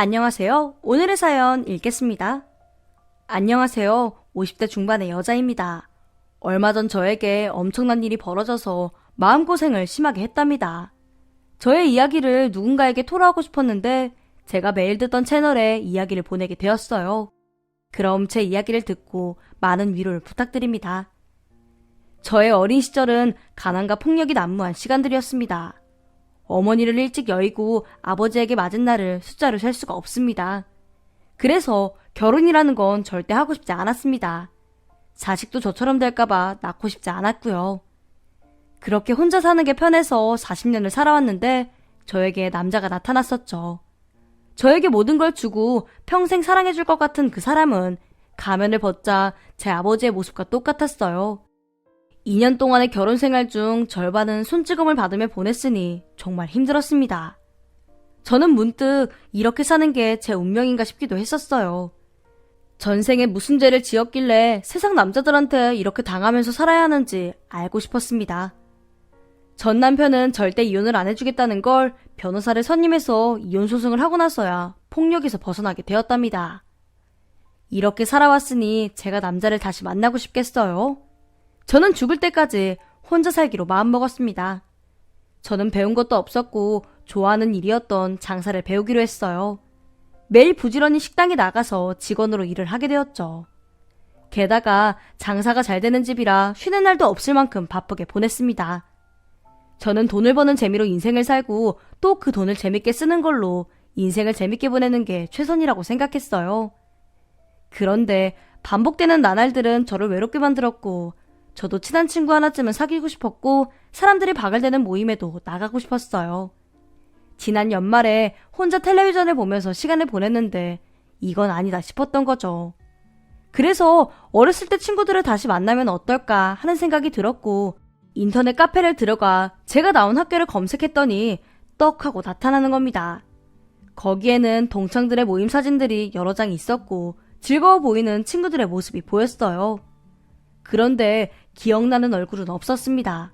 안녕하세요. 오늘의 사연 읽겠습니다. 안녕하세요. 50대 중반의 여자입니다. 얼마 전 저에게 엄청난 일이 벌어져서 마음고생을 심하게 했답니다. 저의 이야기를 누군가에게 토로하고 싶었는데 제가 매일 듣던 채널에 이야기를 보내게 되었어요. 그럼 제 이야기를 듣고 많은 위로를 부탁드립니다. 저의 어린 시절은 가난과 폭력이 난무한 시간들이었습니다. 어머니를 일찍 여의고 아버지에게 맞은 날을 숫자로 셀 수가 없습니다. 그래서 결혼이라는 건 절대 하고 싶지 않았습니다. 자식도 저처럼 될까봐 낳고 싶지 않았고요. 그렇게 혼자 사는 게 편해서 40년을 살아왔는데 저에게 남자가 나타났었죠. 저에게 모든 걸 주고 평생 사랑해줄 것 같은 그 사람은 가면을 벗자 제 아버지의 모습과 똑같았어요. 2년 동안의 결혼 생활 중 절반은 손찌검을 받으며 보냈으니 정말 힘들었습니다. 저는 문득 이렇게 사는 게 제 운명인가 싶기도 했었어요. 전생에 무슨 죄를 지었길래 세상 남자들한테 이렇게 당하면서 살아야 하는지 알고 싶었습니다. 전 남편은 절대 이혼을 안 해주겠다는 걸 변호사를 선임해서 이혼 소송을 하고 나서야 폭력에서 벗어나게 되었답니다. 이렇게 살아왔으니 제가 남자를 다시 만나고 싶겠어요? 저는 죽을 때까지 혼자 살기로 마음먹었습니다. 저는 배운 것도 없었고 좋아하는 일이었던 장사를 배우기로 했어요. 매일 부지런히 식당에 나가서 직원으로 일을 하게 되었죠. 게다가 장사가 잘 되는 집이라 쉬는 날도 없을 만큼 바쁘게 보냈습니다. 저는 돈을 버는 재미로 인생을 살고 또 그 돈을 재밌게 쓰는 걸로 인생을 재밌게 보내는 게 최선이라고 생각했어요. 그런데 반복되는 나날들은 저를 외롭게 만들었고 저도 친한 친구 하나쯤은 사귀고 싶었고 사람들이 바글대는 모임에도 나가고 싶었어요. 지난 연말에 혼자 텔레비전을 보면서 시간을 보냈는데 이건 아니다 싶었던 거죠. 그래서 어렸을 때 친구들을 다시 만나면 어떨까 하는 생각이 들었고 인터넷 카페를 들어가 제가 나온 학교를 검색했더니 떡 하고 나타나는 겁니다. 거기에는 동창들의 모임 사진들이 여러 장 있었고 즐거워 보이는 친구들의 모습이 보였어요. 그런데 기억나는 얼굴은 없었습니다.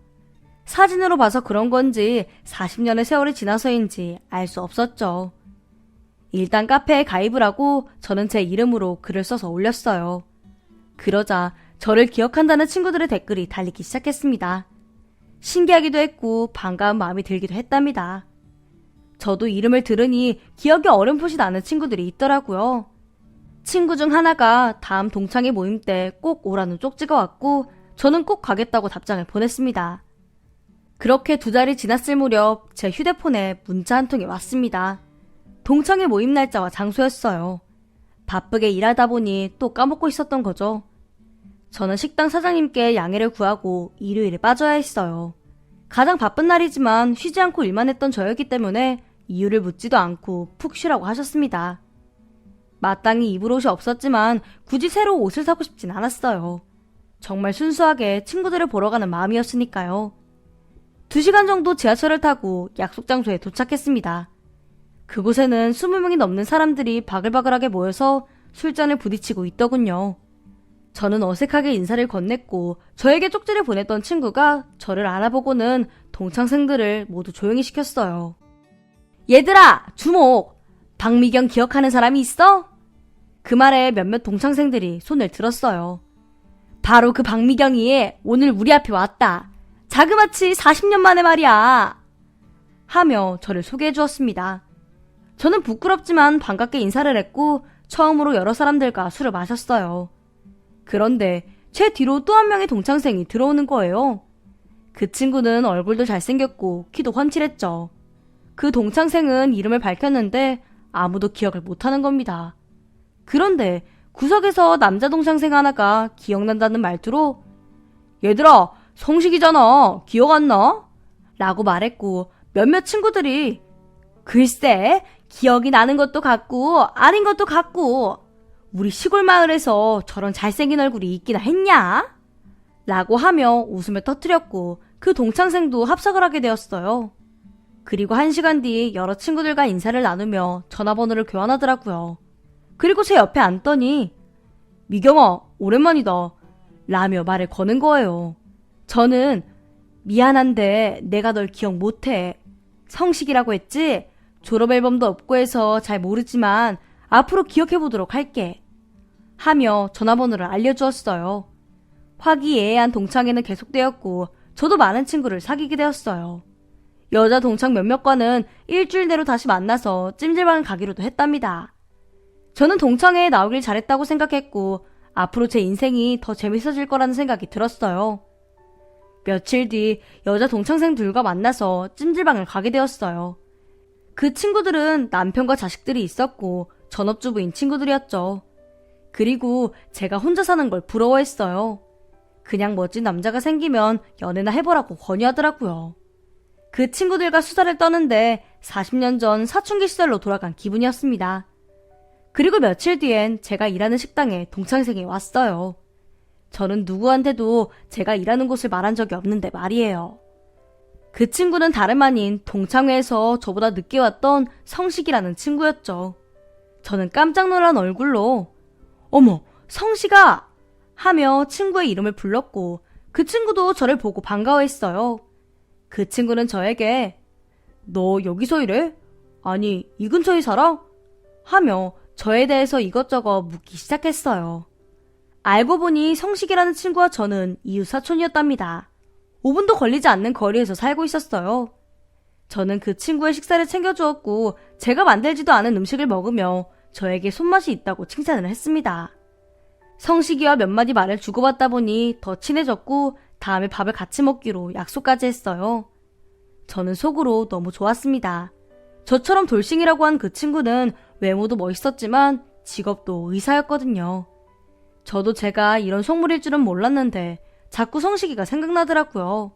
사진으로 봐서 그런 건지 40년의 세월이 지나서인지 알 수 없었죠. 일단 카페에 가입을 하고 저는 제 이름으로 글을 써서 올렸어요. 그러자 저를 기억한다는 친구들의 댓글이 달리기 시작했습니다. 신기하기도 했고 반가운 마음이 들기도 했답니다. 저도 이름을 들으니 기억이 어렴풋이 나는 친구들이 있더라고요. 친구 중 하나가 다음 동창회 모임 때 꼭 오라는 쪽지가 왔고 저는 꼭 가겠다고 답장을 보냈습니다. 그렇게 2달이 지났을 무렵 제 휴대폰에 문자 한 통이 왔습니다. 동창회 모임 날짜와 장소였어요. 바쁘게 일하다 보니 또 까먹고 있었던 거죠. 저는 식당 사장님께 양해를 구하고 일요일에 빠져야 했어요. 가장 바쁜 날이지만 쉬지 않고 일만 했던 저였기 때문에 이유를 묻지도 않고 푹 쉬라고 하셨습니다. 마땅히 입을 옷이 없었지만 굳이 새로 옷을 사고 싶진 않았어요. 정말 순수하게 친구들을 보러 가는 마음이었으니까요. 2시간 정도 지하철을 타고 약속 장소에 도착했습니다. 그곳에는 20명이 넘는 사람들이 바글바글하게 모여서 술잔을 부딪히고 있더군요. 저는 어색하게 인사를 건넸고 저에게 쪽지를 보냈던 친구가 저를 알아보고는 동창생들을 모두 조용히 시켰어요. 얘들아! 주목! 박미경 기억하는 사람이 있어? 그 말에 몇몇 동창생들이 손을 들었어요. 바로 그 박미경이 오늘 우리 앞에 왔다. 자그마치 40년 만에 말이야. 하며 저를 소개해 주었습니다. 저는 부끄럽지만 반갑게 인사를 했고 처음으로 여러 사람들과 술을 마셨어요. 그런데 제 뒤로 또 한 명의 동창생이 들어오는 거예요. 그 친구는 얼굴도 잘생겼고 키도 훤칠했죠. 그 동창생은 이름을 밝혔는데 아무도 기억을 못하는 겁니다. 그런데 구석에서 남자 동창생 하나가 기억난다는 말투로 얘들아 성식이잖아 기억 안 나? 라고 말했고 몇몇 친구들이 글쎄 기억이 나는 것도 같고 아닌 것도 같고 우리 시골 마을에서 저런 잘생긴 얼굴이 있기나 했냐? 라고 하며 웃음을 터뜨렸고 그 동창생도 합석을 하게 되었어요. 그리고 1시간 뒤 여러 친구들과 인사를 나누며 전화번호를 교환하더라고요. 그리고 제 옆에 앉더니 미경아 오랜만이다 라며 말을 거는 거예요. 저는 미안한데 내가 널 기억 못해. 성식이라고 했지? 졸업 앨범도 없고 해서 잘 모르지만 앞으로 기억해보도록 할게. 하며 전화번호를 알려주었어요. 화기애애한 동창회는 계속되었고 저도 많은 친구를 사귀게 되었어요. 여자 동창 몇몇과는 일주일 내로 다시 만나서 찜질방을 가기로도 했답니다. 저는 동창회에 나오길 잘했다고 생각했고 앞으로 제 인생이 더 재밌어질 거라는 생각이 들었어요. 며칠 뒤 여자 동창생 둘과 만나서 찜질방을 가게 되었어요. 그 친구들은 남편과 자식들이 있었고 전업주부인 친구들이었죠. 그리고 제가 혼자 사는 걸 부러워했어요. 그냥 멋진 남자가 생기면 연애나 해보라고 권유하더라고요. 그 친구들과 수다를 떠는데 40년 전 사춘기 시절로 돌아간 기분이었습니다. 그리고 며칠 뒤엔 제가 일하는 식당에 동창생이 왔어요. 저는 누구한테도 제가 일하는 곳을 말한 적이 없는데 말이에요. 그 친구는 다름 아닌 동창회에서 저보다 늦게 왔던 성식이라는 친구였죠. 저는 깜짝 놀란 얼굴로 어머, 성식아! 하며 친구의 이름을 불렀고 그 친구도 저를 보고 반가워했어요. 그 친구는 저에게 너 여기서 일해? 아니, 이 근처에 살아? 하며 저에 대해서 이것저것 묻기 시작했어요. 알고 보니 성식이라는 친구와 저는 이웃 사촌이었답니다. 5분도 걸리지 않는 거리에서 살고 있었어요. 저는 그 친구의 식사를 챙겨주었고 제가 만들지도 않은 음식을 먹으며 저에게 손맛이 있다고 칭찬을 했습니다. 성식이와 몇 마디 말을 주고받다 보니 더 친해졌고 다음에 밥을 같이 먹기로 약속까지 했어요. 저는 속으로 너무 좋았습니다. 저처럼 돌싱이라고 한 그 친구는 외모도 멋있었지만 직업도 의사였거든요. 저도 제가 이런 속물일 줄은 몰랐는데 자꾸 성식이가 생각나더라고요.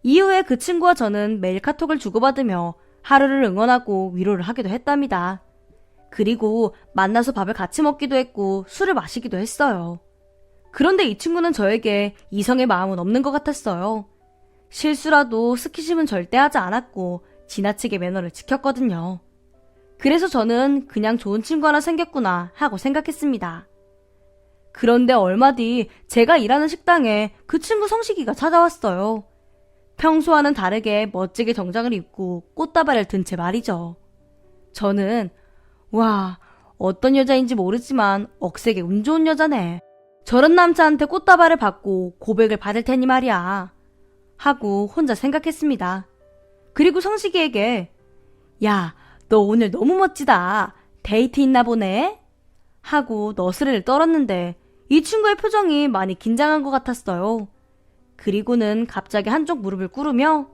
이후에 그 친구와 저는 매일 카톡을 주고받으며 하루를 응원하고 위로를 하기도 했답니다. 그리고 만나서 밥을 같이 먹기도 했고 술을 마시기도 했어요. 그런데 이 친구는 저에게 이성의 마음은 없는 것 같았어요. 실수라도 스킨십은 절대 하지 않았고 지나치게 매너를 지켰거든요. 그래서 저는 그냥 좋은 친구 하나 생겼구나 하고 생각했습니다. 그런데 얼마 뒤 제가 일하는 식당에 그 친구 성식이가 찾아왔어요. 평소와는 다르게 멋지게 정장을 입고 꽃다발을 든 채 말이죠. 저는 와, 어떤 여자인지 모르지만 억세게 운 좋은 여자네. 저런 남자한테 꽃다발을 받고 고백을 받을 테니 말이야. 하고 혼자 생각했습니다. 그리고 성식이에게 야, 너 오늘 너무 멋지다. 데이트 있나 보네? 하고 너스레를 떨었는데 이 친구의 표정이 많이 긴장한 것 같았어요. 그리고는 갑자기 한쪽 무릎을 꿇으며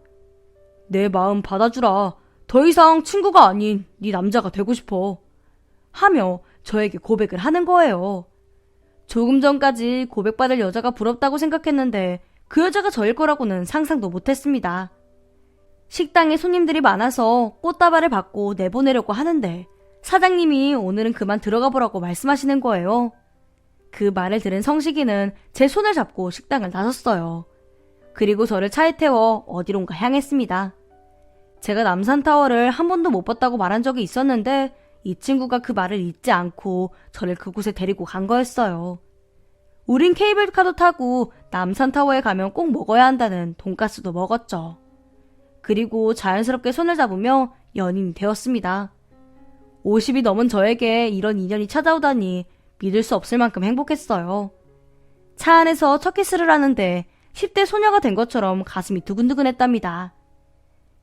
내 마음 받아주라. 더 이상 친구가 아닌 네 남자가 되고 싶어. 하며 저에게 고백을 하는 거예요. 조금 전까지 고백받을 여자가 부럽다고 생각했는데 그 여자가 저일 거라고는 상상도 못했습니다. 식당에 손님들이 많아서 꽃다발을 받고 내보내려고 하는데 사장님이 오늘은 그만 들어가 보라고 말씀하시는 거예요. 그 말을 들은 성식이는 제 손을 잡고 식당을 나섰어요. 그리고 저를 차에 태워 어디론가 향했습니다. 제가 남산타워를 한 번도 못 봤다고 말한 적이 있었는데 이 친구가 그 말을 잊지 않고 저를 그곳에 데리고 간 거였어요. 우린 케이블카도 타고 남산타워에 가면 꼭 먹어야 한다는 돈가스도 먹었죠. 그리고 자연스럽게 손을 잡으며 연인이 되었습니다. 50이 넘은 저에게 이런 인연이 찾아오다니 믿을 수 없을 만큼 행복했어요. 차 안에서 첫 키스를 하는데 10대 소녀가 된 것처럼 가슴이 두근두근했답니다.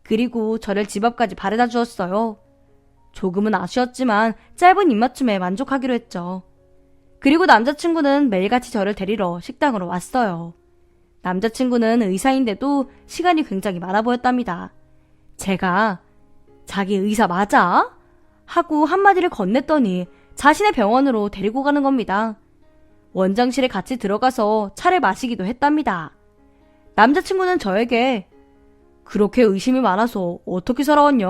그리고 저를 집 앞까지 바래다 주었어요. 조금은 아쉬웠지만 짧은 입맞춤에 만족하기로 했죠. 그리고 남자친구는 매일같이 저를 데리러 식당으로 왔어요. 남자친구는 의사인데도 시간이 굉장히 많아 보였답니다. 제가 자기 의사 맞아? 하고 한마디를 건넸더니 자신의 병원으로 데리고 가는 겁니다. 원장실에 같이 들어가서 차를 마시기도 했답니다. 남자친구는 저에게 그렇게 의심이 많아서 어떻게 살아왔냐?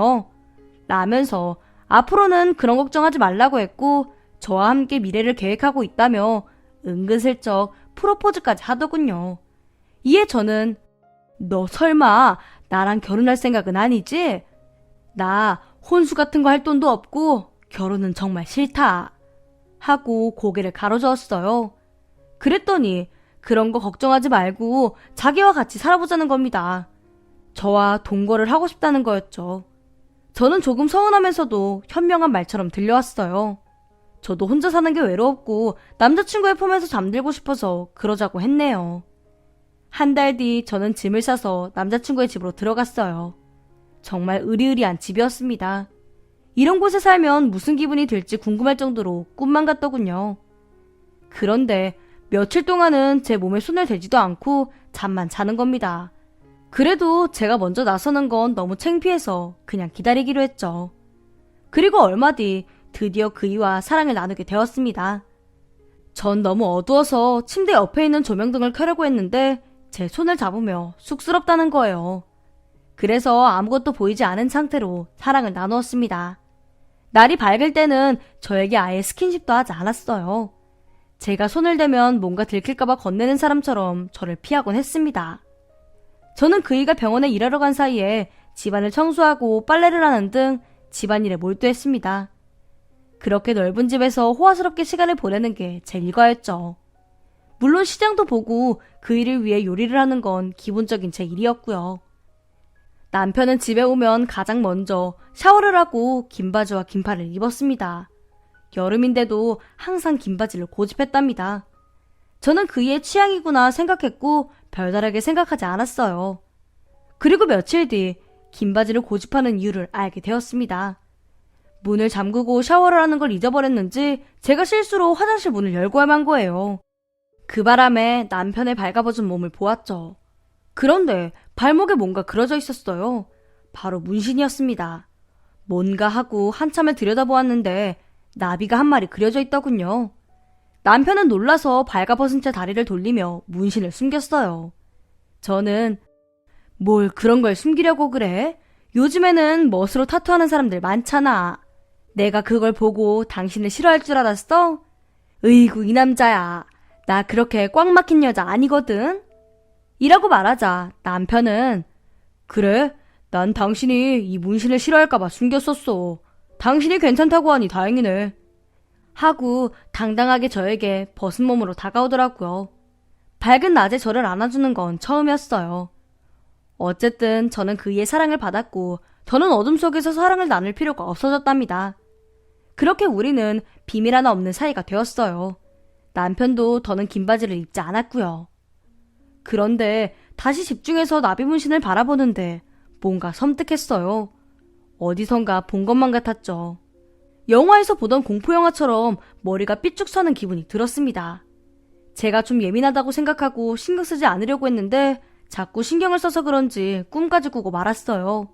라면서 앞으로는 그런 걱정하지 말라고 했고 저와 함께 미래를 계획하고 있다며 은근슬쩍 프로포즈까지 하더군요. 이에 저는 너 설마 나랑 결혼할 생각은 아니지? 나 혼수 같은 거 할 돈도 없고 결혼은 정말 싫다. 하고 고개를 가로저었어요. 그랬더니 그런 거 걱정하지 말고 자기와 같이 살아보자는 겁니다. 저와 동거를 하고 싶다는 거였죠. 저는 조금 서운하면서도 현명한 말처럼 들려왔어요. 저도 혼자 사는 게 외로웠고 남자친구의 품에서 잠들고 싶어서 그러자고 했네요. 한 달 뒤 저는 짐을 싸서 남자친구의 집으로 들어갔어요. 정말 으리으리한 집이었습니다. 이런 곳에 살면 무슨 기분이 들지 궁금할 정도로 꿈만 같더군요. 그런데 며칠 동안은 제 몸에 손을 대지도 않고 잠만 자는 겁니다. 그래도 제가 먼저 나서는 건 너무 창피해서 그냥 기다리기로 했죠. 그리고 얼마 뒤 드디어 그이와 사랑을 나누게 되었습니다. 전 너무 어두워서 침대 옆에 있는 조명등을 켜려고 했는데 제 손을 잡으며 쑥스럽다는 거예요. 그래서 아무것도 보이지 않은 상태로 사랑을 나누었습니다. 날이 밝을 때는 저에게 아예 스킨십도 하지 않았어요. 제가 손을 대면 뭔가 들킬까봐 건네는 사람처럼 저를 피하곤 했습니다. 저는 그이가 병원에 일하러 간 사이에 집안을 청소하고 빨래를 하는 등 집안일에 몰두했습니다. 그렇게 넓은 집에서 호화스럽게 시간을 보내는 게 제 일과였죠. 물론 시장도 보고 그이를 위해 요리를 하는 건 기본적인 제 일이었고요. 남편은 집에 오면 가장 먼저 샤워를 하고 긴 바지와 긴팔을 입었습니다. 여름인데도 항상 긴 바지를 고집했답니다. 저는 그이의 취향이구나 생각했고 별다르게 생각하지 않았어요. 그리고 며칠 뒤 긴 바지를 고집하는 이유를 알게 되었습니다. 문을 잠그고 샤워를 하는 걸 잊어버렸는지 제가 실수로 화장실 문을 열고 만 거예요. 그 바람에 남편의 발가벗은 몸을 보았죠. 그런데 발목에 뭔가 그려져 있었어요. 바로 문신이었습니다. 뭔가 하고 한참을 들여다보았는데 나비가 한 마리 그려져 있더군요. 남편은 놀라서 발가벗은 채 다리를 돌리며 문신을 숨겼어요. 저는 뭘 그런 걸 숨기려고 그래? 요즘에는 멋으로 타투하는 사람들 많잖아. 내가 그걸 보고 당신을 싫어할 줄 알았어? 으이구 이 남자야. 나 그렇게 꽉 막힌 여자 아니거든? 이라고 말하자 남편은 그래? 난 당신이 이 문신을 싫어할까봐 숨겼었어. 당신이 괜찮다고 하니 다행이네. 하고 당당하게 저에게 벗은 몸으로 다가오더라고요. 밝은 낮에 저를 안아주는 건 처음이었어요. 어쨌든 저는 그이의 사랑을 받았고 더는 어둠 속에서 사랑을 나눌 필요가 없어졌답니다. 그렇게 우리는 비밀 하나 없는 사이가 되었어요. 남편도 더는 긴 바지를 입지 않았고요. 그런데 다시 집중해서 나비 문신을 바라보는데 뭔가 섬뜩했어요. 어디선가 본 것만 같았죠. 영화에서 보던 공포영화처럼 머리가 삐쭉 서는 기분이 들었습니다. 제가 좀 예민하다고 생각하고 신경 쓰지 않으려고 했는데 자꾸 신경을 써서 그런지 꿈까지 꾸고 말았어요.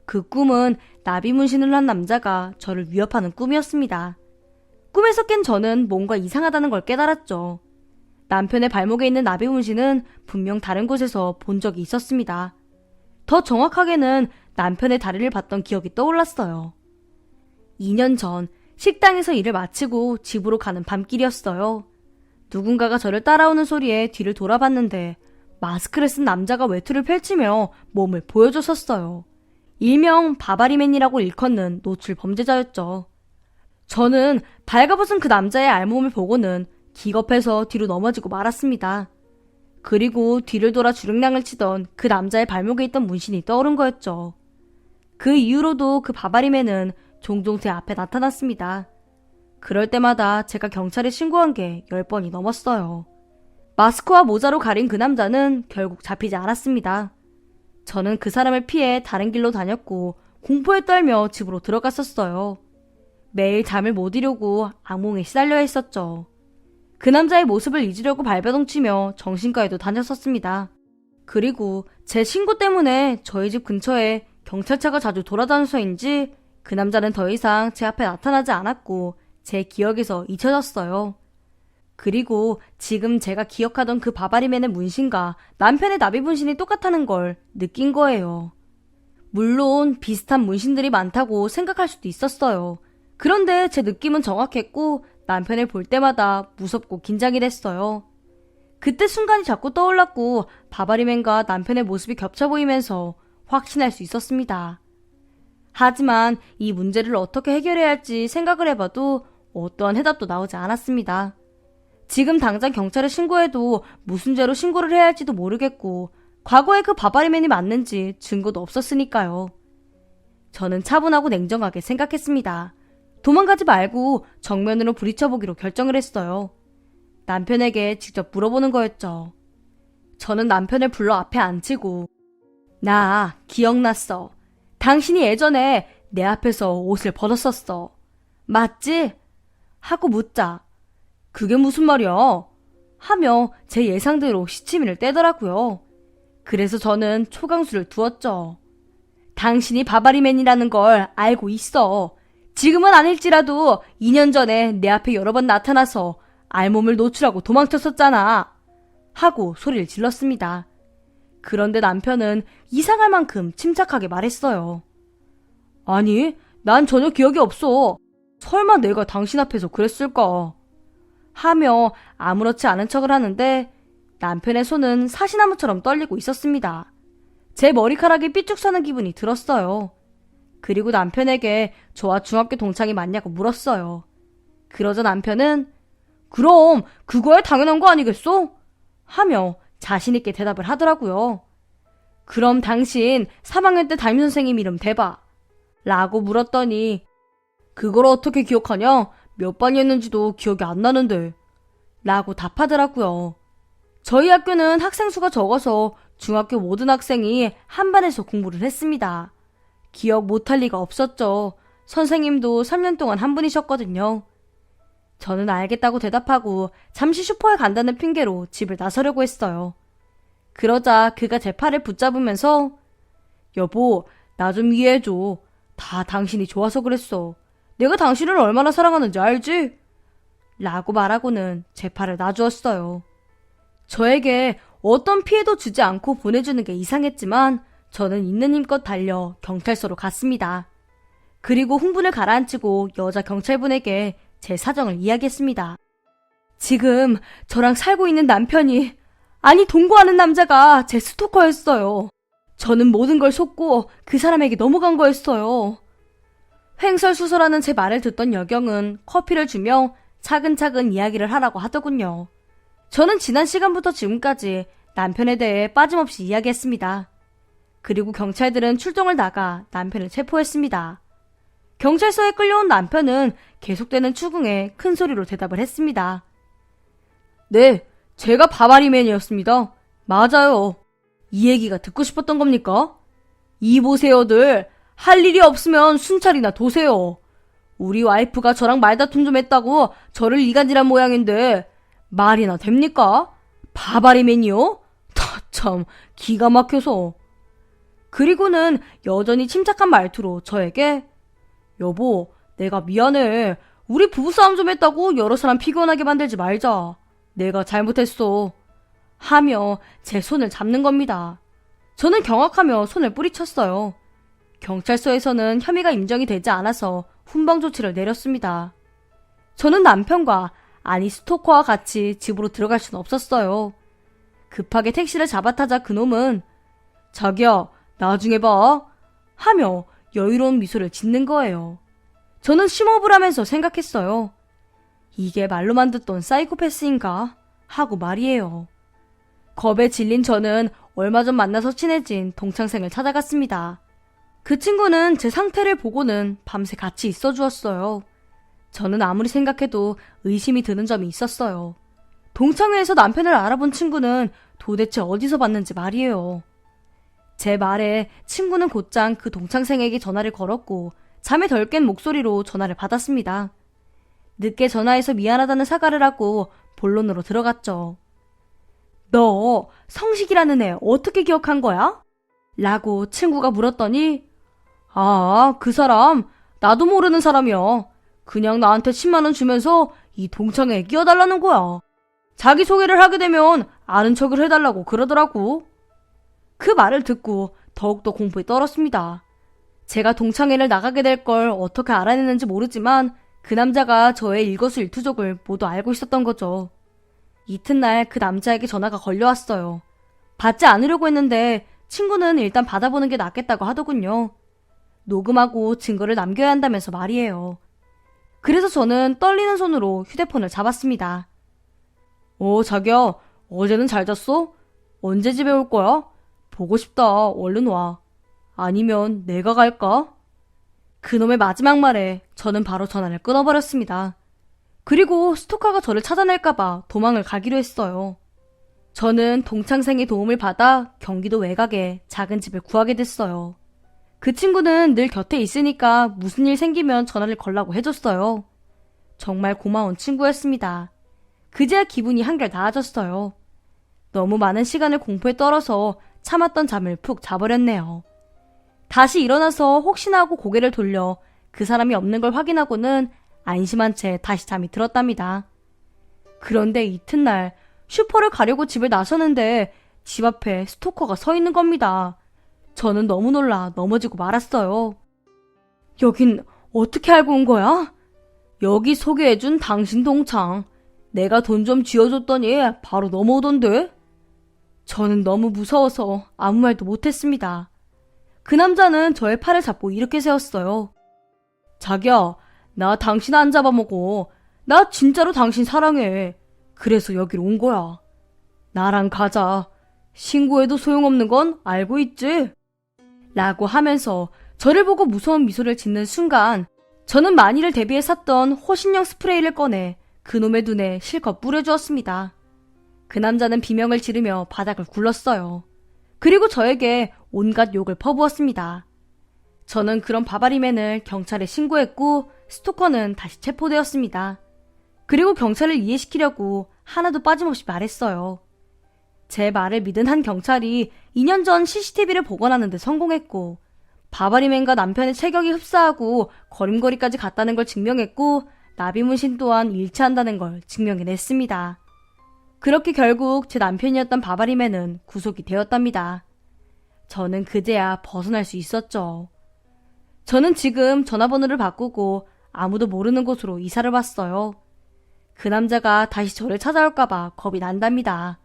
그 꿈은 나비 문신을 한 남자가 저를 위협하는 꿈이었습니다. 꿈에서 깬 저는 뭔가 이상하다는 걸 깨달았죠. 남편의 발목에 있는 나비 문신은 분명 다른 곳에서 본 적이 있었습니다. 더 정확하게는 남편의 다리를 봤던 기억이 떠올랐어요. 2년 전 식당에서 일을 마치고 집으로 가는 밤길이었어요. 누군가가 저를 따라오는 소리에 뒤를 돌아봤는데 마스크를 쓴 남자가 외투를 펼치며 몸을 보여줬었어요. 일명 바바리맨이라고 일컫는 노출 범죄자였죠. 저는 발가벗은 그 남자의 알몸을 보고는 기겁해서 뒤로 넘어지고 말았습니다. 그리고 뒤를 돌아 주랭랑을 치던 그 남자의 발목에 있던 문신이 떠오른 거였죠. 그 이후로도 그 바바리맨은 종종 제 앞에 나타났습니다. 그럴 때마다 제가 경찰에 신고한 게 10번이 넘었어요. 마스크와 모자로 가린 그 남자는 결국 잡히지 않았습니다. 저는 그 사람을 피해 다른 길로 다녔고 공포에 떨며 집으로 들어갔었어요. 매일 잠을 못 이루고 악몽에 시달려야 했었죠. 그 남자의 모습을 잊으려고 발버둥치며 정신과에도 다녔었습니다. 그리고 제 신고 때문에 저희 집 근처에 경찰차가 자주 돌아다녀서인지 그 남자는 더 이상 제 앞에 나타나지 않았고 제 기억에서 잊혀졌어요. 그리고 지금 제가 기억하던 그 바바리맨의 문신과 남편의 나비 문신이 똑같다는 걸 느낀 거예요. 물론 비슷한 문신들이 많다고 생각할 수도 있었어요. 그런데 제 느낌은 정확했고 남편을 볼 때마다 무섭고 긴장이 됐어요. 그때 순간이 자꾸 떠올랐고 바바리맨과 남편의 모습이 겹쳐 보이면서 확신할 수 있었습니다. 하지만 이 문제를 어떻게 해결해야 할지 생각을 해봐도 어떠한 해답도 나오지 않았습니다. 지금 당장 경찰에 신고해도 무슨 죄로 신고를 해야 할지도 모르겠고 과거에 그 바바리맨이 맞는지 증거도 없었으니까요. 저는 차분하고 냉정하게 생각했습니다. 도망가지 말고 정면으로 부딪혀보기로 결정을 했어요. 남편에게 직접 물어보는 거였죠. 저는 남편을 불러 앞에 앉히고 나 기억났어. 당신이 예전에 내 앞에서 옷을 벗었었어. 맞지? 하고 묻자 그게 무슨 말이야? 하며 제 예상대로 시치미를 떼더라고요. 그래서 저는 초강수를 두었죠. 당신이 바바리맨이라는 걸 알고 있어. 지금은 아닐지라도 2년 전에 내 앞에 여러 번 나타나서 알몸을 노출하고 도망쳤었잖아. 하고 소리를 질렀습니다. 그런데 남편은 이상할 만큼 침착하게 말했어요. 아니, 난 전혀 기억이 없어. 설마 내가 당신 앞에서 그랬을까? 하며 아무렇지 않은 척을 하는데 남편의 손은 사시나무처럼 떨리고 있었습니다. 제 머리카락이 삐쭉 서는 기분이 들었어요. 그리고 남편에게 저와 중학교 동창이 맞냐고 물었어요. 그러자 남편은 그럼 그거야 당연한 거 아니겠어? 하며 자신있게 대답을 하더라고요. 그럼 당신 3학년 때 담임선생님 이름 대봐. 라고 물었더니 그걸 어떻게 기억하냐? 몇 반이었는지도 기억이 안 나는데. 라고 답하더라고요. 저희 학교는 학생 수가 적어서 중학교 모든 학생이 한 반에서 공부를 했습니다. 기억 못할 리가 없었죠. 선생님도 3년 동안 한 분이셨거든요. 저는 알겠다고 대답하고 잠시 슈퍼에 간다는 핑계로 집을 나서려고 했어요. 그러자 그가 제 팔을 붙잡으면서 여보, 나 좀 이해해줘. 다 당신이 좋아서 그랬어. 내가 당신을 얼마나 사랑하는지 알지? 라고 말하고는 제 팔을 놔주었어요. 저에게 어떤 피해도 주지 않고 보내주는 게 이상했지만 저는 있는 힘껏 달려 경찰서로 갔습니다. 그리고 흥분을 가라앉히고 여자 경찰분에게 제 사정을 이야기했습니다. 지금 저랑 살고 있는 남편이, 아니 동거하는 남자가 제 스토커였어요. 저는 모든 걸 속고 그 사람에게 넘어간 거였어요. 횡설수설하는 제 말을 듣던 여경은 커피를 주며 차근차근 이야기를 하라고 하더군요. 저는 지난 시간부터 지금까지 남편에 대해 빠짐없이 이야기했습니다. 그리고 경찰들은 출동을 나가 남편을 체포했습니다. 경찰서에 끌려온 남편은 계속되는 추궁에 큰 소리로 대답을 했습니다. 네, 제가 바바리맨이었습니다. 맞아요. 이 얘기가 듣고 싶었던 겁니까? 이 보세요들, 할 일이 없으면 순찰이나 도세요. 우리 와이프가 저랑 말다툼 좀 했다고 저를 이간질한 모양인데 말이나 됩니까? 바바리맨이요? 참 기가 막혀서. 그리고는 여전히 침착한 말투로 저에게 여보, 내가 미안해. 우리 부부싸움 좀 했다고 여러 사람 피곤하게 만들지 말자. 내가 잘못했어. 하며 제 손을 잡는 겁니다. 저는 경악하며 손을 뿌리쳤어요. 경찰서에서는 혐의가 인정이 되지 않아서 훈방 조치를 내렸습니다. 저는 남편과, 아니 스토커와 같이 집으로 들어갈 수는 없었어요. 급하게 택시를 잡아타자 그놈은 자기야, 나중에 봐. 하며 여유로운 미소를 짓는 거예요. 저는 심호흡을 하면서 생각했어요. 이게 말로만 듣던 사이코패스인가? 하고 말이에요. 겁에 질린 저는 얼마 전 만나서 친해진 동창생을 찾아갔습니다. 그 친구는 제 상태를 보고는 밤새 같이 있어 주었어요. 저는 아무리 생각해도 의심이 드는 점이 있었어요. 동창회에서 남편을 알아본 친구는 도대체 어디서 봤는지 말이에요. 제 말에 친구는 곧장 그 동창생에게 전화를 걸었고 잠에 덜 깬 목소리로 전화를 받았습니다. 늦게 전화해서 미안하다는 사과를 하고 본론으로 들어갔죠. 너 성식이라는 애 어떻게 기억한 거야? 라고 친구가 물었더니 아, 그 사람 나도 모르는 사람이야. 그냥 나한테 10만 원 주면서 이 동창회에 끼워달라는 거야. 자기소개를 하게 되면 아는 척을 해달라고 그러더라고. 그 말을 듣고 더욱더 공포에 떨었습니다. 제가 동창회를 나가게 될 걸 어떻게 알아냈는지 모르지만 그 남자가 저의 일거수일투족을 모두 알고 있었던 거죠. 이튿날 그 남자에게 전화가 걸려왔어요. 받지 않으려고 했는데 친구는 일단 받아보는 게 낫겠다고 하더군요. 녹음하고 증거를 남겨야 한다면서 말이에요. 그래서 저는 떨리는 손으로 휴대폰을 잡았습니다. 자기야, 어제는 잘 잤어? 언제 집에 올 거야? 보고 싶다. 얼른 와. 아니면 내가 갈까? 그놈의 마지막 말에 저는 바로 전화를 끊어버렸습니다. 그리고 스토커가 저를 찾아낼까봐 도망을 가기로 했어요. 저는 동창생의 도움을 받아 경기도 외곽에 작은 집을 구하게 됐어요. 그 친구는 늘 곁에 있으니까 무슨 일 생기면 전화를 걸라고 해줬어요. 정말 고마운 친구였습니다. 그제야 기분이 한결 나아졌어요. 너무 많은 시간을 공부에 떨어서 참았던 잠을 푹 자버렸네요. 다시 일어나서 혹시나 하고 고개를 돌려 그 사람이 없는 걸 확인하고는 안심한 채 다시 잠이 들었답니다. 그런데 이튿날 슈퍼를 가려고 집을 나서는데 집 앞에 스토커가 서 있는 겁니다. 저는 너무 놀라 넘어지고 말았어요. 여긴 어떻게 알고 온 거야? 여기 소개해준 당신 동창. 내가 돈 좀 쥐어줬더니 바로 넘어오던데? 저는 너무 무서워서 아무 말도 못했습니다. 그 남자는 저의 팔을 잡고 이렇게 세웠어요. 자기야, 나 당신 안 잡아먹어. 나 진짜로 당신 사랑해. 그래서 여기로 온 거야. 나랑 가자. 신고해도 소용없는 건 알고 있지? 라고 하면서 저를 보고 무서운 미소를 짓는 순간 저는 만일을 대비해 샀던 호신용 스프레이를 꺼내 그놈의 눈에 실컷 뿌려주었습니다. 그 남자는 비명을 지르며 바닥을 굴렀어요. 그리고 저에게 온갖 욕을 퍼부었습니다. 저는 그런 바바리맨을 경찰에 신고했고 스토커는 다시 체포되었습니다. 그리고 경찰을 이해시키려고 하나도 빠짐없이 말했어요. 제 말을 믿은 한 경찰이 2년 전 CCTV를 복원하는 데 성공했고 바바리맨과 남편의 체격이 흡사하고 걸음걸이까지 같다는 걸 증명했고 나비문신 또한 일치한다는 걸 증명해냈습니다. 그렇게 결국 제 남편이었던 바바리맨은 구속이 되었답니다. 저는 그제야 벗어날 수 있었죠. 저는 지금 전화번호를 바꾸고 아무도 모르는 곳으로 이사를 왔어요. 그 남자가 다시 저를 찾아올까봐 겁이 난답니다.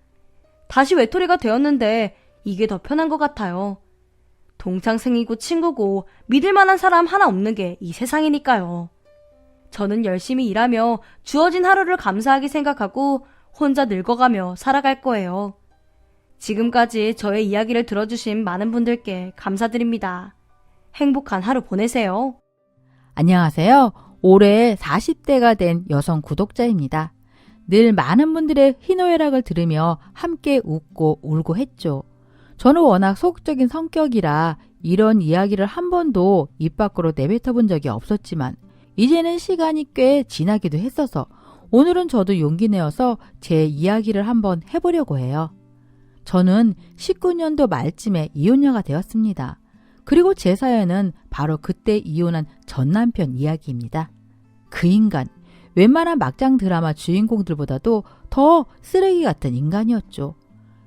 다시 외톨이가 되었는데 이게 더 편한 것 같아요. 동창생이고 친구고 믿을 만한 사람 하나 없는 게 이 세상이니까요. 저는 열심히 일하며 주어진 하루를 감사하게 생각하고 혼자 늙어가며 살아갈 거예요. 지금까지 저의 이야기를 들어주신 많은 분들께 감사드립니다. 행복한 하루 보내세요. 안녕하세요. 올해 40대가 된 여성 구독자입니다. 늘 많은 분들의 희노애락을 들으며 함께 웃고 울고 했죠. 저는 워낙 소극적인 성격이라 이런 이야기를 한 번도 입 밖으로 내뱉어 본 적이 없었지만 이제는 시간이 꽤 지나기도 했어서 오늘은 저도 용기 내어서 제 이야기를 한번 해보려고 해요. 저는 19년도 말쯤에 이혼녀가 되었습니다. 그리고 제 사연은 바로 그때 이혼한 전 남편 이야기입니다. 그 인간, 웬만한 막장 드라마 주인공들보다도 더 쓰레기 같은 인간이었죠.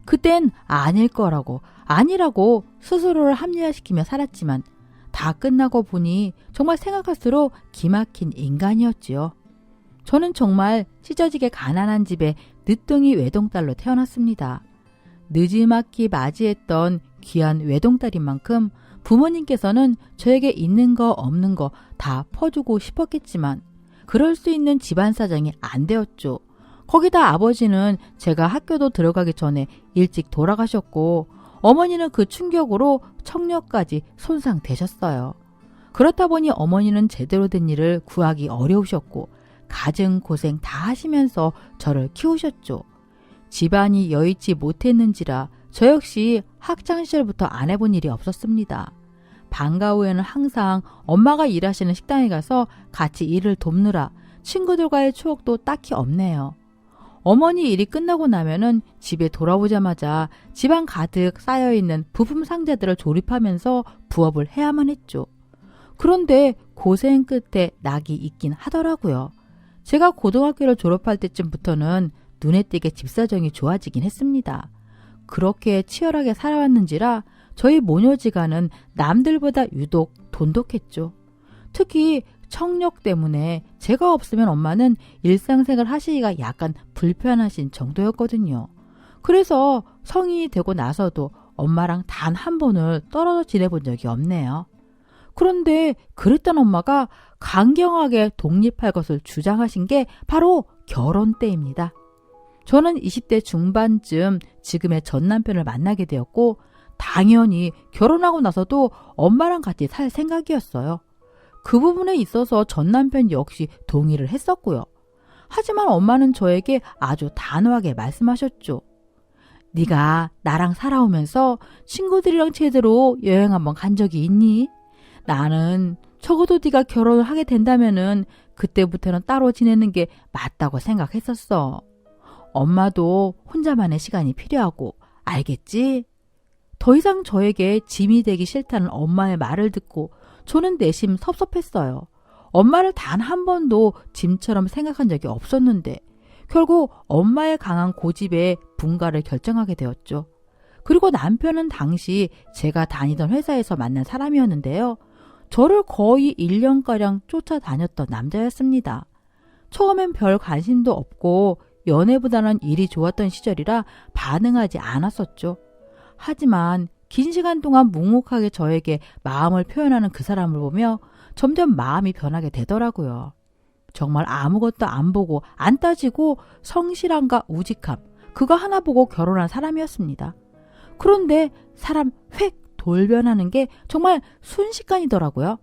그땐 아닐 거라고, 아니라고 스스로를 합리화시키며 살았지만 다 끝나고 보니 정말 생각할수록 기막힌 인간이었지요. 저는 정말 찢어지게 가난한 집에 늦둥이 외동딸로 태어났습니다. 늦지막히 맞이했던 귀한 외동딸인 만큼 부모님께서는 저에게 있는 거 없는 거 다 퍼주고 싶었겠지만 그럴 수 있는 집안 사정이 안 되었죠. 거기다 아버지는 제가 학교도 들어가기 전에 일찍 돌아가셨고 어머니는 그 충격으로 청력까지 손상되셨어요. 그렇다 보니 어머니는 제대로 된 일을 구하기 어려우셨고 가정 고생 다 하시면서 저를 키우셨죠. 집안이 여의치 못했는지라 저 역시 학창시절부터 안 해본 일이 없었습니다. 방과 후에는 항상 엄마가 일하시는 식당에 가서 같이 일을 돕느라 친구들과의 추억도 딱히 없네요. 어머니 일이 끝나고 나면은 집에 돌아오자마자 집안 가득 쌓여있는 부품 상자들을 조립하면서 부업을 해야만 했죠. 그런데 고생 끝에 낙이 있긴 하더라고요. 제가 고등학교를 졸업할 때쯤부터는 눈에 띄게 집 사정이 좋아지긴 했습니다. 그렇게 치열하게 살아왔는지라 저희 모녀지간은 남들보다 유독 돈독했죠. 특히 청력 때문에 제가 없으면 엄마는 일상생활 하시기가 약간 불편하신 정도였거든요. 그래서 성인이 되고 나서도 엄마랑 단 한 번을 떨어져 지내본 적이 없네요. 그런데 그랬던 엄마가 강경하게 독립할 것을 주장하신 게 바로 결혼 때입니다. 저는 20대 중반쯤 지금의 전 남편을 만나게 되었고 당연히 결혼하고 나서도 엄마랑 같이 살 생각이었어요. 그 부분에 있어서 전 남편 역시 동의를 했었고요. 하지만 엄마는 저에게 아주 단호하게 말씀하셨죠. 네가 나랑 살아오면서 친구들이랑 제대로 여행 한번 간 적이 있니? 나는 적어도 네가 결혼을 하게 된다면은 그때부터는 따로 지내는 게 맞다고 생각했었어. 엄마도 혼자만의 시간이 필요하고, 알겠지? 더 이상 저에게 짐이 되기 싫다는 엄마의 말을 듣고 저는 내심 섭섭했어요. 엄마를 단 한 번도 짐처럼 생각한 적이 없었는데 결국 엄마의 강한 고집에 분가를 결정하게 되었죠. 그리고 남편은 당시 제가 다니던 회사에서 만난 사람이었는데요. 저를 거의 1년가량 쫓아다녔던 남자였습니다. 처음엔 별 관심도 없고 연애보다는 일이 좋았던 시절이라 반응하지 않았었죠. 하지만 긴 시간 동안 묵묵하게 저에게 마음을 표현하는 그 사람을 보며 점점 마음이 변하게 되더라고요. 정말 아무것도 안 보고 안 따지고 성실함과 우직함, 그거 하나 보고 결혼한 사람이었습니다. 그런데 사람 획 돌변하는 게 정말 순식간이더라고요.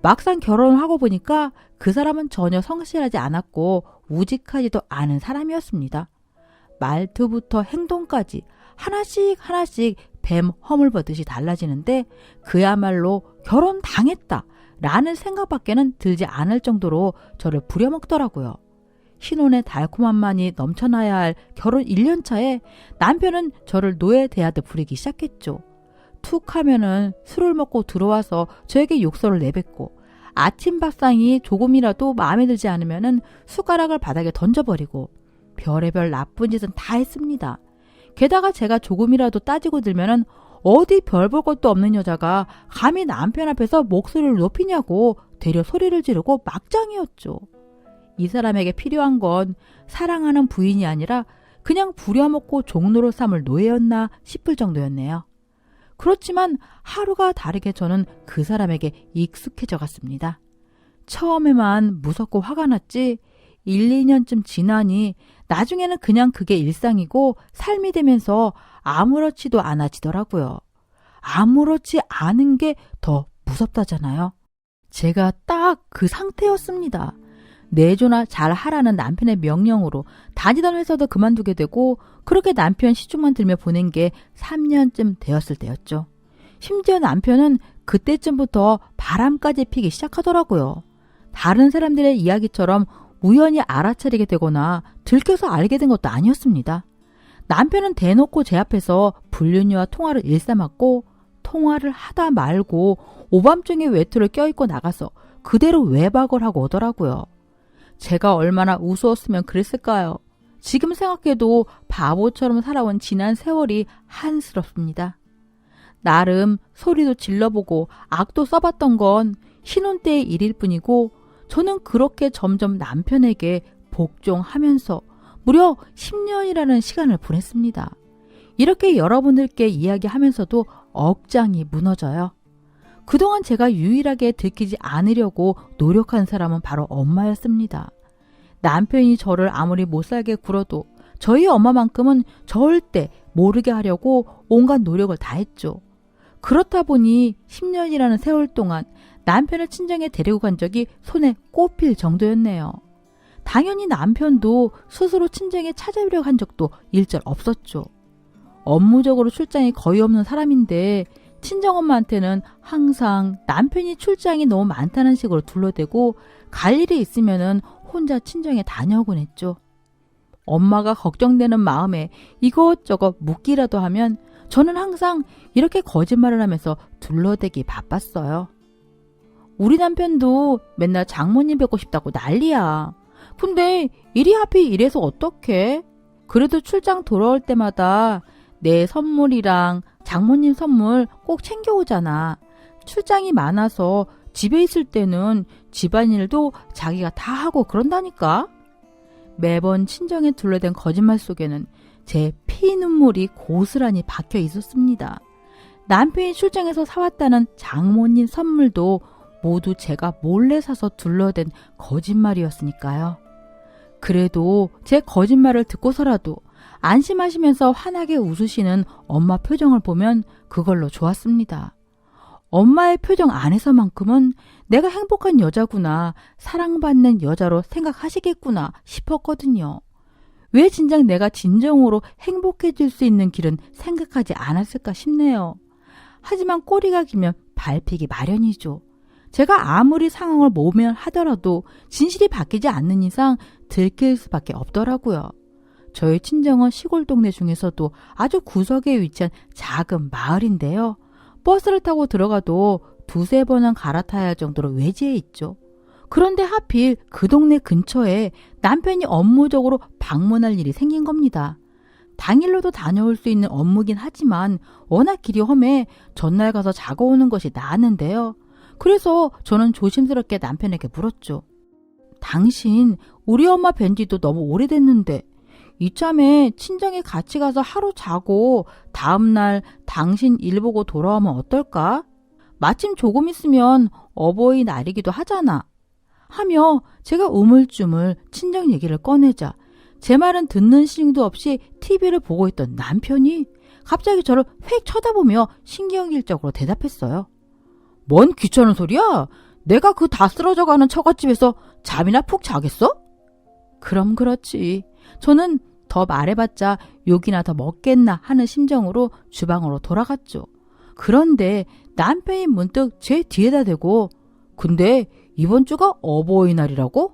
막상 결혼을 하고 보니까 그 사람은 전혀 성실하지 않았고 우직하지도 않은 사람이었습니다. 말투부터 행동까지 하나씩 뱀 허물보듯이 달라지는데 그야말로 결혼당했다 라는 생각밖에는 들지 않을 정도로 저를 부려먹더라고요. 신혼의 달콤함만이 넘쳐나야 할 결혼 1년 차에 남편은 저를 노예 대하듯 부리기 시작했죠. 툭 하면은 술을 먹고 들어와서 저에게 욕설을 내뱉고 아침 밥상이 조금이라도 마음에 들지 않으면은 숟가락을 바닥에 던져버리고 별의별 나쁜 짓은 다 했습니다. 게다가 제가 조금이라도 따지고 들면은 어디 별 볼 것도 없는 여자가 감히 남편 앞에서 목소리를 높이냐고 되려 소리를 지르고 막장이었죠. 이 사람에게 필요한 건 사랑하는 부인이 아니라 그냥 부려먹고 종로로 삼을 노예였나 싶을 정도였네요. 그렇지만 하루가 다르게 저는 그 사람에게 익숙해져 갔습니다. 처음에만 무섭고 화가 났지 1, 2년쯤 지나니 나중에는 그냥 그게 일상이고 삶이 되면서 아무렇지도 않아지더라고요. 아무렇지 않은 게 더 무섭다잖아요. 제가 딱 그 상태였습니다. 내조나 잘 하라는 남편의 명령으로 다니던 회사도 그만두게 되고 그렇게 남편 시중만 들며 보낸 게 3년쯤 되었을 때였죠. 심지어 남편은 그때쯤부터 바람까지 피기 시작하더라고요. 다른 사람들의 이야기처럼 우연히 알아차리게 되거나 들켜서 알게 된 것도 아니었습니다. 남편은 대놓고 제 앞에서 불륜녀와 통화를 일삼았고 통화를 하다 말고 오밤중에 외투를 껴입고 나가서 그대로 외박을 하고 오더라고요. 제가 얼마나 우스웠으면 그랬을까요? 지금 생각해도 바보처럼 살아온 지난 세월이 한스럽습니다. 나름 소리도 질러보고 악도 써봤던 건 신혼 때의 일일 뿐이고 저는 그렇게 점점 남편에게 복종하면서 무려 10년이라는 시간을 보냈습니다. 이렇게 여러분들께 이야기하면서도 억장이 무너져요. 그동안 제가 유일하게 들키지 않으려고 노력한 사람은 바로 엄마였습니다. 남편이 저를 아무리 못살게 굴어도 저희 엄마만큼은 절대 모르게 하려고 온갖 노력을 다했죠. 그렇다 보니 10년이라는 세월 동안 남편을 친정에 데리고 간 적이 손에 꼽힐 정도였네요. 당연히 남편도 스스로 친정에 찾아오려고 한 적도 일절 없었죠. 업무적으로 출장이 거의 없는 사람인데 친정엄마한테는 항상 남편이 출장이 너무 많다는 식으로 둘러대고 갈 일이 있으면은 혼자 친정에 다녀오곤 했죠. 엄마가 걱정되는 마음에 이것저것 묻기라도 하면 저는 항상 이렇게 거짓말을 하면서 둘러대기 바빴어요. 우리 남편도 맨날 장모님 뵙고 싶다고 난리야. 근데 이리 하필 이래서 어떡해? 그래도 출장 돌아올 때마다 내 선물이랑 장모님 선물 꼭 챙겨오잖아. 출장이 많아서 집에 있을 때는 집안일도 자기가 다 하고 그런다니까. 매번 친정에 둘러댄 거짓말 속에는 제 피눈물이 고스란히 박혀 있었습니다. 남편이 출장에서 사왔다는 장모님 선물도 모두 제가 몰래 사서 둘러댄 거짓말이었으니까요. 그래도 제 거짓말을 듣고서라도 안심하시면서 환하게 웃으시는 엄마 표정을 보면 그걸로 좋았습니다. 엄마의 표정 안에서만큼은 내가 행복한 여자구나, 사랑받는 여자로 생각하시겠구나 싶었거든요. 왜 진작 내가 진정으로 행복해질 수 있는 길은 생각하지 않았을까 싶네요. 하지만 꼬리가 길면 밟히기 마련이죠. 제가 아무리 상황을 모면하더라도 진실이 바뀌지 않는 이상 들킬 수밖에 없더라고요. 저희 친정은 시골 동네 중에서도 아주 구석에 위치한 작은 마을인데요. 버스를 타고 들어가도 두세 번은 갈아타야 할 정도로 외지에 있죠. 그런데 하필 그 동네 근처에 남편이 업무적으로 방문할 일이 생긴 겁니다. 당일로도 다녀올 수 있는 업무긴 하지만 워낙 길이 험해 전날 가서 자고 오는 것이 나았는데요. 그래서 저는 조심스럽게 남편에게 물었죠. 당신 우리 엄마 뵌 지도 너무 오래됐는데 이참에 친정에 같이 가서 하루 자고 다음날 당신 일 보고 돌아오면 어떨까? 마침 조금 있으면 어버이날이기도 하잖아. 하며 제가 우물쭈물 친정 얘기를 꺼내자 제 말은 듣는 심도 없이 TV를 보고 있던 남편이 갑자기 저를 휙 쳐다보며 신경질적으로 대답했어요. 뭔 귀찮은 소리야? 내가 그 다 쓰러져가는 처갓집에서 잠이나 푹 자겠어? 그럼 그렇지. 저는 더 말해봤자 욕이나 더 먹겠나 하는 심정으로 주방으로 돌아갔죠. 그런데 남편이 문득 제 뒤에다 대고 근데 이번 주가 어버이날이라고?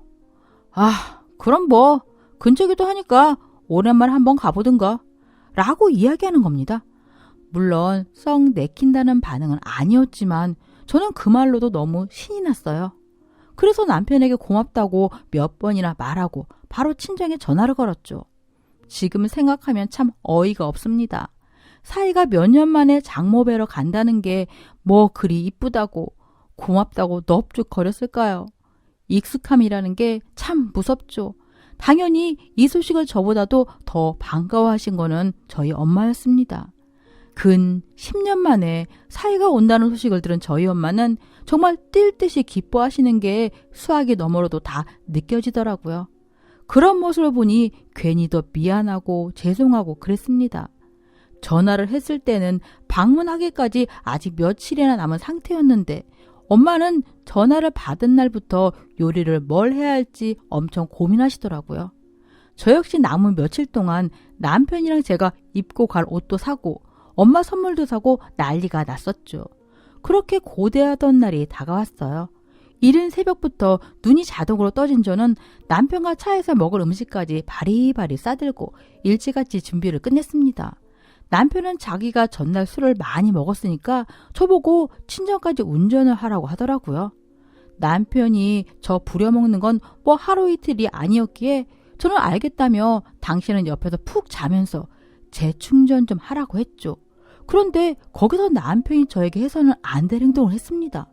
아, 그럼 뭐 근처기도 하니까 오랜만에 한번 가보든가 라고 이야기하는 겁니다. 물론 썩 내킨다는 반응은 아니었지만 저는 그 말로도 너무 신이 났어요. 그래서 남편에게 고맙다고 몇 번이나 말하고 바로 친정에 전화를 걸었죠. 지금 생각하면 참 어이가 없습니다. 사이가 몇 년 만에 장모 뵈러 간다는 게 뭐 그리 이쁘다고 고맙다고 넙죽거렸을까요? 익숙함이라는 게 참 무섭죠. 당연히 이 소식을 저보다도 더 반가워하신 거는 저희 엄마였습니다. 근 10년 만에 사이가 온다는 소식을 들은 저희 엄마는 정말 뛸 듯이 기뻐하시는 게 수학이 너머로도 다 느껴지더라고요. 그런 모습을 보니 괜히 더 미안하고 죄송하고 그랬습니다. 전화를 했을 때는 방문하기까지 아직 며칠이나 남은 상태였는데 엄마는 전화를 받은 날부터 요리를 뭘 해야 할지 엄청 고민하시더라고요. 저 역시 남은 며칠 동안 남편이랑 제가 입고 갈 옷도 사고 엄마 선물도 사고 난리가 났었죠. 그렇게 고대하던 날이 다가왔어요. 이른 새벽부터 눈이 자동으로 떠진 저는 남편과 차에서 먹을 음식까지 바리바리 싸들고 일찌감치 준비를 끝냈습니다. 남편은 자기가 전날 술을 많이 먹었으니까 저보고 친정까지 운전을 하라고 하더라고요. 남편이 저 부려먹는 건 뭐 하루 이틀이 아니었기에 저는 알겠다며 당신은 옆에서 푹 자면서 재충전 좀 하라고 했죠. 그런데 거기서 남편이 저에게 해서는 안 될 행동을 했습니다.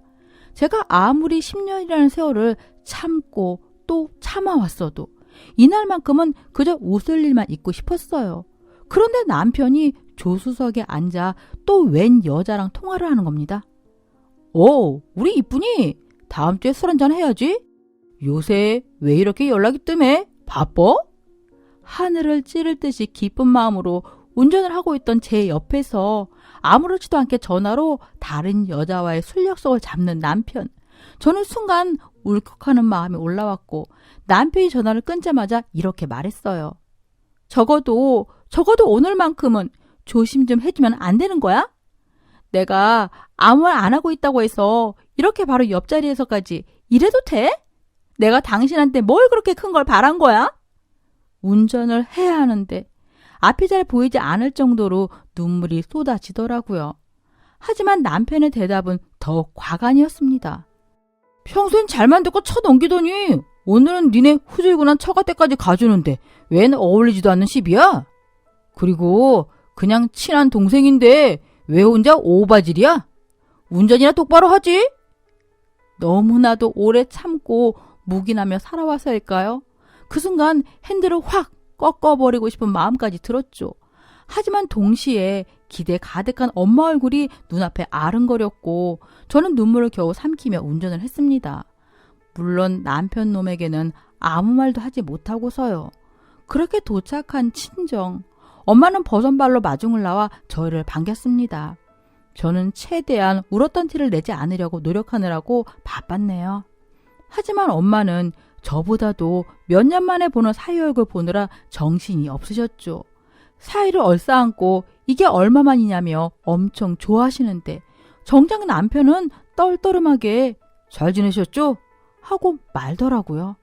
제가 아무리 10년이라는 세월을 참고 또 참아왔어도 이날만큼은 그저 웃을 일만 있고 싶었어요. 그런데 남편이 조수석에 앉아 또 웬 여자랑 통화를 하는 겁니다. 오, 우리 이쁜이 다음 주에 술 한잔 해야지. 요새 왜 이렇게 연락이 뜸해? 바빠? 하늘을 찌를 듯이 기쁜 마음으로 운전을 하고 있던 제 옆에서 아무렇지도 않게 전화로 다른 여자와의 술 약속을 잡는 남편. 저는 순간 울컥하는 마음이 올라왔고 남편이 전화를 끊자마자 이렇게 말했어요. 적어도 오늘만큼은 조심 좀 해주면 안 되는 거야? 내가 아무 말 안 하고 있다고 해서 이렇게 바로 옆자리에서까지 이래도 돼? 내가 당신한테 뭘 그렇게 큰 걸 바란 거야? 운전을 해야 하는데 앞이 잘 보이지 않을 정도로 눈물이 쏟아지더라고요. 하지만 남편의 대답은 더 과간이었습니다. 평소엔 잘만 듣고 쳐넘기더니 오늘은 니네 후줄근한 처가댁까지 가주는데 웬 어울리지도 않는 시비야? 그리고 그냥 친한 동생인데 왜 혼자 오바질이야? 운전이나 똑바로 하지? 너무나도 오래 참고 묵인하며 살아와서일까요? 그 순간 핸들을 확 꺾어버리고 싶은 마음까지 들었죠. 하지만 동시에 기대 가득한 엄마 얼굴이 눈앞에 아른거렸고 저는 눈물을 겨우 삼키며 운전을 했습니다. 물론 남편 놈에게는 아무 말도 하지 못하고서요. 그렇게 도착한 친정. 엄마는 버선발로 마중을 나와 저희를 반겼습니다. 저는 최대한 울었던 티를 내지 않으려고 노력하느라고 바빴네요. 하지만 엄마는 저보다도 몇 년 만에 보는 사위 얼굴 보느라 정신이 없으셨죠. 사위를 얼싸안고 이게 얼마만이냐며 엄청 좋아하시는데 정작 남편은 떨떠름하게 잘 지내셨죠? 하고 말더라고요.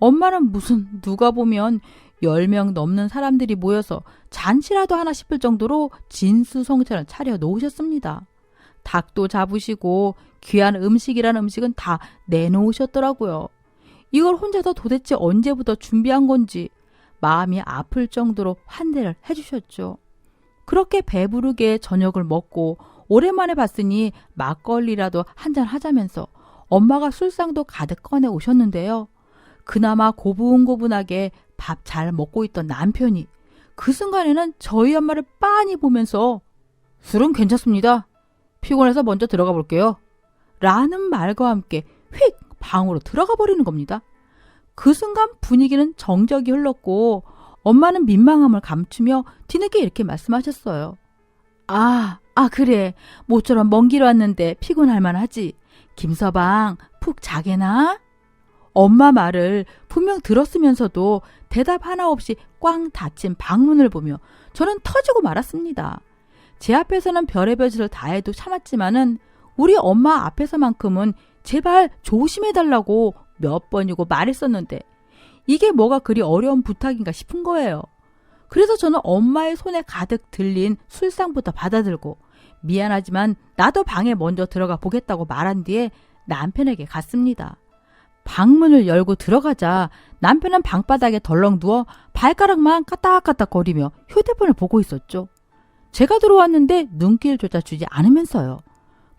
엄마는 무슨 누가 보면 10명 넘는 사람들이 모여서 잔치라도 하나 싶을 정도로 진수성찬을 차려 놓으셨습니다. 닭도 잡으시고 귀한 음식이라는 음식은 다 내놓으셨더라고요. 이걸 혼자서 도대체 언제부터 준비한 건지 마음이 아플 정도로 환대를 해주셨죠. 그렇게 배부르게 저녁을 먹고 오랜만에 봤으니 막걸리라도 한잔 하자면서 엄마가 술상도 가득 꺼내 오셨는데요. 그나마 고분고분하게 밥 잘 먹고 있던 남편이 그 순간에는 저희 엄마를 빤히 보면서 술은 괜찮습니다. 피곤해서 먼저 들어가 볼게요. 라는 말과 함께 휙 방으로 들어가 버리는 겁니다. 그 순간 분위기는 정적이 흘렀고 엄마는 민망함을 감추며 뒤늦게 이렇게 말씀하셨어요. 그래. 모처럼 먼 길 왔는데 피곤할 만하지. 김서방 푹 자게나? 엄마 말을 분명 들었으면서도 대답 하나 없이 꽝 닫힌 방문을 보며 저는 터지고 말았습니다. 제 앞에서는 별의별 짓을 다 해도 참았지만은 우리 엄마 앞에서만큼은 제발 조심해달라고 몇 번이고 말했었는데 이게 뭐가 그리 어려운 부탁인가 싶은 거예요. 그래서 저는 엄마의 손에 가득 들린 술상부터 받아들고 미안하지만 나도 방에 먼저 들어가 보겠다고 말한 뒤에 남편에게 갔습니다. 방문을 열고 들어가자 남편은 방바닥에 덜렁 누워 발가락만 까딱까딱거리며 휴대폰을 보고 있었죠. 제가 들어왔는데 눈길조차 주지 않으면서요.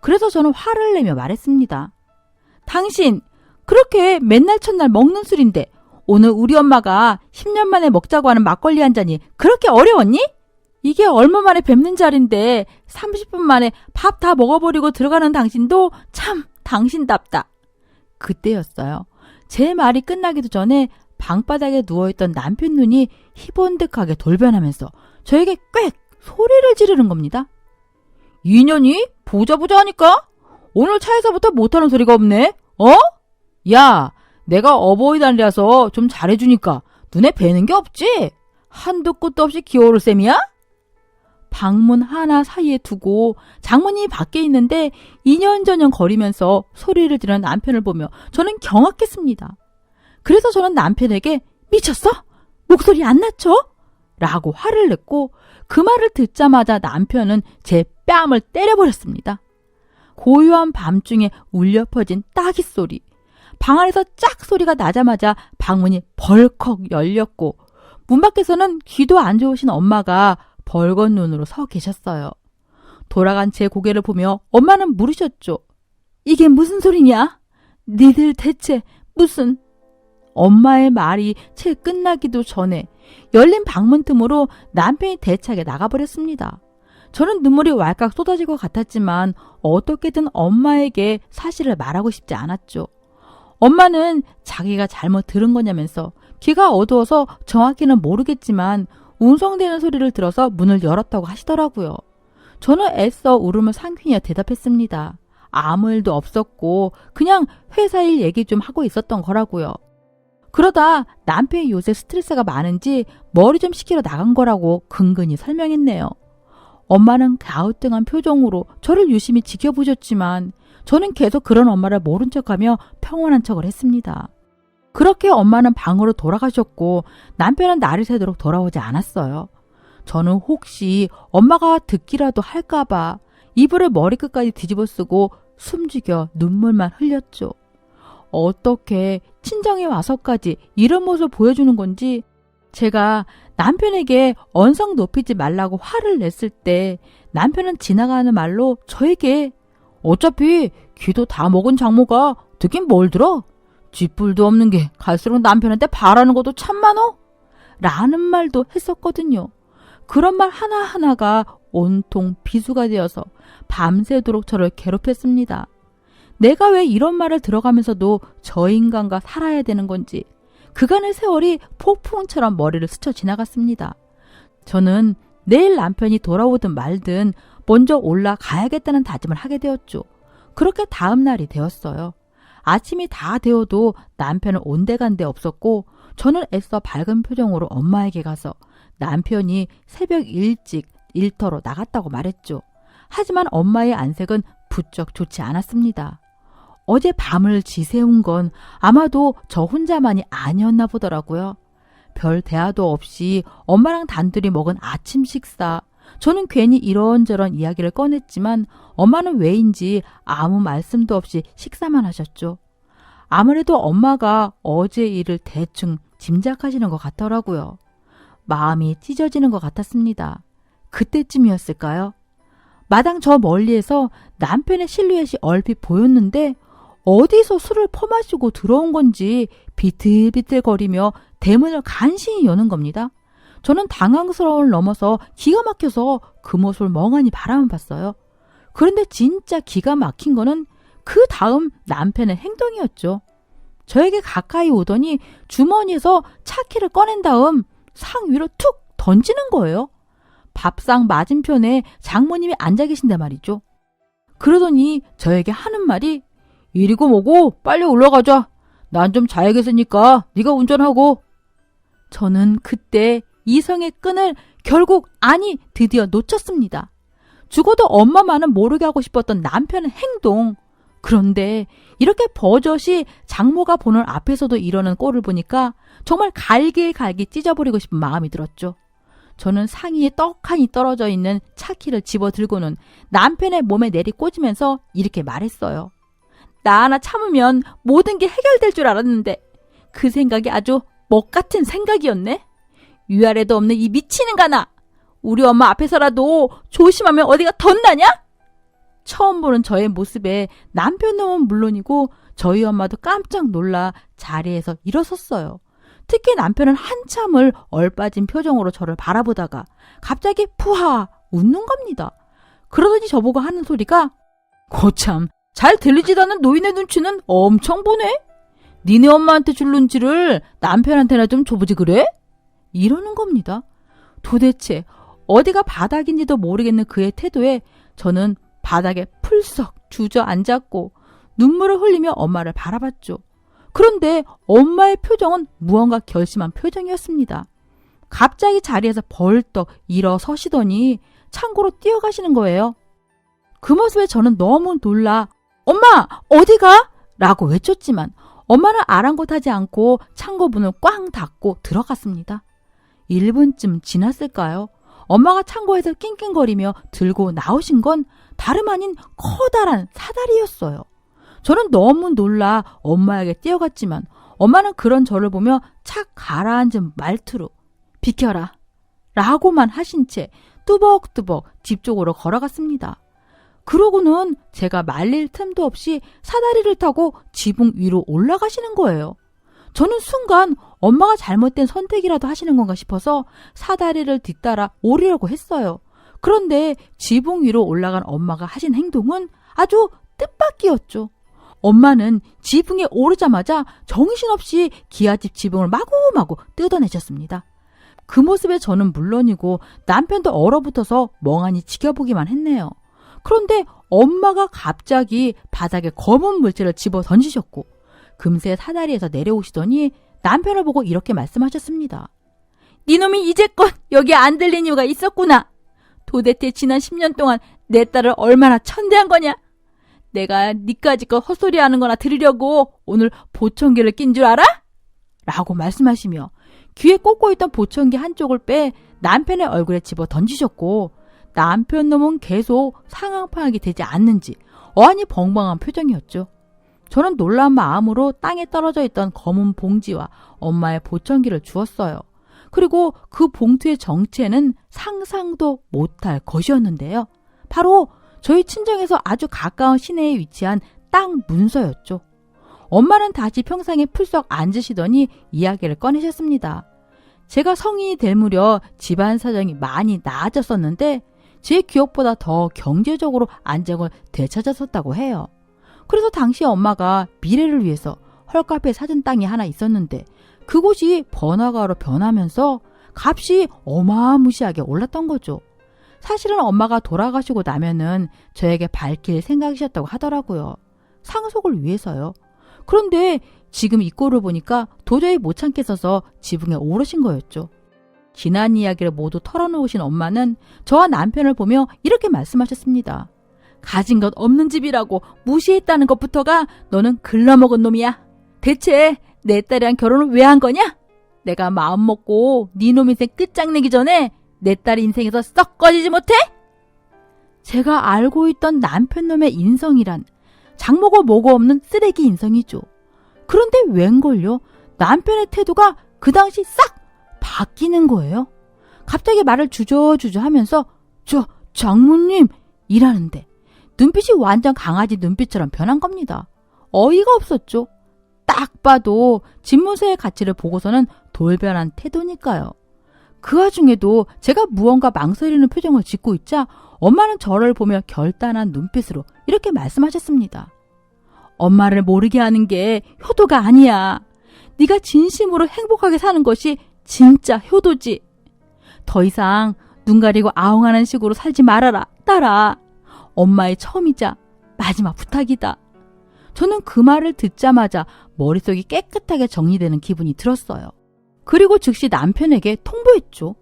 그래서 저는 화를 내며 말했습니다. 당신 그렇게 맨날 첫날 먹는 술인데 오늘 우리 엄마가 10년 만에 먹자고 하는 막걸리 한 잔이 그렇게 어려웠니? 이게 얼마 만에 뵙는 자리인데 30분 만에 밥 다 먹어버리고 들어가는 당신도 참 당신답다. 그때였어요. 제 말이 끝나기도 전에 방바닥에 누워있던 남편 눈이 희번득하게 돌변하면서 저에게 꽥 소리를 지르는 겁니다. 이년이 보자 하니까 오늘 차에서부터 못하는 소리가 없네. 야, 내가 어버이날이라서 좀 잘해주니까 눈에 뵈는 게 없지? 한도 끝도 없이 기어오를 셈이야? 방문 하나 사이에 두고 장모님이 밖에 있는데 이년저년 거리면서 소리를 지르는 남편을 보며 저는 경악했습니다. 그래서 저는 남편에게 미쳤어? 목소리 안 낮춰? 라고 화를 냈고 그 말을 듣자마자 남편은 제 뺨을 때려버렸습니다. 고요한 밤중에 울려 퍼진 따기 소리. 방 안에서 짝 소리가 나자마자 방문이 벌컥 열렸고 문 밖에서는 귀도 안 좋으신 엄마가 벌건 눈으로 서 계셨어요. 돌아간 제 고개를 보며 엄마는 물으셨죠. 이게 무슨 소리냐? 니들 대체 무슨... 엄마의 말이 채 끝나기도 전에 열린 방문 틈으로 남편이 대차게 나가버렸습니다. 저는 눈물이 왈칵 쏟아질 것 같았지만 어떻게든 엄마에게 사실을 말하고 싶지 않았죠. 엄마는 자기가 잘못 들은 거냐면서 귀가 어두워서 정확히는 모르겠지만 웅성대는 소리를 들어서 문을 열었다고 하시더라고요. 저는 애써 울음을 삼키며 대답했습니다. 아무 일도 없었고 그냥 회사 일 얘기 좀 하고 있었던 거라고요. 그러다 남편이 요새 스트레스가 많은지 머리 좀 식히러 나간 거라고 근근히 설명했네요. 엄마는 갸우뚱한 표정으로 저를 유심히 지켜보셨지만 저는 계속 그런 엄마를 모른 척하며 평온한 척을 했습니다. 그렇게 엄마는 방으로 돌아가셨고 남편은 날이 새도록 돌아오지 않았어요. 저는 혹시 엄마가 듣기라도 할까봐 이불을 머리끝까지 뒤집어 쓰고 숨죽여 눈물만 흘렸죠. 어떻게 친정에 와서까지 이런 모습을 보여주는 건지 제가 남편에게 언성 높이지 말라고 화를 냈을 때 남편은 지나가는 말로 저에게 어차피 귀도 다 먹은 장모가 듣긴 뭘 들어? 쥐뿔도 없는 게 갈수록 남편한테 바라는 것도 참 많어? 라는 말도 했었거든요. 그런 말 하나하나가 온통 비수가 되어서 밤새도록 저를 괴롭혔습니다. 내가 왜 이런 말을 들어가면서도 저 인간과 살아야 되는 건지 그간의 세월이 폭풍처럼 머리를 스쳐 지나갔습니다. 저는 내일 남편이 돌아오든 말든 먼저 올라가야겠다는 다짐을 하게 되었죠. 그렇게 다음 날이 되었어요. 아침이 다 되어도 남편은 온데간데 없었고 저는 애써 밝은 표정으로 엄마에게 가서 남편이 새벽 일찍 일터로 나갔다고 말했죠. 하지만 엄마의 안색은 부쩍 좋지 않았습니다. 어제 밤을 지새운 건 아마도 저 혼자만이 아니었나 보더라고요. 별 대화도 없이 엄마랑 단둘이 먹은 아침 식사. 저는 괜히 이런저런 이야기를 꺼냈지만 엄마는 왜인지 아무 말씀도 없이 식사만 하셨죠. 아무래도 엄마가 어제 일을 대충 짐작하시는 것 같더라고요. 마음이 찢어지는 것 같았습니다. 그때쯤이었을까요? 마당 저 멀리에서 남편의 실루엣이 얼핏 보였는데 어디서 술을 퍼마시고 들어온 건지 비틀비틀거리며 대문을 간신히 여는 겁니다. 저는 당황스러움을 넘어서 기가 막혀서 그 모습을 멍하니 바라만 봤어요. 그런데 진짜 기가 막힌 거는 그 다음 남편의 행동이었죠. 저에게 가까이 오더니 주머니에서 차키를 꺼낸 다음 상 위로 툭 던지는 거예요. 밥상 맞은편에 장모님이 앉아 계신데 말이죠. 그러더니 저에게 하는 말이 이리고 뭐고 빨리 올라가자. 난 좀 자야겠으니까 네가 운전하고. 저는 그때 이성의 끈을 결국 드디어 놓쳤습니다. 죽어도 엄마만은 모르게 하고 싶었던 남편의 행동. 그런데 이렇게 버젓이 장모가 보는 앞에서도 이러는 꼴을 보니까 정말 갈기갈기 찢어버리고 싶은 마음이 들었죠. 저는 상의에 떡하니 떨어져 있는 차키를 집어들고는 남편의 몸에 내리꽂으면서 이렇게 말했어요. 나 하나 참으면 모든 게 해결될 줄 알았는데 그 생각이 아주 먹 같은 생각이었네. 위아래도 없는 이 미치는 가나. 우리 엄마 앞에서라도 조심하면 어디가 덧나냐? 처음 보는 저의 모습에 남편 놈은 물론이고 저희 엄마도 깜짝 놀라 자리에서 일어섰어요. 특히 남편은 한참을 얼빠진 표정으로 저를 바라보다가 갑자기 푸하 웃는 겁니다. 그러더니 저보고 하는 소리가 거참 잘 들리지도 않는 노인의 눈치는 엄청 보네. 니네 엄마한테 줄 눈치를 남편한테나 좀 줘보지 그래? 이러는 겁니다. 도대체 어디가 바닥인지도 모르겠는 그의 태도에 저는 바닥에 풀썩 주저앉았고 눈물을 흘리며 엄마를 바라봤죠. 그런데 엄마의 표정은 무언가 결심한 표정이었습니다. 갑자기 자리에서 벌떡 일어서시더니 창고로 뛰어가시는 거예요. 그 모습에 저는 너무 놀라 엄마 어디가? 라고 외쳤지만 엄마는 아랑곳하지 않고 창고 문을 꽝 닫고 들어갔습니다. 1분쯤 지났을까요? 엄마가 창고에서 낑낑거리며 들고 나오신 건 다름 아닌 커다란 사다리였어요. 저는 너무 놀라 엄마에게 뛰어갔지만 엄마는 그런 저를 보며 착 가라앉은 말투로 비켜라 라고만 하신 채 뚜벅뚜벅 집 쪽으로 걸어갔습니다. 그러고는 제가 말릴 틈도 없이 사다리를 타고 지붕 위로 올라가시는 거예요. 저는 순간 엄마가 잘못된 선택이라도 하시는 건가 싶어서 사다리를 뒤따라 오르려고 했어요. 그런데 지붕 위로 올라간 엄마가 하신 행동은 아주 뜻밖이었죠. 엄마는 지붕에 오르자마자 정신없이 기아집 지붕을 마구마구 뜯어내셨습니다. 그 모습에 저는 물론이고 남편도 얼어붙어서 멍하니 지켜보기만 했네요. 그런데 엄마가 갑자기 바닥에 검은 물체를 집어 던지셨고 금세 사다리에서 내려오시더니 남편을 보고 이렇게 말씀하셨습니다. 니놈이 이제껏 여기 안 들린 이유가 있었구나. 도대체 지난 10년 동안 내 딸을 얼마나 천대한 거냐. 내가 니까지껏 헛소리하는 거나 들으려고 오늘 보청기를 낀 줄 알아? 라고 말씀하시며 귀에 꽂고 있던 보청기 한쪽을 빼 남편의 얼굴에 집어 던지셨고 남편 놈은 계속 상황 파악이 되지 않는지 어안이 벙벙한 표정이었죠. 저는 놀란 마음으로 땅에 떨어져 있던 검은 봉지와 엄마의 보청기를 주었어요. 그리고 그 봉투의 정체는 상상도 못할 것이었는데요. 바로 저희 친정에서 아주 가까운 시내에 위치한 땅 문서였죠. 엄마는 다시 평상에 풀썩 앉으시더니 이야기를 꺼내셨습니다. 제가 성인이 될 무렵 집안 사정이 많이 나아졌었는데 제 기억보다 더 경제적으로 안정을 되찾았었다고 해요. 그래서 당시 엄마가 미래를 위해서 헐값에 사준 땅이 하나 있었는데 그곳이 번화가로 변하면서 값이 어마무시하게 올랐던 거죠. 사실은 엄마가 돌아가시고 나면은 저에게 밝힐 생각이셨다고 하더라고요. 상속을 위해서요. 그런데 지금 이 꼴을 보니까 도저히 못 참겠어서 지붕에 오르신 거였죠. 지난 이야기를 모두 털어놓으신 엄마는 저와 남편을 보며 이렇게 말씀하셨습니다. 가진 것 없는 집이라고 무시했다는 것부터가 너는 글러먹은 놈이야. 대체 내 딸이랑 결혼을 왜 한 거냐? 내가 마음먹고 네 놈 인생 끝장내기 전에 내 딸 인생에서 썩 꺼지지 못해? 제가 알고 있던 남편놈의 인성이란 장모고 뭐고 없는 쓰레기 인성이죠. 그런데 웬걸요? 남편의 태도가 그 당시 싹 바뀌는 거예요. 갑자기 말을 주저주저 하면서 장모님 이라는데 눈빛이 완전 강아지 눈빛처럼 변한 겁니다. 어이가 없었죠. 딱 봐도 집문서의 가치를 보고서는 돌변한 태도니까요. 그 와중에도 제가 무언가 망설이는 표정을 짓고 있자 엄마는 저를 보며 결단한 눈빛으로 이렇게 말씀하셨습니다. 엄마를 모르게 하는 게 효도가 아니야. 네가 진심으로 행복하게 사는 것이 진짜 효도지. 더 이상 눈 가리고 아웅하는 식으로 살지 말아라, 딸아. 엄마의 처음이자 마지막 부탁이다. 저는 그 말을 듣자마자 머릿속이 깨끗하게 정리되는 기분이 들었어요. 그리고 즉시 남편에게 통보했죠.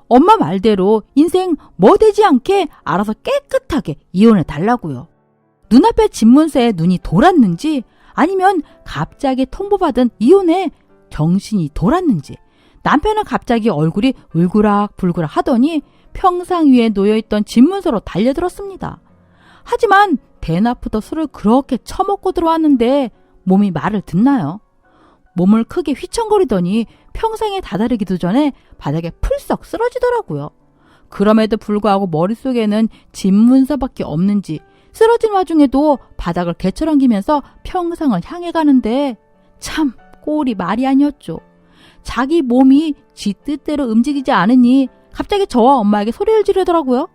엄마 말대로 인생 뭐 되지 않게 알아서 깨끗하게 이혼해 달라고요. 눈앞에 집문서에 눈이 돌았는지 아니면 갑자기 통보받은 이혼에 정신이 돌았는지 남편은 갑자기 얼굴이 울그락불그락 하더니 평상 위에 놓여있던 집문서로 달려들었습니다. 하지만 대낮부터 술을 그렇게 처먹고 들어왔는데 몸이 말을 듣나요? 몸을 크게 휘청거리더니 평상에 다다르기도 전에 바닥에 풀썩 쓰러지더라고요. 그럼에도 불구하고 머릿속에는 집문서밖에 없는지 쓰러진 와중에도 바닥을 개처럼기면서 평상을 향해 가는데 참 꼴이 말이 아니었죠. 자기 몸이 지 뜻대로 움직이지 않으니 갑자기 저와 엄마에게 소리를 지르더라고요.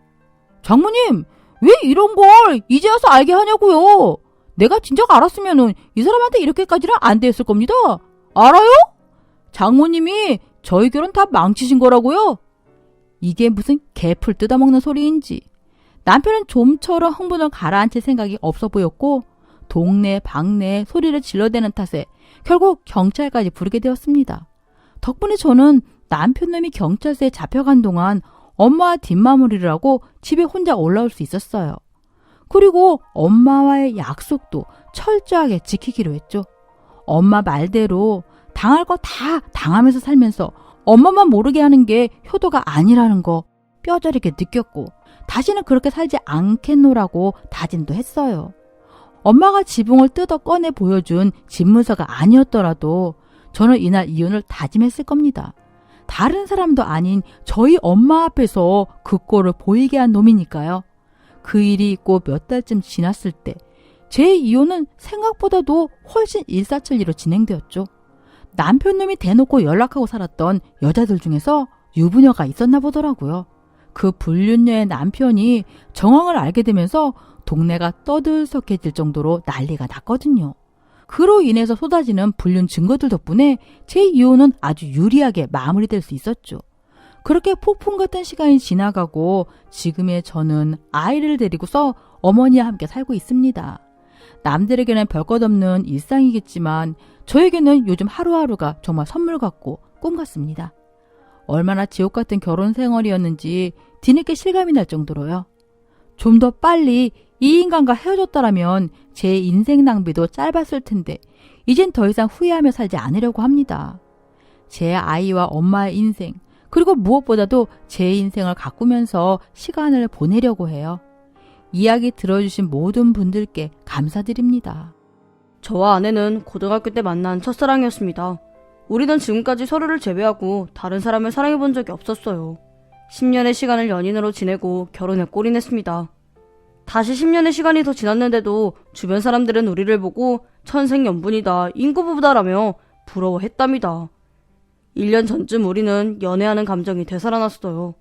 장모님, 왜 이런 걸 이제 와서 알게 하냐고요. 내가 진작 알았으면은 이 사람한테 이렇게까지는 안 됐을 겁니다. 알아요? 장모님이 저희 결혼 다 망치신 거라고요? 이게 무슨 개풀 뜯어먹는 소리인지. 남편은 좀처럼 흥분을 가라앉힐 생각이 없어 보였고 동네 방네 소리를 질러대는 탓에 결국 경찰까지 부르게 되었습니다. 덕분에 저는 남편놈이 경찰서에 잡혀간 동안 엄마와 뒷마무리를 하고 집에 혼자 올라올 수 있었어요. 그리고 엄마와의 약속도 철저하게 지키기로 했죠. 엄마 말대로 당할 거 다 당하면서 살면서 엄마만 모르게 하는 게 효도가 아니라는 거 뼈저리게 느꼈고 다시는 그렇게 살지 않겠노라고 다짐도 했어요. 엄마가 지붕을 뜯어 꺼내 보여준 집문서가 아니었더라도 저는 이날 이혼을 다짐했을 겁니다. 다른 사람도 아닌 저희 엄마 앞에서 그 꼴을 보이게 한 놈이니까요. 그 일이 있고 몇 달쯤 지났을 때 제 이혼은 생각보다도 훨씬 일사천리로 진행되었죠. 남편놈이 대놓고 연락하고 살았던 여자들 중에서 유부녀가 있었나 보더라고요. 그 불륜녀의 남편이 정황을 알게 되면서 동네가 떠들썩해질 정도로 난리가 났거든요. 그로 인해서 쏟아지는 불륜 증거들 덕분에 제 이혼은 아주 유리하게 마무리될 수 있었죠. 그렇게 폭풍 같은 시간이 지나가고 지금의 저는 아이를 데리고서 어머니와 함께 살고 있습니다. 남들에게는 별것 없는 일상이겠지만 저에게는 요즘 하루하루가 정말 선물 같고 꿈 같습니다. 얼마나 지옥 같은 결혼 생활이었는지 뒤늦게 실감이 날 정도로요. 좀 더 빨리 이 인간과 헤어졌더라면 제 인생 낭비도 짧았을 텐데 이젠 더 이상 후회하며 살지 않으려고 합니다. 제 아이와 엄마의 인생 그리고 무엇보다도 제 인생을 가꾸면서 시간을 보내려고 해요. 이야기 들어주신 모든 분들께 감사드립니다. 저와 아내는 고등학교 때 만난 첫사랑이었습니다. 우리는 지금까지 서로를 제외하고 다른 사람을 사랑해본 적이 없었어요. 10년의 시간을 연인으로 지내고 결혼에 골인했습니다. 다시 10년의 시간이 더 지났는데도 주변 사람들은 우리를 보고 천생연분이다, 인구부부다라며 부러워했답니다. 1년 전쯤 우리는 연애하는 감정이 되살아났어요.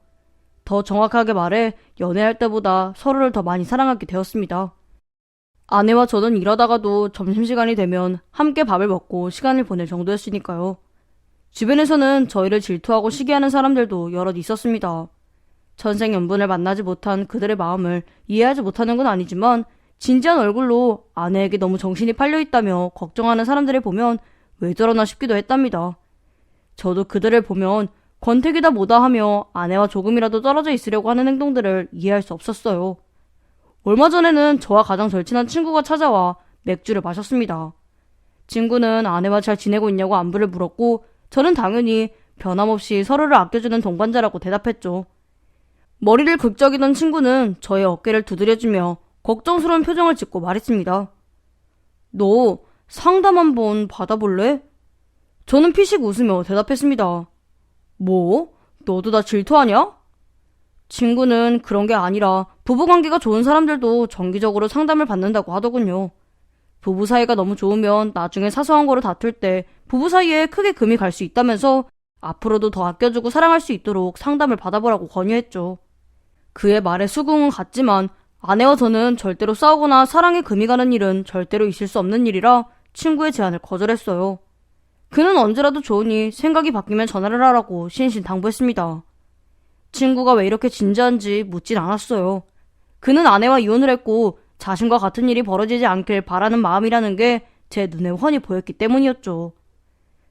더 정확하게 말해 연애할 때보다 서로를 더 많이 사랑하게 되었습니다. 아내와 저는 일하다가도 점심시간이 되면 함께 밥을 먹고 시간을 보낼 정도였으니까요. 주변에서는 저희를 질투하고 시기하는 사람들도 여럿 있었습니다. 천생연분을 만나지 못한 그들의 마음을 이해하지 못하는 건 아니지만 진지한 얼굴로 아내에게 너무 정신이 팔려있다며 걱정하는 사람들을 보면 왜 저러나 싶기도 했답니다. 저도 그들을 보면 권태기다 뭐다 하며 아내와 조금이라도 떨어져 있으려고 하는 행동들을 이해할 수 없었어요. 얼마 전에는 저와 가장 절친한 친구가 찾아와 맥주를 마셨습니다. 친구는 아내와 잘 지내고 있냐고 안부를 물었고 저는 당연히 변함없이 서로를 아껴주는 동반자라고 대답했죠. 머리를 긁적이던 친구는 저의 어깨를 두드려주며 걱정스러운 표정을 짓고 말했습니다. 너 상담 한번 받아볼래? 저는 피식 웃으며 대답했습니다. 뭐? 너도 나 질투하냐? 친구는 그런 게 아니라 부부관계가 좋은 사람들도 정기적으로 상담을 받는다고 하더군요. 부부 사이가 너무 좋으면 나중에 사소한 거로 다툴 때 부부 사이에 크게 금이 갈 수 있다면서 앞으로도 더 아껴주고 사랑할 수 있도록 상담을 받아보라고 권유했죠. 그의 말에 수긍은 갔지만 아내와 저는 절대로 싸우거나 사랑에 금이 가는 일은 절대로 있을 수 없는 일이라 친구의 제안을 거절했어요. 그는 언제라도 좋으니 생각이 바뀌면 전화를 하라고 신신당부했습니다. 친구가 왜 이렇게 진지한지 묻진 않았어요. 그는 아내와 이혼을 했고 자신과 같은 일이 벌어지지 않길 바라는 마음이라는 게 제 눈에 훤히 보였기 때문이었죠.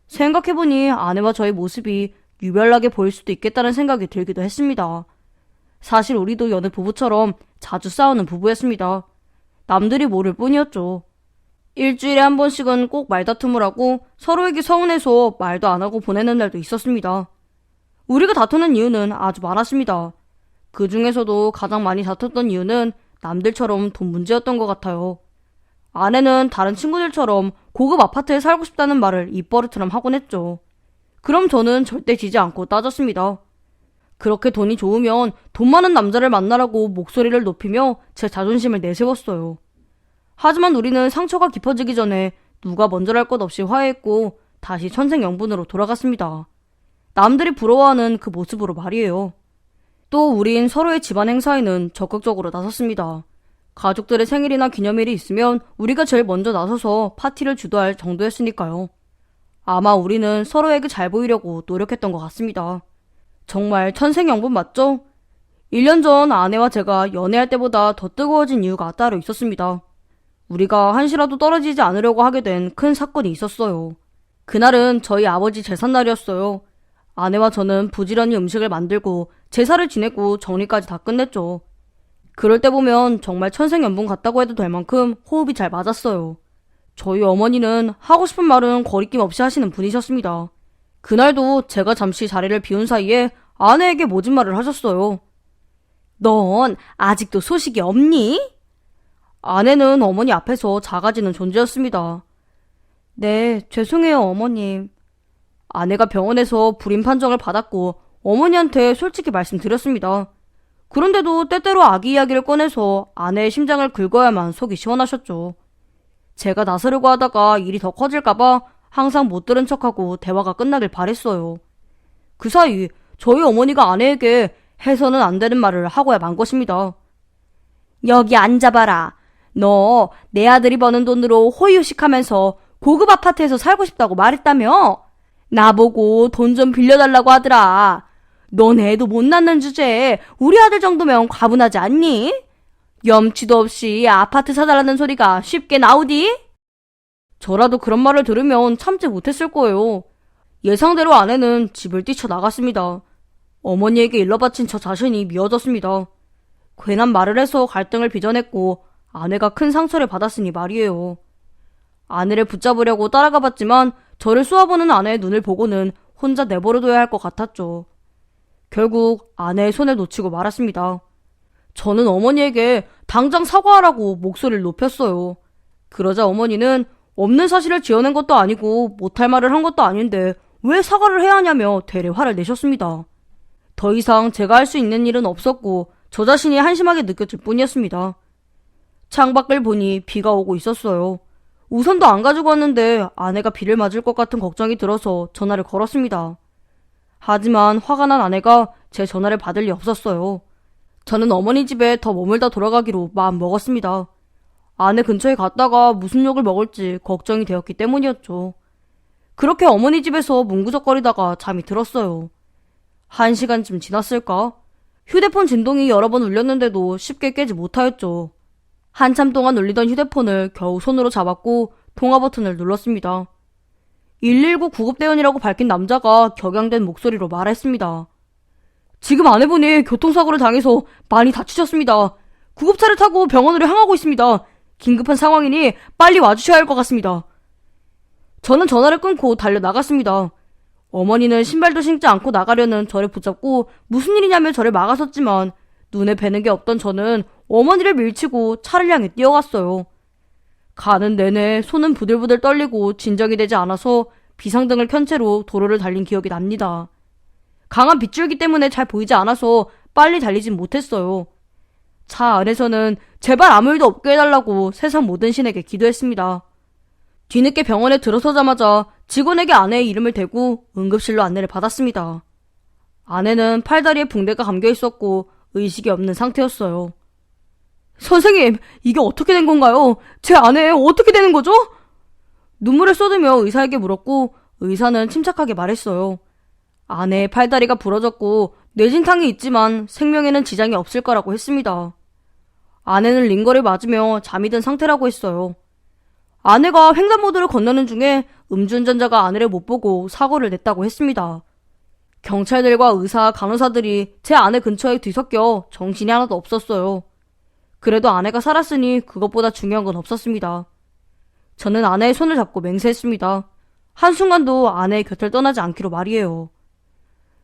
생각해보니 아내와 저의 모습이 유별나게 보일 수도 있겠다는 생각이 들기도 했습니다. 사실 우리도 여느 부부처럼 자주 싸우는 부부였습니다. 남들이 모를 뿐이었죠. 일주일에 한 번씩은 꼭 말다툼을 하고 서로에게 서운해서 말도 안 하고 보내는 날도 있었습니다. 우리가 다투는 이유는 아주 많았습니다. 그 중에서도 가장 많이 다퉜던 이유는 남들처럼 돈 문제였던 것 같아요. 아내는 다른 친구들처럼 고급 아파트에 살고 싶다는 말을 입버릇처럼 하곤 했죠. 그럼 저는 절대 지지 않고 따졌습니다. 그렇게 돈이 좋으면 돈 많은 남자를 만나라고 목소리를 높이며 제 자존심을 내세웠어요. 하지만 우리는 상처가 깊어지기 전에 누가 먼저랄 것 없이 화해했고 다시 천생연분으로 돌아갔습니다. 남들이 부러워하는 그 모습으로 말이에요. 또 우린 서로의 집안 행사에는 적극적으로 나섰습니다. 가족들의 생일이나 기념일이 있으면 우리가 제일 먼저 나서서 파티를 주도할 정도였으니까요. 아마 우리는 서로에게 잘 보이려고 노력했던 것 같습니다. 정말 천생연분 맞죠? 1년 전 아내와 제가 연애할 때보다 더 뜨거워진 이유가 따로 있었습니다. 우리가 한시라도 떨어지지 않으려고 하게 된 큰 사건이 있었어요. 그날은 저희 아버지 제삿날이었어요. 아내와 저는 부지런히 음식을 만들고 제사를 지내고 정리까지 다 끝냈죠. 그럴 때 보면 정말 천생연분 같다고 해도 될 만큼 호흡이 잘 맞았어요. 저희 어머니는 하고 싶은 말은 거리낌 없이 하시는 분이셨습니다. 그날도 제가 잠시 자리를 비운 사이에 아내에게 모진 말을 하셨어요. 넌 아직도 소식이 없니? 아내는 어머니 앞에서 작아지는 존재였습니다. 네, 죄송해요, 어머님. 아내가 병원에서 불임 판정을 받았고 어머니한테 솔직히 말씀드렸습니다. 그런데도 때때로 아기 이야기를 꺼내서 아내의 심장을 긁어야만 속이 시원하셨죠. 제가 나서려고 하다가 일이 더 커질까봐 항상 못 들은 척하고 대화가 끝나길 바랬어요. 그 사이 저희 어머니가 아내에게 해서는 안 되는 말을 하고야 만 것입니다. 여기 앉아봐라. 너 내 아들이 버는 돈으로 호의호식하면서 고급 아파트에서 살고 싶다고 말했다며? 나보고 돈 좀 빌려달라고 하더라. 넌 애도 못 낳는 주제에 우리 아들 정도면 과분하지 않니? 염치도 없이 아파트 사달라는 소리가 쉽게 나오디? 저라도 그런 말을 들으면 참지 못했을 거예요. 예상대로 아내는 집을 뛰쳐나갔습니다. 어머니에게 일러바친 저 자신이 미워졌습니다. 괜한 말을 해서 갈등을 빚어냈고 아내가 큰 상처를 받았으니 말이에요. 아내를 붙잡으려고 따라가 봤지만 저를 쏘아보는 아내의 눈을 보고는 혼자 내버려둬야 할 것 같았죠. 결국 아내의 손을 놓치고 말았습니다. 저는 어머니에게 당장 사과하라고 목소리를 높였어요. 그러자 어머니는 없는 사실을 지어낸 것도 아니고 못할 말을 한 것도 아닌데 왜 사과를 해야 하냐며 되레 화를 내셨습니다. 더 이상 제가 할 수 있는 일은 없었고 저 자신이 한심하게 느껴질 뿐이었습니다. 창밖을 보니 비가 오고 있었어요. 우산도 안 가지고 왔는데 아내가 비를 맞을 것 같은 걱정이 들어서 전화를 걸었습니다. 하지만 화가 난 아내가 제 전화를 받을 리 없었어요. 저는 어머니 집에 더 머물다 돌아가기로 마음 먹었습니다. 아내 근처에 갔다가 무슨 욕을 먹을지 걱정이 되었기 때문이었죠. 그렇게 어머니 집에서 뭉구적거리다가 잠이 들었어요. 1시간쯤 지났을까? 휴대폰 진동이 여러 번 울렸는데도 쉽게 깨지 못하였죠. 한참 동안 울리던 휴대폰을 겨우 손으로 잡았고 통화 버튼을 눌렀습니다. 119 구급대원이라고 밝힌 남자가 격양된 목소리로 말했습니다. 지금 아내분이 교통사고를 당해서 많이 다치셨습니다. 구급차를 타고 병원으로 향하고 있습니다. 긴급한 상황이니 빨리 와주셔야 할 것 같습니다. 저는 전화를 끊고 달려나갔습니다. 어머니는 신발도 신지 않고 나가려는 저를 붙잡고 무슨 일이냐며 저를 막아섰지만 눈에 뵈는 게 없던 저는 어머니를 밀치고 차를 향해 뛰어갔어요. 가는 내내 손은 부들부들 떨리고 진정이 되지 않아서 비상등을 켠 채로 도로를 달린 기억이 납니다. 강한 빗줄기 때문에 잘 보이지 않아서 빨리 달리진 못했어요. 차 안에서는 제발 아무 일도 없게 해달라고 세상 모든 신에게 기도했습니다. 뒤늦게 병원에 들어서자마자 직원에게 아내의 이름을 대고 응급실로 안내를 받았습니다. 아내는 팔다리에 붕대가 감겨 있었고 의식이 없는 상태였어요. 선생님, 이게 어떻게 된 건가요? 제 아내 어떻게 되는 거죠? 눈물을 쏟으며 의사에게 물었고 의사는 침착하게 말했어요. 아내의 팔다리가 부러졌고 뇌진탕이 있지만 생명에는 지장이 없을 거라고 했습니다. 아내는 링거를 맞으며 잠이 든 상태라고 했어요. 아내가 횡단보도를 건너는 중에 음주운전자가 아내를 못 보고 사고를 냈다고 했습니다. 경찰들과 의사, 간호사들이 제 아내 근처에 뒤섞여 정신이 하나도 없었어요. 그래도 아내가 살았으니 그것보다 중요한 건 없었습니다. 저는 아내의 손을 잡고 맹세했습니다. 한순간도 아내의 곁을 떠나지 않기로 말이에요.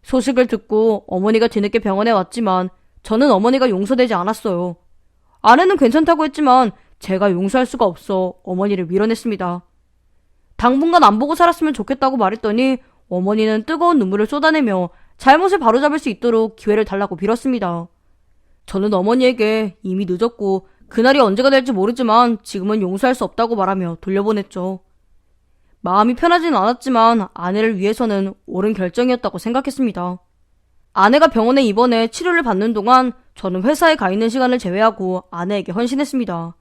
소식을 듣고 어머니가 뒤늦게 병원에 왔지만 저는 어머니가 용서되지 않았어요. 아내는 괜찮다고 했지만 제가 용서할 수가 없어 어머니를 밀어냈습니다. 당분간 안 보고 살았으면 좋겠다고 말했더니 어머니는 뜨거운 눈물을 쏟아내며 잘못을 바로잡을 수 있도록 기회를 달라고 빌었습니다. 저는 어머니에게 이미 늦었고 그날이 언제가 될지 모르지만 지금은 용서할 수 없다고 말하며 돌려보냈죠. 마음이 편하진 않았지만 아내를 위해서는 옳은 결정이었다고 생각했습니다. 아내가 병원에 입원해 치료를 받는 동안 저는 회사에 가 있는 시간을 제외하고 아내에게 헌신했습니다.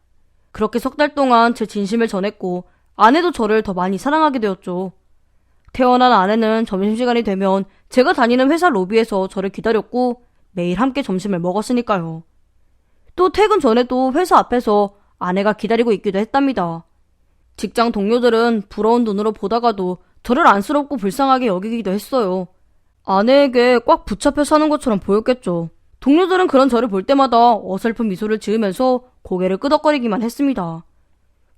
그렇게 석 달 동안 제 진심을 전했고 아내도 저를 더 많이 사랑하게 되었죠. 태어난 아내는 점심시간이 되면 제가 다니는 회사 로비에서 저를 기다렸고 매일 함께 점심을 먹었으니까요. 또 퇴근 전에도 회사 앞에서 아내가 기다리고 있기도 했답니다. 직장 동료들은 부러운 눈으로 보다가도 저를 안쓰럽고 불쌍하게 여기기도 했어요. 아내에게 꽉 붙잡혀 사는 것처럼 보였겠죠. 동료들은 그런 저를 볼 때마다 어설픈 미소를 지으면서 고개를 끄덕거리기만 했습니다.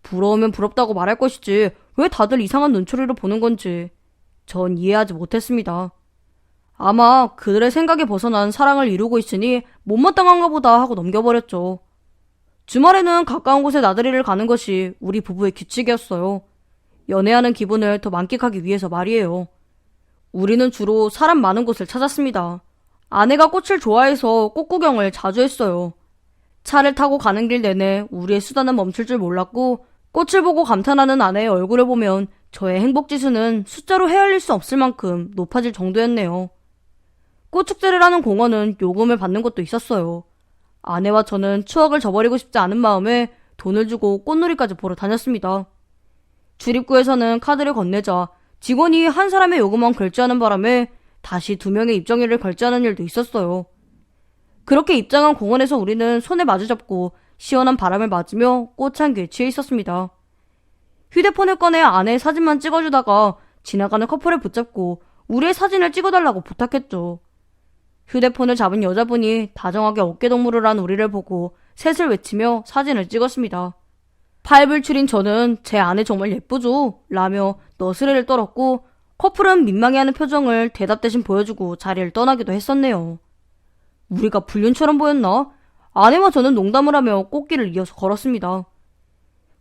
부러우면 부럽다고 말할 것이지 왜 다들 이상한 눈초리로 보는 건지 전 이해하지 못했습니다. 아마 그들의 생각에 벗어난 사랑을 이루고 있으니 못마땅한가 보다 하고 넘겨버렸죠. 주말에는 가까운 곳에 나들이를 가는 것이 우리 부부의 규칙이었어요. 연애하는 기분을 더 만끽하기 위해서 말이에요. 우리는 주로 사람 많은 곳을 찾았습니다. 아내가 꽃을 좋아해서 꽃 구경을 자주 했어요. 차를 타고 가는 길 내내 우리의 수다는 멈출 줄 몰랐고 꽃을 보고 감탄하는 아내의 얼굴을 보면 저의 행복지수는 숫자로 헤아릴 수 없을 만큼 높아질 정도였네요. 꽃축제를 하는 공원은 요금을 받는 곳도 있었어요. 아내와 저는 추억을 저버리고 싶지 않은 마음에 돈을 주고 꽃놀이까지 보러 다녔습니다. 출입구에서는 카드를 건네자 직원이 한 사람의 요금만 결제하는 바람에 다시 2명의 입장료를 결제하는 일도 있었어요. 그렇게 입장한 공원에서 우리는 손을 마주잡고 시원한 바람을 맞으며 꽃향기에 취해 있었습니다. 휴대폰을 꺼내 아내의 사진만 찍어주다가 지나가는 커플을 붙잡고 우리의 사진을 찍어달라고 부탁했죠. 휴대폰을 잡은 여자분이 다정하게 어깨동무를 한 우리를 보고 셋을 외치며 사진을 찍었습니다. 파이불출인 저는 제 아내 정말 예쁘죠? 라며 너스레를 떨었고 커플은 민망해하는 표정을 대답 대신 보여주고 자리를 떠나기도 했었네요. 우리가 불륜처럼 보였나? 아내와 저는 농담을 하며 꽃길을 이어서 걸었습니다.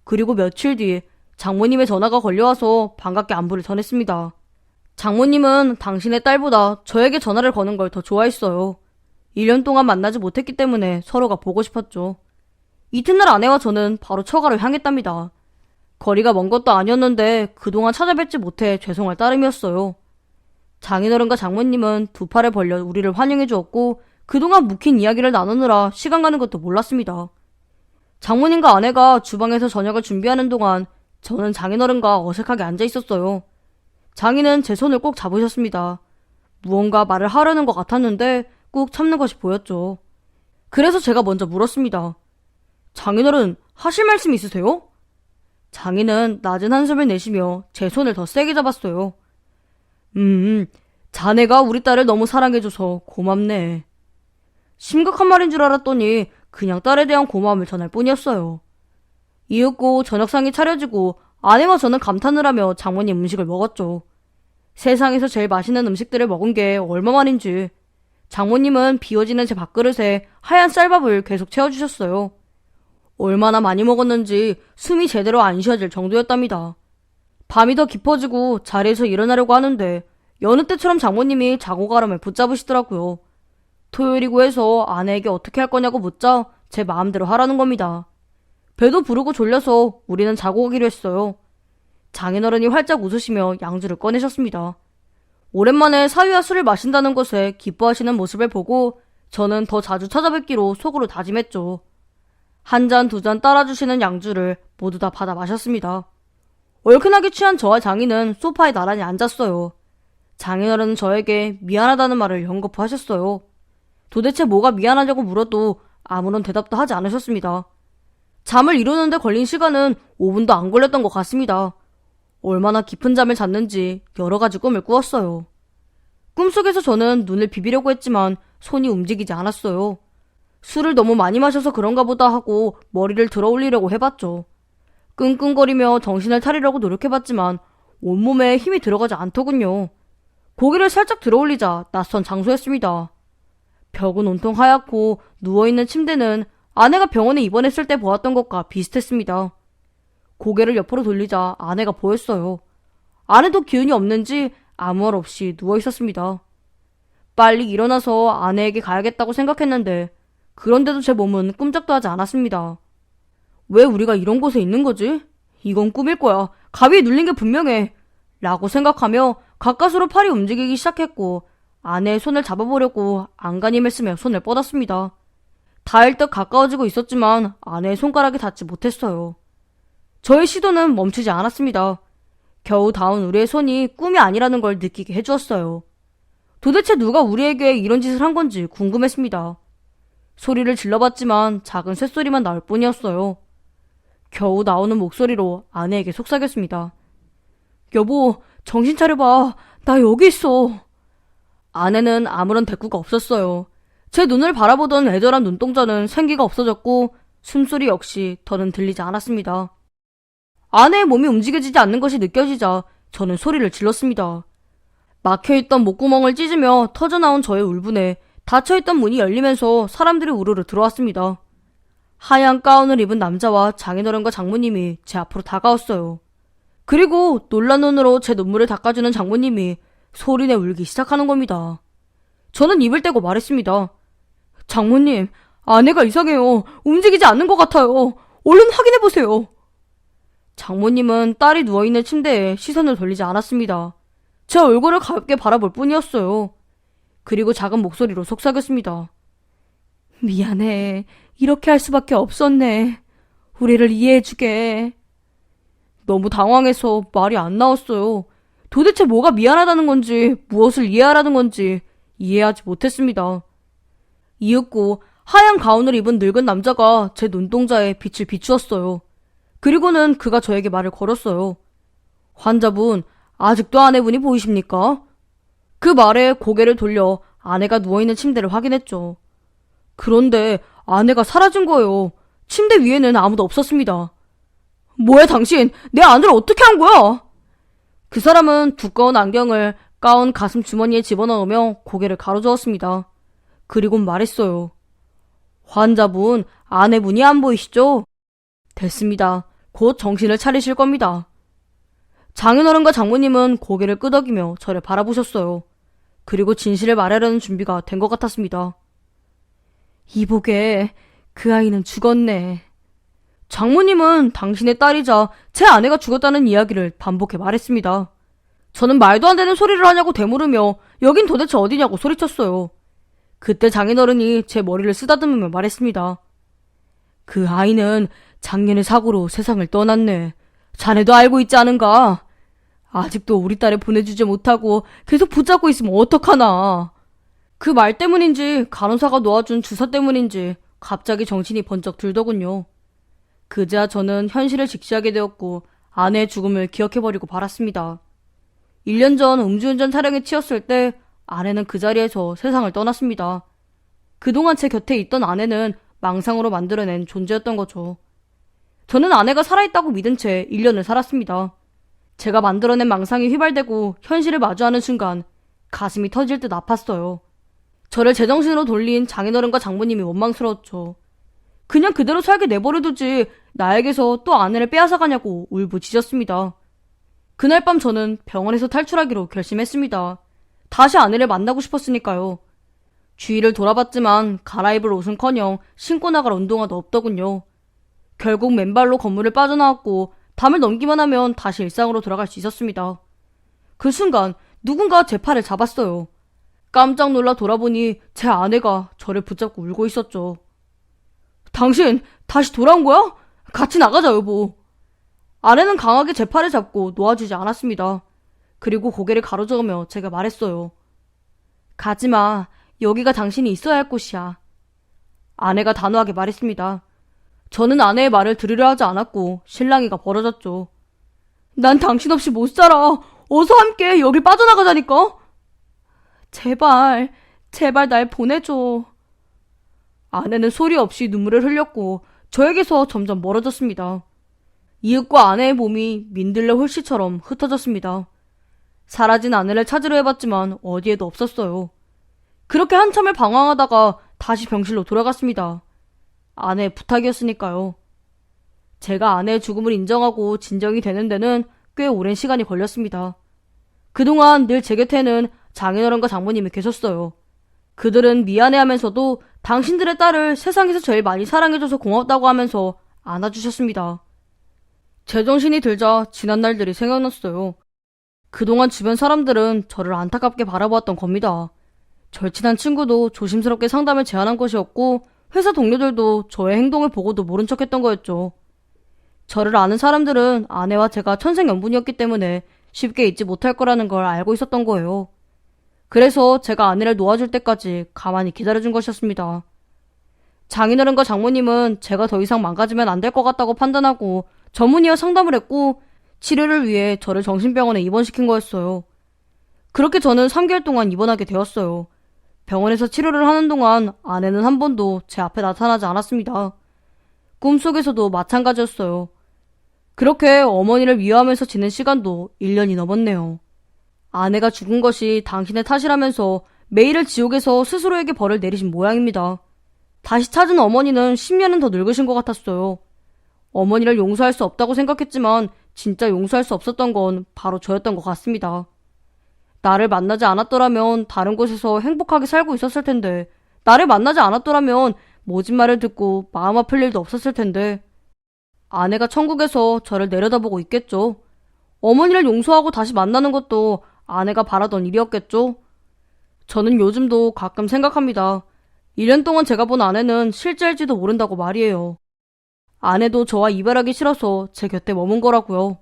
그리고 며칠 뒤 장모님의 전화가 걸려와서 반갑게 안부를 전했습니다. 장모님은 당신의 딸보다 저에게 전화를 거는 걸 더 좋아했어요. 1년 동안 만나지 못했기 때문에 서로가 보고 싶었죠. 이튿날 아내와 저는 바로 처가로 향했답니다. 거리가 먼 것도 아니었는데 그동안 찾아뵙지 못해 죄송할 따름이었어요. 장인어른과 장모님은 두 팔을 벌려 우리를 환영해 주었고 그동안 묵힌 이야기를 나누느라 시간 가는 것도 몰랐습니다. 장모님과 아내가 주방에서 저녁을 준비하는 동안 저는 장인어른과 어색하게 앉아 있었어요. 장인은 제 손을 꼭 잡으셨습니다. 무언가 말을 하려는 것 같았는데 꾹 참는 것이 보였죠. 그래서 제가 먼저 물었습니다. 장인어른, 하실 말씀 있으세요? 장인은 낮은 한숨을 내쉬며 제 손을 더 세게 잡았어요. 자네가 우리 딸을 너무 사랑해줘서 고맙네. 심각한 말인 줄 알았더니 그냥 딸에 대한 고마움을 전할 뿐이었어요. 이윽고 저녁상이 차려지고 아내와 저는 감탄을 하며 장모님 음식을 먹었죠. 세상에서 제일 맛있는 음식들을 먹은 게 얼마만인지. 장모님은 비워지는 제 밥그릇에 하얀 쌀밥을 계속 채워주셨어요. 얼마나 많이 먹었는지 숨이 제대로 안 쉬어질 정도였답니다. 밤이 더 깊어지고 자리에서 일어나려고 하는데 여느 때처럼 장모님이 자고 가라며 붙잡으시더라고요. 토요일이고 해서 아내에게 어떻게 할 거냐고 묻자 제 마음대로 하라는 겁니다. 배도 부르고 졸려서 우리는 자고 가기로 했어요. 장인어른이 활짝 웃으시며 양주를 꺼내셨습니다. 오랜만에 사위와 술을 마신다는 것에 기뻐하시는 모습을 보고 저는 더 자주 찾아뵙기로 속으로 다짐했죠. 한 잔, 두 잔 따라주시는 양주를 모두 다 받아 마셨습니다. 얼큰하게 취한 저와 장인은 소파에 나란히 앉았어요. 장인어른은 저에게 미안하다는 말을 연거푸 하셨어요. 도대체 뭐가 미안하냐고 물어도 아무런 대답도 하지 않으셨습니다. 잠을 이루는데 걸린 시간은 5분도 안 걸렸던 것 같습니다. 얼마나 깊은 잠을 잤는지 여러 가지 꿈을 꾸었어요. 꿈속에서 저는 눈을 비비려고 했지만 손이 움직이지 않았어요. 술을 너무 많이 마셔서 그런가 보다 하고 머리를 들어 올리려고 해봤죠. 끙끙거리며 정신을 차리려고 노력해봤지만 온몸에 힘이 들어가지 않더군요. 고개를 살짝 들어 올리자 낯선 장소였습니다. 벽은 온통 하얗고 누워있는 침대는 아내가 병원에 입원했을 때 보았던 것과 비슷했습니다. 고개를 옆으로 돌리자 아내가 보였어요. 아내도 기운이 없는지 아무 말 없이 누워있었습니다. 빨리 일어나서 아내에게 가야겠다고 생각했는데 그런데도 제 몸은 꼼짝도 하지 않았습니다. 왜 우리가 이런 곳에 있는 거지? 이건 꿈일 거야. 가위에 눌린 게 분명해. 라고 생각하며 가까스로 팔이 움직이기 시작했고 아내의 손을 잡아보려고 안간힘을 쓰며 손을 뻗었습니다. 닿을 듯 가까워지고 있었지만 아내의 손가락이 닿지 못했어요. 저의 시도는 멈추지 않았습니다. 겨우 닿은 우리의 손이 꿈이 아니라는 걸 느끼게 해주었어요. 도대체 누가 우리에게 이런 짓을 한 건지 궁금했습니다. 소리를 질러봤지만 작은 쇳소리만 나올 뿐이었어요. 겨우 나오는 목소리로 아내에게 속삭였습니다. 여보, 정신 차려봐. 나 여기 있어. 아내는 아무런 대꾸가 없었어요. 제 눈을 바라보던 애절한 눈동자는 생기가 없어졌고 숨소리 역시 더는 들리지 않았습니다. 아내의 몸이 움직여지지 않는 것이 느껴지자 저는 소리를 질렀습니다. 막혀있던 목구멍을 찢으며 터져나온 저의 울분에 닫혀있던 문이 열리면서 사람들이 우르르 들어왔습니다. 하얀 가운을 입은 남자와 장인어른과 장모님이 제 앞으로 다가왔어요. 그리고 놀란 눈으로 제 눈물을 닦아주는 장모님이 소리내 울기 시작하는 겁니다. 저는 입을 떼고 말했습니다. 장모님, 아내가 이상해요. 움직이지 않는 것 같아요. 얼른 확인해보세요. 장모님은 딸이 누워있는 침대에 시선을 돌리지 않았습니다. 제 얼굴을 가볍게 바라볼 뿐이었어요. 그리고 작은 목소리로 속삭였습니다. 미안해. 이렇게 할 수밖에 없었네. 우리를 이해해주게. 너무 당황해서 말이 안 나왔어요. 도대체 뭐가 미안하다는 건지 무엇을 이해하라는 건지 이해하지 못했습니다. 이윽고 하얀 가운을 입은 늙은 남자가 제 눈동자에 빛을 비추었어요. 그리고는 그가 저에게 말을 걸었어요. 환자분, 아직도 아내분이 보이십니까? 그 말에 고개를 돌려 아내가 누워있는 침대를 확인했죠. 그런데 아내가 사라진 거예요. 침대 위에는 아무도 없었습니다. 뭐야 당신, 내 아내를 어떻게 한 거야? 그 사람은 두꺼운 안경을 가운 가슴 주머니에 집어넣으며 고개를 가로저었습니다. 그리곤 말했어요. 환자분, 아내분이 안 보이시죠? 됐습니다. 곧 정신을 차리실 겁니다. 장인어른과 장모님은 고개를 끄덕이며 저를 바라보셨어요. 그리고 진실을 말하려는 준비가 된 것 같았습니다. 이보게, 그 아이는 죽었네. 장모님은 당신의 딸이자 제 아내가 죽었다는 이야기를 반복해 말했습니다. 저는 말도 안 되는 소리를 하냐고 되물으며 여긴 도대체 어디냐고 소리쳤어요. 그때 장인어른이 제 머리를 쓰다듬으며 말했습니다. 그 아이는 작년에 사고로 세상을 떠났네. 자네도 알고 있지 않은가? 아직도 우리 딸을 보내주지 못하고 계속 붙잡고 있으면 어떡하나. 그 말 때문인지 간호사가 놓아준 주사 때문인지 갑자기 정신이 번쩍 들더군요. 그제야 저는 현실을 직시하게 되었고 아내의 죽음을 기억해버리고 말았습니다. 1년 전 음주운전 타령에 치였을 때 아내는 그 자리에서 세상을 떠났습니다. 그동안 제 곁에 있던 아내는 망상으로 만들어낸 존재였던 거죠. 저는 아내가 살아있다고 믿은 채 1년을 살았습니다. 제가 만들어낸 망상이 휘발되고 현실을 마주하는 순간 가슴이 터질 듯 아팠어요. 저를 제정신으로 돌린 장인어른과 장모님이 원망스러웠죠. 그냥 그대로 살게 내버려두지 나에게서 또 아내를 빼앗아가냐고 울부짖었습니다. 그날 밤 저는 병원에서 탈출하기로 결심했습니다. 다시 아내를 만나고 싶었으니까요. 주위를 돌아봤지만 갈아입을 옷은커녕 신고 나갈 운동화도 없더군요. 결국 맨발로 건물을 빠져나왔고 담을 넘기만 하면 다시 일상으로 돌아갈 수 있었습니다. 그 순간 누군가 제 팔을 잡았어요. 깜짝 놀라 돌아보니 제 아내가 저를 붙잡고 울고 있었죠. 당신 다시 돌아온 거야? 같이 나가자 여보. 아내는 강하게 제 팔을 잡고 놓아주지 않았습니다. 그리고 고개를 가로저으며 제가 말했어요. 가지마. 여기가 당신이 있어야 할 곳이야. 아내가 단호하게 말했습니다. 저는 아내의 말을 들으려 하지 않았고 실랑이가 벌어졌죠. 난 당신 없이 못 살아. 어서 함께 여길 빠져나가자니까. 제발, 제발 날 보내줘. 아내는 소리 없이 눈물을 흘렸고 저에게서 점점 멀어졌습니다. 이윽과 아내의 몸이 민들레 홀씨처럼 흩어졌습니다. 사라진 아내를 찾으려 해봤지만 어디에도 없었어요. 그렇게 한참을 방황하다가 다시 병실로 돌아갔습니다. 아내의 부탁이었으니까요. 제가 아내의 죽음을 인정하고 진정이 되는 데는 꽤 오랜 시간이 걸렸습니다. 그동안 늘 제 곁에는 장인어른과 장모님이 계셨어요. 그들은 미안해하면서도 당신들의 딸을 세상에서 제일 많이 사랑해줘서 고맙다고 하면서 안아주셨습니다. 제정신이 들자 지난 날들이 생각났어요. 그동안 주변 사람들은 저를 안타깝게 바라보았던 겁니다. 절친한 친구도 조심스럽게 상담을 제안한 것이었고 회사 동료들도 저의 행동을 보고도 모른 척했던 거였죠. 저를 아는 사람들은 아내와 제가 천생연분이었기 때문에 쉽게 잊지 못할 거라는 걸 알고 있었던 거예요. 그래서 제가 아내를 놓아줄 때까지 가만히 기다려준 것이었습니다. 장인어른과 장모님은 제가 더 이상 망가지면 안 될 것 같다고 판단하고 전문의와 상담을 했고 치료를 위해 저를 정신병원에 입원시킨 거였어요. 그렇게 저는 3개월 동안 입원하게 되었어요. 병원에서 치료를 하는 동안 아내는 한 번도 제 앞에 나타나지 않았습니다. 꿈속에서도 마찬가지였어요. 그렇게 어머니를 위로하면서 지낸 시간도 1년이 넘었네요. 아내가 죽은 것이 당신의 탓이라면서 매일을 지옥에서 스스로에게 벌을 내리신 모양입니다. 다시 찾은 어머니는 10년은 더 늙으신 것 같았어요. 어머니를 용서할 수 없다고 생각했지만 진짜 용서할 수 없었던 건 바로 저였던 것 같습니다. 나를 만나지 않았더라면 다른 곳에서 행복하게 살고 있었을 텐데, 나를 만나지 않았더라면 모진 말을 듣고 마음 아플 일도 없었을 텐데, 아내가 천국에서 저를 내려다보고 있겠죠. 어머니를 용서하고 다시 만나는 것도 아내가 바라던 일이었겠죠. 저는 요즘도 가끔 생각합니다. 1년 동안 제가 본 아내는 실제일지도 모른다고 말이에요. 아내도 저와 이별하기 싫어서 제 곁에 머문 거라고요.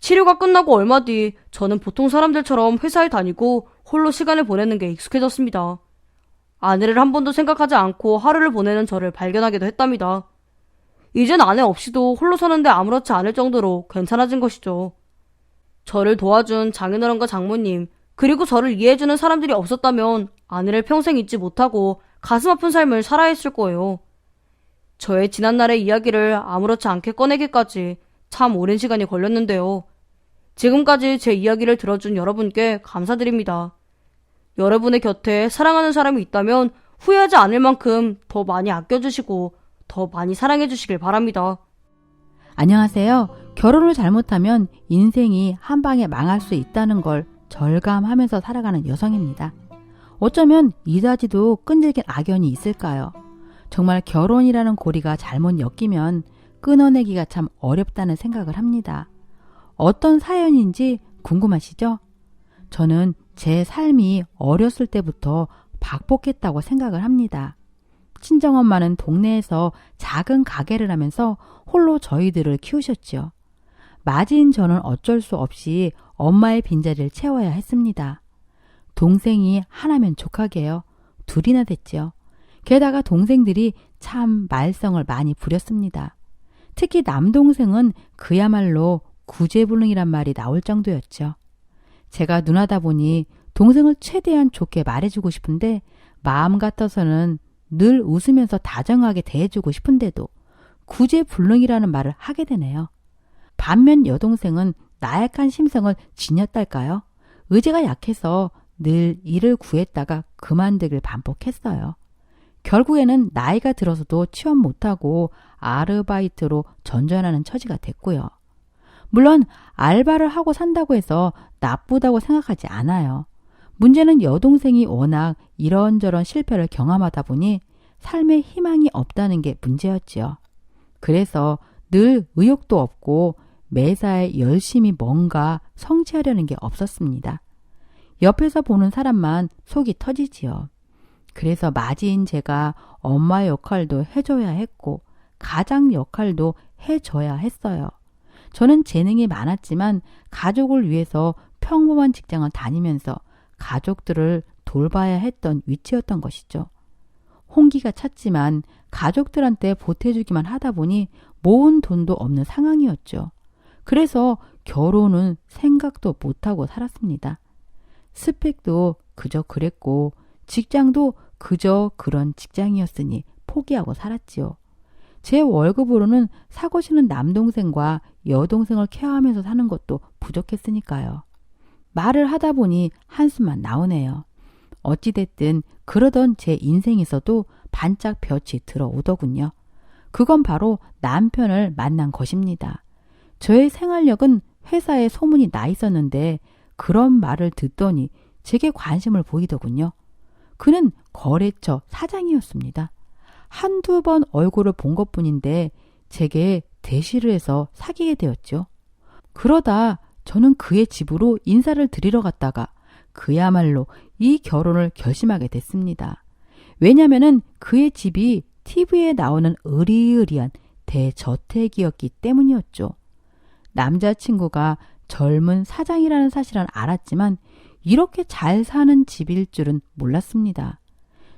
치료가 끝나고 얼마 뒤 저는 보통 사람들처럼 회사에 다니고 홀로 시간을 보내는 게 익숙해졌습니다. 아내를 한 번도 생각하지 않고 하루를 보내는 저를 발견하기도 했답니다. 이젠 아내 없이도 홀로 사는데 아무렇지 않을 정도로 괜찮아진 것이죠. 저를 도와준 장인어른과 장모님, 그리고 저를 이해해주는 사람들이 없었다면 아내를 평생 잊지 못하고 가슴 아픈 삶을 살아야 했을 거예요. 저의 지난날의 이야기를 아무렇지 않게 꺼내기까지 참 오랜 시간이 걸렸는데요. 지금까지 제 이야기를 들어준 여러분께 감사드립니다. 여러분의 곁에 사랑하는 사람이 있다면 후회하지 않을 만큼 더 많이 아껴주시고 더 많이 사랑해주시길 바랍니다. 안녕하세요. 결혼을 잘못하면 인생이 한 방에 망할 수 있다는 걸 절감하면서 살아가는 여성입니다. 어쩌면 이다지도 끈질긴 악연이 있을까요? 정말 결혼이라는 고리가 잘못 엮이면 끊어내기가 참 어렵다는 생각을 합니다. 어떤 사연인지 궁금하시죠? 저는 제 삶이 어렸을 때부터 박복했다고 생각을 합니다. 친정엄마는 동네에서 작은 가게를 하면서 홀로 저희들을 키우셨죠. 맞이인 저는 어쩔 수 없이 엄마의 빈자리를 채워야 했습니다. 동생이 하나면 족하게요. 둘이나 됐지요. 게다가 동생들이 참 말썽을 많이 부렸습니다. 특히 남동생은 그야말로 구제불능이란 말이 나올 정도였죠. 제가 누나다 보니 동생을 최대한 좋게 말해주고 싶은데 마음 같아서는 늘 웃으면서 다정하게 대해주고 싶은데도 구제불능이라는 말을 하게 되네요. 반면 여동생은 나약한 심성을 지녔달까요? 의지가 약해서 늘 일을 구했다가 그만두길 반복했어요. 결국에는 나이가 들어서도 취업 못하고 아르바이트로 전전하는 처지가 됐고요. 물론 알바를 하고 산다고 해서 나쁘다고 생각하지 않아요. 문제는 여동생이 워낙 이런저런 실패를 경험하다 보니 삶에 희망이 없다는 게 문제였지요. 그래서 늘 의욕도 없고 매사에 열심히 뭔가 성취하려는 게 없었습니다. 옆에서 보는 사람만 속이 터지지요. 그래서 맞이인 제가 엄마 역할도 해줘야 했고 가장 역할도 해줘야 했어요. 저는 재능이 많았지만 가족을 위해서 평범한 직장을 다니면서 가족들을 돌봐야 했던 위치였던 것이죠. 홍기가 찼지만 가족들한테 보태주기만 하다 보니 모은 돈도 없는 상황이었죠. 그래서 결혼은 생각도 못하고 살았습니다. 스펙도 그저 그랬고 직장도 그저 그런 직장이었으니 포기하고 살았지요. 제 월급으로는 사고 싶은 남동생과 여동생을 케어하면서 사는 것도 부족했으니까요. 말을 하다 보니 한숨만 나오네요. 어찌됐든 그러던 제 인생에서도 반짝 볕이 들어오더군요. 그건 바로 남편을 만난 것입니다. 저의 생활력은 회사에 소문이 나 있었는데 그런 말을 듣더니 제게 관심을 보이더군요. 그는 거래처 사장이었습니다. 한두 번 얼굴을 본 것뿐인데 제게 대시를 해서 사귀게 되었죠. 그러다 저는 그의 집으로 인사를 드리러 갔다가 그야말로 이 결혼을 결심하게 됐습니다. 왜냐면은 그의 집이 TV에 나오는 으리으리한 대저택이었기 때문이었죠. 남자친구가 젊은 사장이라는 사실은 알았지만 이렇게 잘 사는 집일 줄은 몰랐습니다.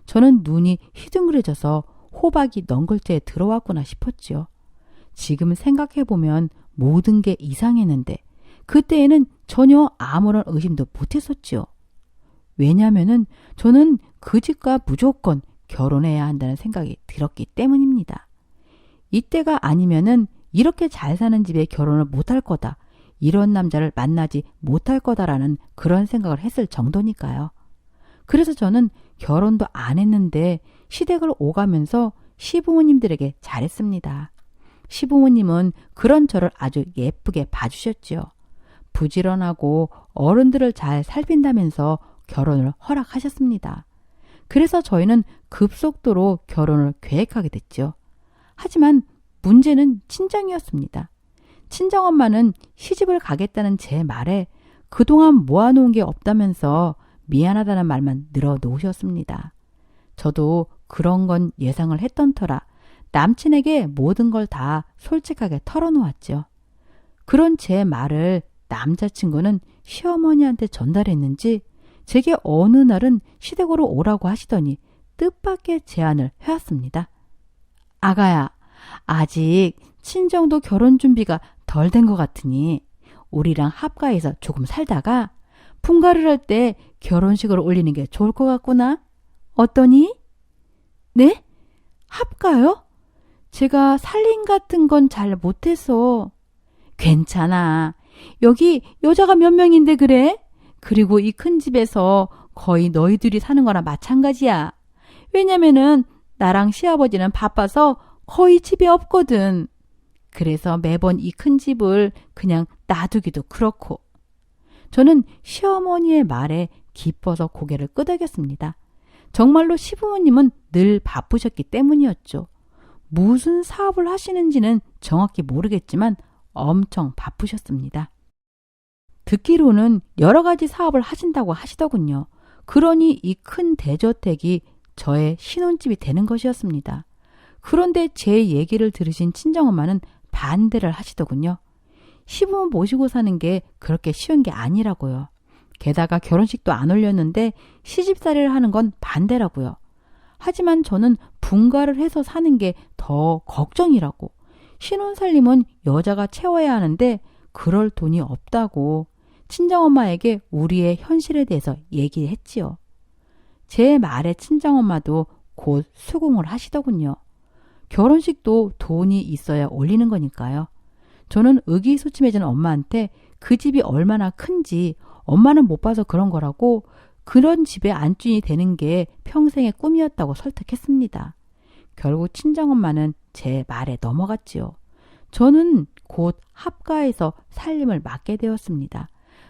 저는 눈이 휘둥그레져서 호박이 넝글째에 들어왔구나 싶었지요. 지금 생각해보면 모든 게 이상했는데 그때에는 전혀 아무런 의심도 못했었지요. 왜냐하면은 저는 그 집과 무조건 결혼해야 한다는 생각이 들었기 때문입니다. 이때가 아니면은 이렇게 잘 사는 집에 결혼을 못할 거다. 이런 남자를 만나지 못할 거다라는 그런 생각을 했을 정도니까요. 그래서 저는 결혼도 안 했는데 시댁을 오가면서 시부모님들에게 잘했습니다. 시부모님은 그런 저를 아주 예쁘게 봐주셨지요. 부지런하고 어른들을 잘 살핀다면서 결혼을 허락하셨습니다. 그래서 저희는 급속도로 결혼을 계획하게 됐죠. 하지만 문제는 친정이었습니다. 친정엄마는 시집을 가겠다는 제 말에 그동안 모아놓은 게 없다면서 미안하다는 말만 늘어놓으셨습니다. 저도 그런 건 예상을 했던 터라 남친에게 모든 걸 다 솔직하게 털어놓았죠. 그런 제 말을 남자친구는 시어머니한테 전달했는지 제게 어느 날은 시댁으로 오라고 하시더니 뜻밖의 제안을 해왔습니다. 아가야, 아직 친정도 결혼 준비가 덜 된 것 같으니 우리랑 합가해서 조금 살다가 분가를 할 때 결혼식을 올리는 게 좋을 것 같구나. 어떠니? 네? 합가요? 제가 살림 같은 건 잘 못해서. 괜찮아. 여기 여자가 몇 명인데 그래? 그리고 이 큰 집에서 거의 너희들이 사는 거나 마찬가지야. 왜냐면은 나랑 시아버지는 바빠서 거의 집에 없거든. 그래서 매번 이 큰 집을 그냥 놔두기도 그렇고. 저는 시어머니의 말에 기뻐서 고개를 끄덕였습니다. 정말로 시부모님은 늘 바쁘셨기 때문이었죠. 무슨 사업을 하시는지는 정확히 모르겠지만 엄청 바쁘셨습니다. 듣기로는 여러 가지 사업을 하신다고 하시더군요. 그러니 이 큰 대저택이 저의 신혼집이 되는 것이었습니다. 그런데 제 얘기를 들으신 친정엄마는 반대를 하시더군요. 시부모 모시고 사는 게 그렇게 쉬운 게 아니라고요. 게다가 결혼식도 안 올렸는데 시집살이를 하는 건 반대라고요. 하지만 저는 분가를 해서 사는 게 더 걱정이라고. 신혼살림은 여자가 채워야 하는데 그럴 돈이 없다고 친정엄마에게 우리의 현실에 대해서 얘기했지요. 제 말에 친정엄마도 곧 수긍을 하시더군요. 결혼식도 돈이 있어야 올리는 거니까요. 저는 의기소침해진 엄마한테 그 집이 얼마나 큰지 엄마는 못 봐서 그런 거라고 그런 집에 안주인이 되는 게 평생의 꿈이었다고 설득했습니다. 결국 친정엄마는 제 말에 넘어갔지요. 저는 곧 합가해서 살림을 맡게 되었습니다.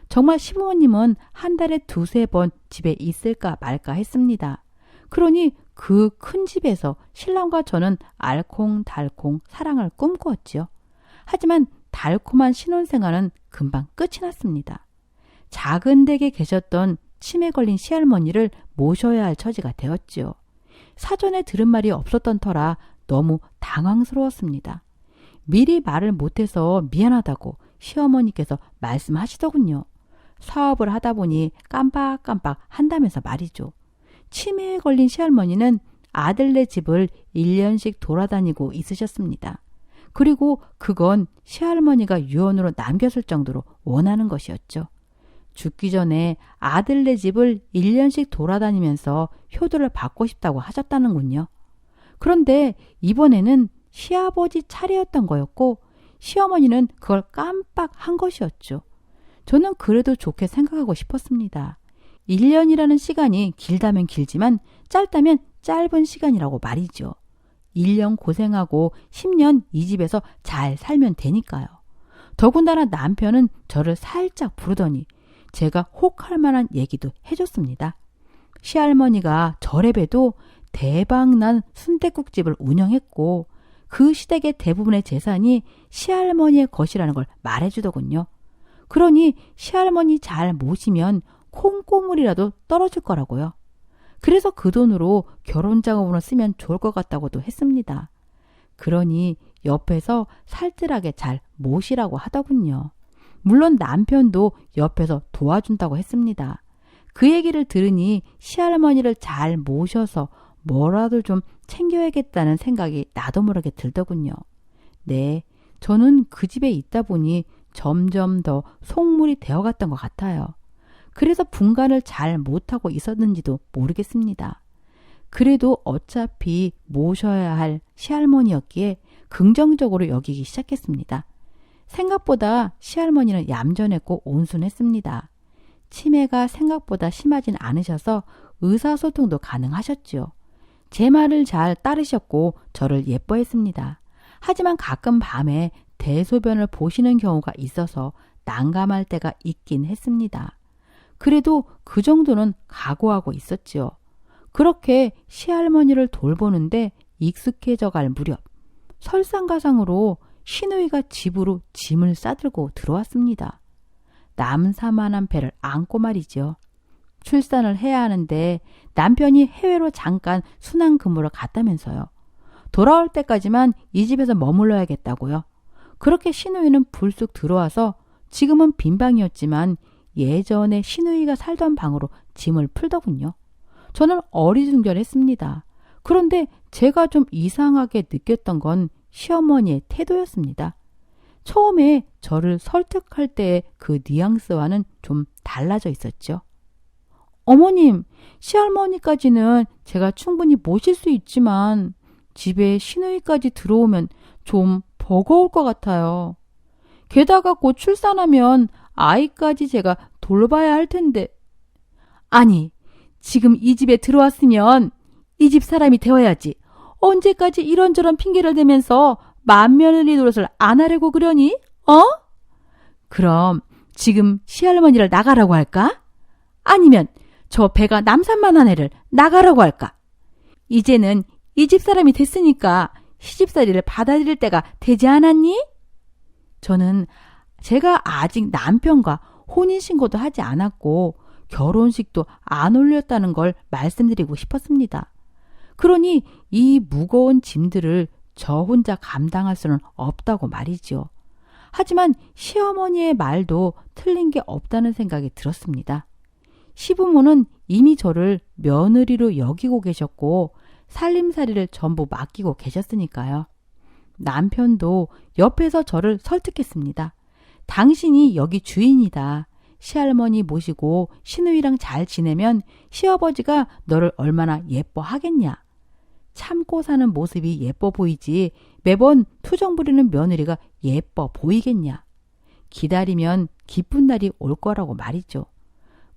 정말 시부모님은 한 달에 2-3번 집에 있을까 말까 했습니다. 그러니 그 큰 집에서 신랑과 저는 알콩달콩 사랑을 꿈꾸었지요. 하지만 달콤한 신혼생활은 금방 끝이 났습니다. 작은 댁에 계셨던 치매 걸린 시할머니를 모셔야 할 처지가 되었지요. 사전에 들은 말이 없었던 터라 너무 당황스러웠습니다. 미리 말을 못해서 미안하다고 시어머니께서 말씀하시더군요. 사업을 하다 보니 깜빡깜빡 한다면서 말이죠. 치매에 걸린 시할머니는 아들네 집을 1년씩 돌아다니고 있으셨습니다. 그리고 그건 시할머니가 유언으로 남겼을 정도로 원하는 것이었죠. 죽기 전에 아들네 집을 1년씩 돌아다니면서 효도를 받고 싶다고 하셨다는군요. 그런데 이번에는 시아버지 차례였던 거였고 시어머니는 그걸 깜빡한 것이었죠. 저는 그래도 좋게 생각하고 싶었습니다. 1년이라는 시간이 길다면 길지만 짧다면 짧은 시간이라고 말이죠. 1년 고생하고 10년 이 집에서 잘 살면 되니까요. 더군다나 남편은 저를 살짝 부르더니 제가 혹할 만한 얘기도 해줬습니다. 시할머니가 저래 봬도 대박난 순댓국집을 운영했고 그 시댁의 대부분의 재산이 시할머니의 것이라는 걸 말해주더군요. 그러니 시할머니 잘 모시면 콩고물이라도 떨어질 거라고요. 그래서 그 돈으로 결혼작업으로 쓰면 좋을 것 같다고도 했습니다. 그러니 옆에서 살뜰하게 잘 모시라고 하더군요. 물론 남편도 옆에서 도와준다고 했습니다. 그 얘기를 들으니 시할머니를 잘 모셔서 뭐라도 좀 챙겨야겠다는 생각이 나도 모르게 들더군요. 네, 저는 그 집에 있다 보니 점점 더 속물이 되어갔던 것 같아요. 그래서 분간을 잘 못하고 있었는지도 모르겠습니다. 그래도 어차피 모셔야 할 시할머니였기에 긍정적으로 여기기 시작했습니다. 생각보다 시할머니는 얌전했고 온순했습니다. 치매가 생각보다 심하진 않으셔서 의사소통도 가능하셨지요. 제 말을 잘 따르셨고 저를 예뻐했습니다. 하지만 가끔 밤에 대소변을 보시는 경우가 있어서 난감할 때가 있긴 했습니다. 그래도 그 정도는 각오하고 있었지요. 그렇게 시할머니를 돌보는데 익숙해져 갈 무렵 설상가상으로 시누이가 집으로 짐을 싸들고 들어왔습니다. 남사만한 배를 안고 말이죠. 출산을 해야 하는데 남편이 해외로 잠깐 순환 근무를 갔다면서요. 돌아올 때까지만 이 집에서 머물러야겠다고요. 그렇게 시누이는 불쑥 들어와서 지금은 빈방이었지만 예전에 시누이가 살던 방으로 짐을 풀더군요. 저는 어리둥절했습니다. 그런데 제가 좀 이상하게 느꼈던 건 시어머니의 태도였습니다. 처음에 저를 설득할 때의 그 뉘앙스와는 좀 달라져 있었죠. 어머님, 시할머니까지는 제가 충분히 모실 수 있지만 집에 시누이까지 들어오면 좀 버거울 것 같아요. 게다가 곧 출산하면 아이까지 제가 돌봐야 할 텐데. 아니, 지금 이 집에 들어왔으면 이 집 사람이 되어야지. 언제까지 이런저런 핑계를 대면서 맏며느리 노릇을 안 하려고 그러니? 그럼 지금 시할머니를 나가라고 할까? 아니면 저 배가 남산만한 애를 나가라고 할까? 이제는 이 집 사람이 됐으니까 시집살이를 받아들일 때가 되지 않았니? 저는 제가 아직 남편과 혼인신고도 하지 않았고 결혼식도 안 올렸다는 걸 말씀드리고 싶었습니다. 그러니 이 무거운 짐들을 저 혼자 감당할 수는 없다고 말이지요. 하지만 시어머니의 말도 틀린 게 없다는 생각이 들었습니다. 시부모는 이미 저를 며느리로 여기고 계셨고 살림살이를 전부 맡기고 계셨으니까요. 남편도 옆에서 저를 설득했습니다. 당신이 여기 주인이다. 시할머니 모시고 시누이랑 잘 지내면 시아버지가 너를 얼마나 예뻐하겠냐. 참고 사는 모습이 예뻐 보이지 매번 투정 부리는 며느리가 예뻐 보이겠냐. 기다리면 기쁜 날이 올 거라고 말이죠.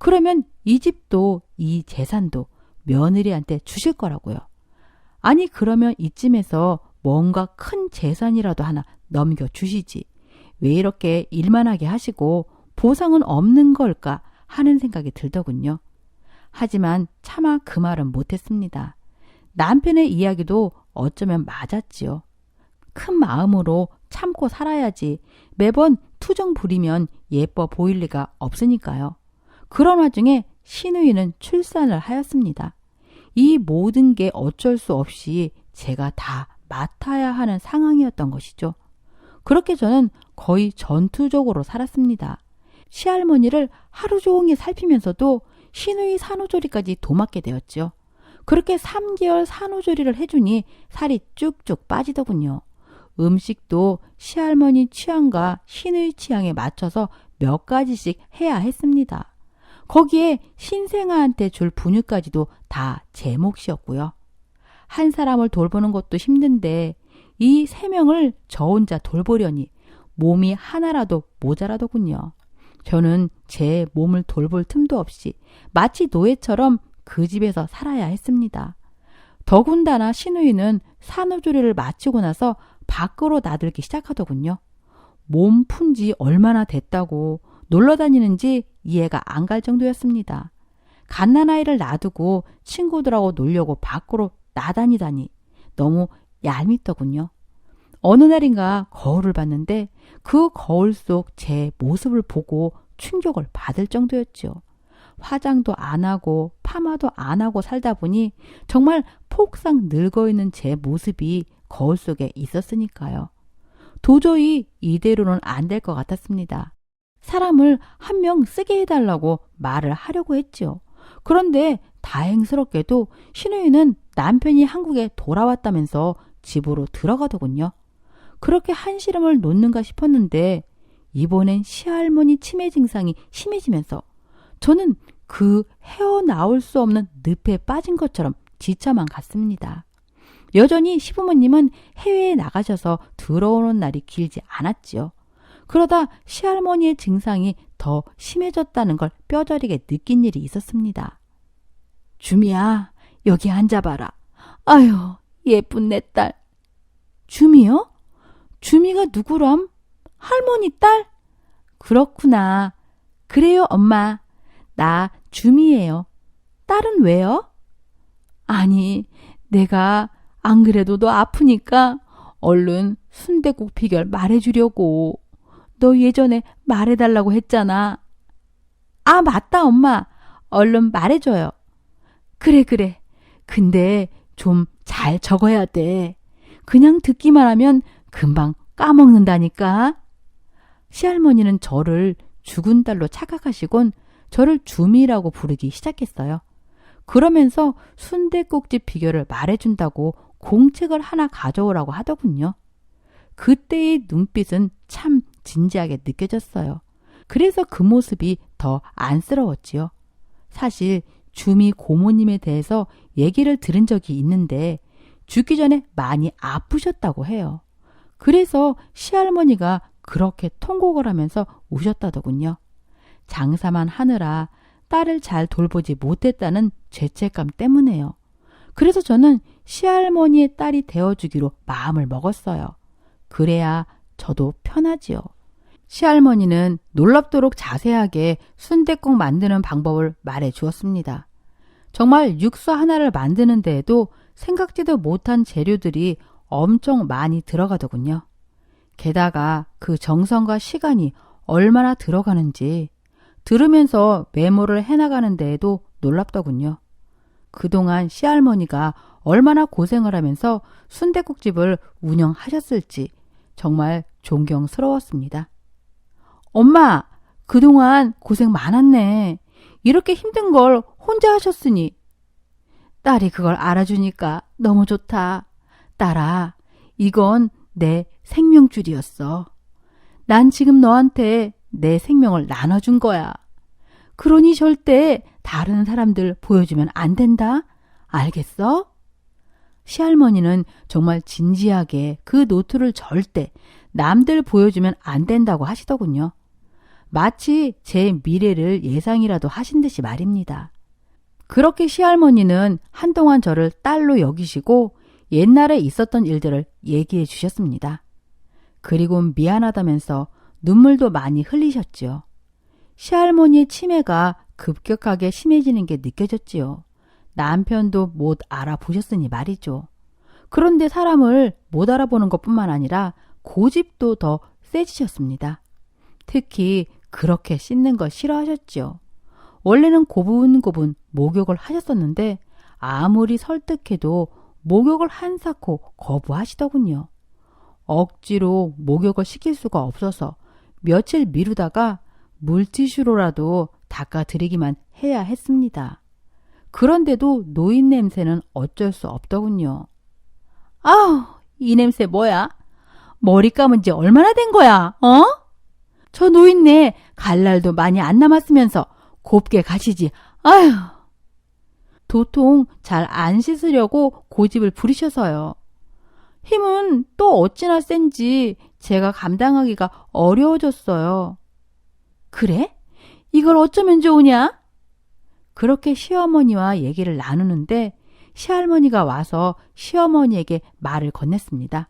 그러면 이 집도 이 재산도 며느리한테 주실 거라고요. 아니 그러면 이쯤에서 뭔가 큰 재산이라도 하나 넘겨주시지. 왜 이렇게 일만 하게 하시고 보상은 없는 걸까 하는 생각이 들더군요. 하지만 차마 그 말은 못했습니다. 남편의 이야기도 어쩌면 맞았지요. 큰 마음으로 참고 살아야지 매번 투정 부리면 예뻐 보일 리가 없으니까요. 그런 와중에 시누이는 출산을 하였습니다. 이 모든 게 어쩔 수 없이 제가 다 맡아야 하는 상황이었던 것이죠. 그렇게 저는 거의 전투적으로 살았습니다. 시할머니를 하루 종일 살피면서도 시누이 산후조리까지 도맡게 되었죠. 그렇게 3개월 산후조리를 해주니 살이 쭉쭉 빠지더군요. 음식도 시할머니 취향과 시누이 취향에 맞춰서 몇 가지씩 해야 했습니다. 거기에 신생아한테 줄 분유까지도 다 제 몫이었고요. 한 사람을 돌보는 것도 힘든데 이 3명을 저 혼자 돌보려니 몸이 하나라도 모자라더군요. 저는 제 몸을 돌볼 틈도 없이 마치 노예처럼 그 집에서 살아야 했습니다. 더군다나 시누이는 산후조리를 마치고 나서 밖으로 나들기 시작하더군요. 몸 푼 지 얼마나 됐다고 놀러 다니는지 이해가 안 갈 정도였습니다. 갓난아이를 놔두고 친구들하고 놀려고 밖으로 나다니다니 너무 얄밉더군요. 어느 날인가 거울을 봤는데 그 거울 속 제 모습을 보고 충격을 받을 정도였죠. 화장도 안 하고 파마도 안 하고 살다 보니 정말 폭삭 늙어있는 제 모습이 거울 속에 있었으니까요. 도저히 이대로는 안 될 것 같았습니다. 사람을 한 명 쓰게 해달라고 말을 하려고 했죠. 그런데 다행스럽게도 시누이는 남편이 한국에 돌아왔다면서 집으로 들어가더군요. 그렇게 한시름을 놓는가 싶었는데 이번엔 시할머니 치매 증상이 심해지면서 저는 그 헤어나올 수 없는 늪에 빠진 것처럼 지쳐만 갔습니다. 여전히 시부모님은 해외에 나가셔서 들어오는 날이 길지 않았지요. 그러다 시할머니의 증상이 더 심해졌다는 걸 뼈저리게 느낀 일이 있었습니다. 주미야, 여기 앉아봐라. 아유, 예쁜 내 딸. 주미요? 주미가 누구람? 할머니 딸? 그렇구나. 그래요, 엄마. 나 주미예요. 딸은 왜요? 아니, 내가 안 그래도 너 아프니까 얼른 순댓국 비결 말해주려고. 너 예전에 말해달라고 했잖아. 아, 맞다, 엄마. 얼른 말해줘요. 그래. 근데 좀 잘 적어야 돼. 그냥 듣기만 하면 금방 까먹는다니까. 시할머니는 저를 죽은 딸로 착각하시곤 저를 주미라고 부르기 시작했어요. 그러면서 순댓국집 비결을 말해준다고 공책을 하나 가져오라고 하더군요. 그때의 눈빛은 참 진지하게 느껴졌어요. 그래서 그 모습이 더 안쓰러웠지요. 사실 주미 고모님에 대해서 얘기를 들은 적이 있는데 죽기 전에 많이 아프셨다고 해요. 그래서 시할머니가 그렇게 통곡을 하면서 우셨다더군요. 장사만 하느라 딸을 잘 돌보지 못했다는 죄책감 때문에요. 그래서 저는 시할머니의 딸이 되어주기로 마음을 먹었어요. 그래야 저도 편하지요. 시할머니는 놀랍도록 자세하게 순댓국 만드는 방법을 말해 주었습니다. 정말 육수 하나를 만드는 데에도 생각지도 못한 재료들이 엄청 많이 들어가더군요. 게다가 그 정성과 시간이 얼마나 들어가는지 들으면서 메모를 해나가는 데에도 놀랍더군요. 그동안 시할머니가 얼마나 고생을 하면서 순댓국집을 운영하셨을지 정말 존경스러웠습니다. 엄마, 그동안 고생 많았네. 이렇게 힘든 걸 혼자 하셨으니. 딸이 그걸 알아주니까 너무 좋다. 딸아, 이건 내 생명줄이었어. 난 지금 너한테 내 생명을 나눠준 거야. 그러니 절대 다른 사람들 보여주면 안 된다. 알겠어? 시할머니는 정말 진지하게 그 노트를 절대 남들 보여주면 안 된다고 하시더군요. 마치 제 미래를 예상이라도 하신 듯이 말입니다. 그렇게 시할머니는 한동안 저를 딸로 여기시고 옛날에 있었던 일들을 얘기해 주셨습니다. 그리고 미안하다면서 눈물도 많이 흘리셨지요. 시할머니의 치매가 급격하게 심해지는 게 느껴졌지요. 남편도 못 알아보셨으니 말이죠. 그런데 사람을 못 알아보는 것뿐만 아니라 고집도 더 세지셨습니다. 특히 그렇게 씻는 걸 싫어하셨지요. 원래는 고분고분 목욕을 하셨었는데 아무리 설득해도 목욕을 한사코 거부하시더군요. 억지로 목욕을 시킬 수가 없어서 며칠 미루다가 물티슈로라도 닦아드리기만 해야 했습니다. 그런데도 노인 냄새는 어쩔 수 없더군요. 아우, 이 냄새 뭐야? 머리 감은 지 얼마나 된 거야, 어? 저 노인네 갈 날도 많이 안 남았으면서 곱게 가시지. 아휴. 도통 잘 안 씻으려고 고집을 부리셔서요. 힘은 또 어찌나 센지 제가 감당하기가 어려워졌어요. 그래? 이걸 어쩌면 좋으냐? 그렇게 시어머니와 얘기를 나누는데 시할머니가 와서 시어머니에게 말을 건넸습니다.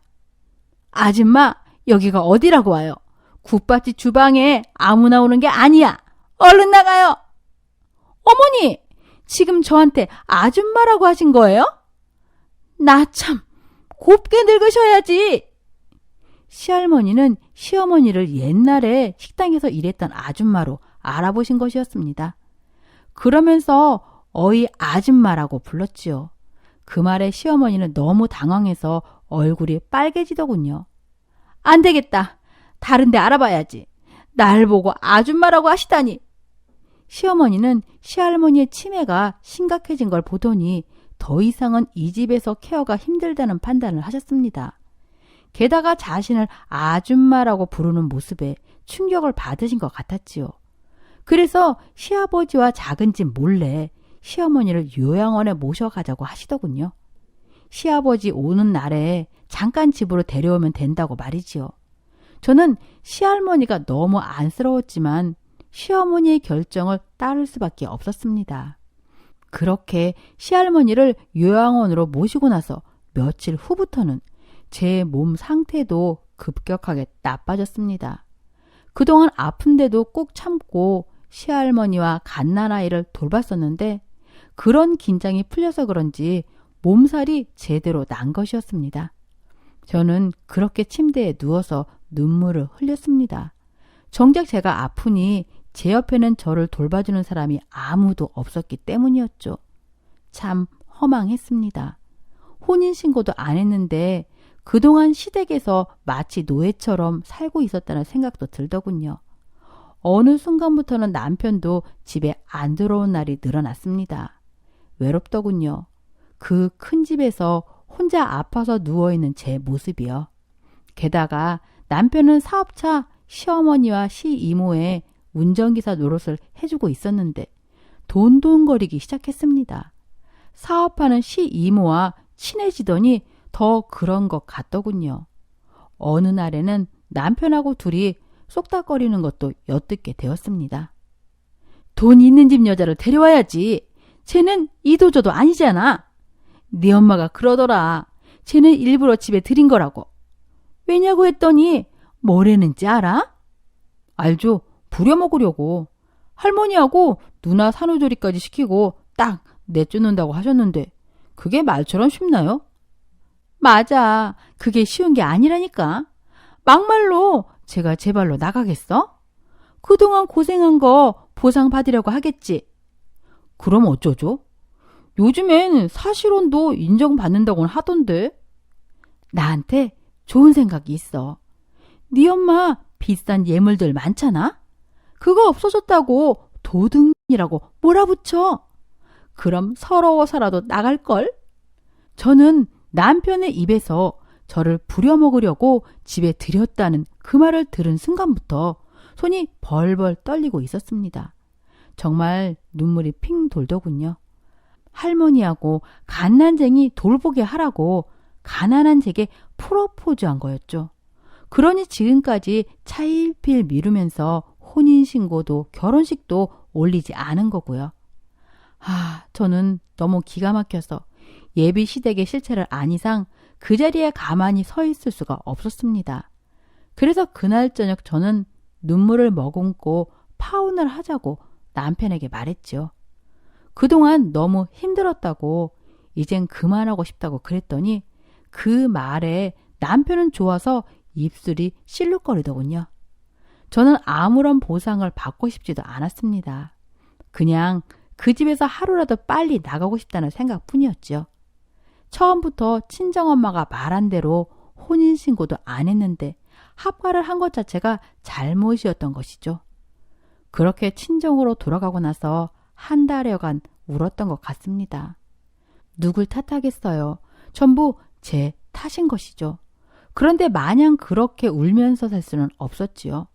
아줌마, 여기가 어디라고 와요? 국밥집 주방에 아무나 오는 게 아니야. 얼른 나가요. 어머니, 지금 저한테 아줌마라고 하신 거예요? 나 참, 곱게 늙으셔야지. 시할머니는 시어머니를 옛날에 식당에서 일했던 아줌마로 알아보신 것이었습니다. 그러면서 어이 아줌마라고 불렀지요. 그 말에 시어머니는 너무 당황해서 얼굴이 빨개지더군요. 안 되겠다. 다른 데 알아봐야지. 날 보고 아줌마라고 하시다니. 시어머니는 시할머니의 치매가 심각해진 걸 보더니 더 이상은 이 집에서 케어가 힘들다는 판단을 하셨습니다. 게다가 자신을 아줌마라고 부르는 모습에 충격을 받으신 것 같았지요. 그래서 시아버지와 작은 집 몰래 시어머니를 요양원에 모셔가자고 하시더군요. 시아버지 오는 날에 잠깐 집으로 데려오면 된다고 말이지요. 저는 시할머니가 너무 안쓰러웠지만 시어머니의 결정을 따를 수밖에 없었습니다. 그렇게 시할머니를 요양원으로 모시고 나서 며칠 후부터는 제 몸 상태도 급격하게 나빠졌습니다. 그동안 아픈데도 꾹 참고 시할머니와 갓난아이를 돌봤었는데 그런 긴장이 풀려서 그런지 몸살이 제대로 난 것이었습니다. 저는 그렇게 침대에 누워서 눈물을 흘렸습니다. 정작 제가 아프니 제 옆에는 저를 돌봐주는 사람이 아무도 없었기 때문이었죠. 참 허망했습니다. 혼인신고도 안 했는데 그동안 시댁에서 마치 노예처럼 살고 있었다는 생각도 들더군요. 어느 순간부터는 남편도 집에 안 들어온 날이 늘어났습니다. 외롭더군요. 그 큰 집에서 혼자 아파서 누워있는 제 모습이요. 게다가 남편은 사업차 시어머니와 시이모의 운전기사 노릇을 해주고 있었는데 돈돈거리기 시작했습니다. 사업하는 시이모와 친해지더니 더 그런 것 같더군요. 어느 날에는 남편하고 둘이 쏙닥거리는 것도 엿듣게 되었습니다. 돈 있는 집 여자를 데려와야지. 쟤는 이도저도 아니잖아. 네 엄마가 그러더라. 쟤는 일부러 집에 들인 거라고. 왜냐고 했더니 뭐래는지 알아? 알죠. 부려먹으려고. 할머니하고 누나 산후조리까지 시키고 딱 내쫓는다고 하셨는데 그게 말처럼 쉽나요? 맞아. 그게 쉬운 게 아니라니까. 막말로 제가 제 발로 나가겠어? 그동안 고생한 거 보상받으려고 하겠지. 그럼 어쩌죠? 요즘엔 사실혼도 인정받는다고는 하던데. 나한테 좋은 생각이 있어. 네 엄마 비싼 예물들 많잖아? 그거 없어졌다고 도둑 이라고 몰아붙여. 그럼 서러워서라도 나갈걸? 저는 남편의 입에서 저를 부려먹으려고 집에 들였다는 그 말을 들은 순간부터 손이 벌벌 떨리고 있었습니다. 정말 눈물이 핑 돌더군요. 할머니하고 갓난쟁이 돌보게 하라고 가난한 제게 프로포즈한 거였죠. 그러니 지금까지 차일피일 미루면서 혼인신고도 결혼식도 올리지 않은 거고요. 저는 너무 기가 막혀서 예비 시댁의 실체를 안 이상 그 자리에 가만히 서 있을 수가 없었습니다. 그래서 그날 저녁 저는 눈물을 머금고 파혼을 하자고 남편에게 말했죠. 그동안 너무 힘들었다고 이젠 그만하고 싶다고 그랬더니 그 말에 남편은 좋아서 입술이 실룩거리더군요. 저는 아무런 보상을 받고 싶지도 않았습니다. 그냥 그 집에서 하루라도 빨리 나가고 싶다는 생각뿐이었죠. 처음부터 친정엄마가 말한 대로 혼인신고도 안 했는데 합가를 한 것 자체가 잘못이었던 것이죠. 그렇게 친정으로 돌아가고 나서 한 달여간 울었던 것 같습니다. 누굴 탓하겠어요. 전부 제 탓인 것이죠. 그런데 마냥 그렇게 울면서 살 수는 없었지요.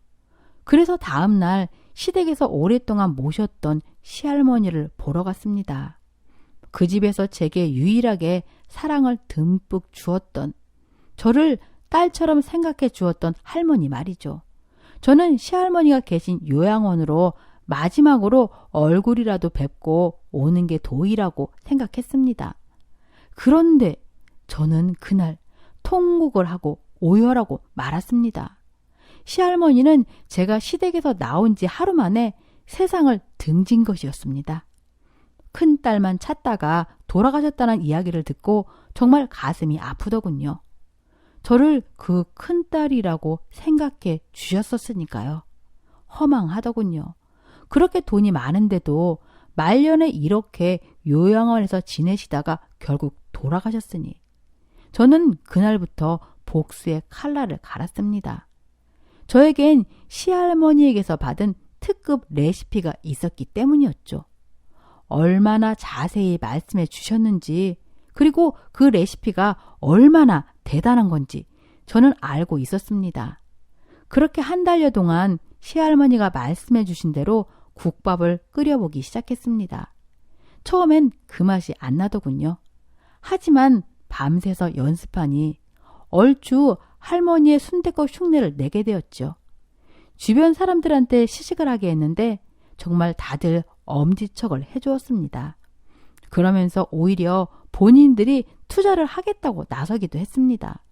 그래서 다음 날 시댁에서 오랫동안 모셨던 시할머니를 보러 갔습니다. 그 집에서 제게 유일하게 사랑을 듬뿍 주었던, 저를 딸처럼 생각해 주었던 할머니 말이죠. 저는 시할머니가 계신 요양원으로 마지막으로 얼굴이라도 뵙고 오는 게 도리라고 생각했습니다. 그런데 저는 그날 통곡을 하고 오열하고 말았습니다. 시할머니는 제가 시댁에서 나온 지 하루 만에 세상을 등진 것이었습니다. 큰딸만 찾다가 돌아가셨다는 이야기를 듣고 정말 가슴이 아프더군요. 저를 그 큰딸이라고 생각해 주셨었으니까요. 허망하더군요. 그렇게 돈이 많은데도 말년에 이렇게 요양원에서 지내시다가 결국 돌아가셨으니 저는 그날부터 복수의 칼날을 갈았습니다. 저에겐 시할머니에게서 받은 특급 레시피가 있었기 때문이었죠. 얼마나 자세히 말씀해 주셨는지, 그리고 그 레시피가 얼마나 대단한 건지 저는 알고 있었습니다. 그렇게 한 달여 동안 시할머니가 말씀해 주신 대로 국밥을 끓여보기 시작했습니다. 처음엔 그 맛이 안 나더군요. 하지만 밤새서 연습하니 얼추 할머니의 순댓국 흉내를 내게 되었죠. 주변 사람들한테 시식을 하게 했는데 정말 다들 엄지척을 해주었습니다. 그러면서 오히려 본인들이 투자를 하겠다고 나서기도 했습니다.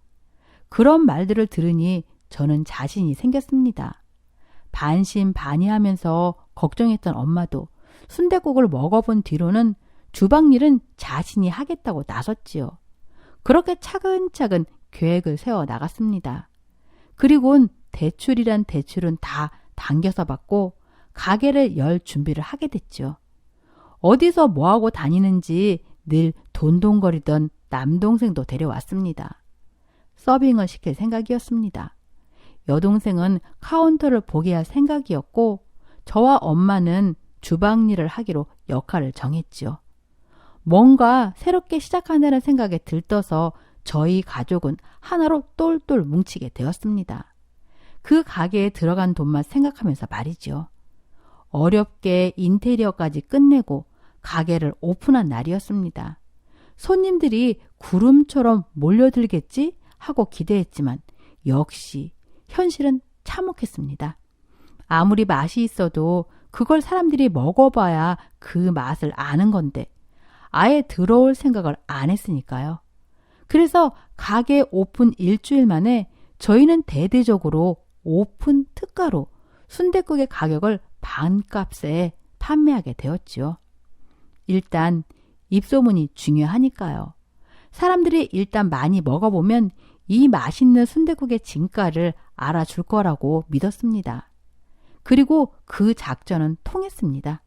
그런 말들을 들으니 저는 자신이 생겼습니다. 반신반의하면서 걱정했던 엄마도 순댓국을 먹어본 뒤로는 주방 일은 자신이 하겠다고 나섰지요. 그렇게 차근차근 계획을 세워 나갔습니다. 그리고는 대출이란 대출은 다 당겨서 받고 가게를 열 준비를 하게 됐죠. 어디서 뭐하고 다니는지 늘 돈돈거리던 남동생도 데려왔습니다. 서빙을 시킬 생각이었습니다. 여동생은 카운터를 보게 할 생각이었고 저와 엄마는 주방 일을 하기로 역할을 정했지요. 뭔가 새롭게 시작한다는 생각에 들떠서 저희 가족은 하나로 똘똘 뭉치게 되었습니다. 그 가게에 들어간 돈만 생각하면서 말이죠. 어렵게 인테리어까지 끝내고 가게를 오픈한 날이었습니다. 손님들이 구름처럼 몰려들겠지 하고 기대했지만 역시 현실은 참혹했습니다. 아무리 맛이 있어도 그걸 사람들이 먹어봐야 그 맛을 아는 건데 아예 들어올 생각을 안 했으니까요. 그래서 가게 오픈 일주일 만에 저희는 대대적으로 오픈 특가로 순댓국의 가격을 반값에 판매하게 되었지요. 일단 입소문이 중요하니까요. 사람들이 일단 많이 먹어보면 이 맛있는 순댓국의 진가를 알아줄 거라고 믿었습니다. 그리고 그 작전은 통했습니다.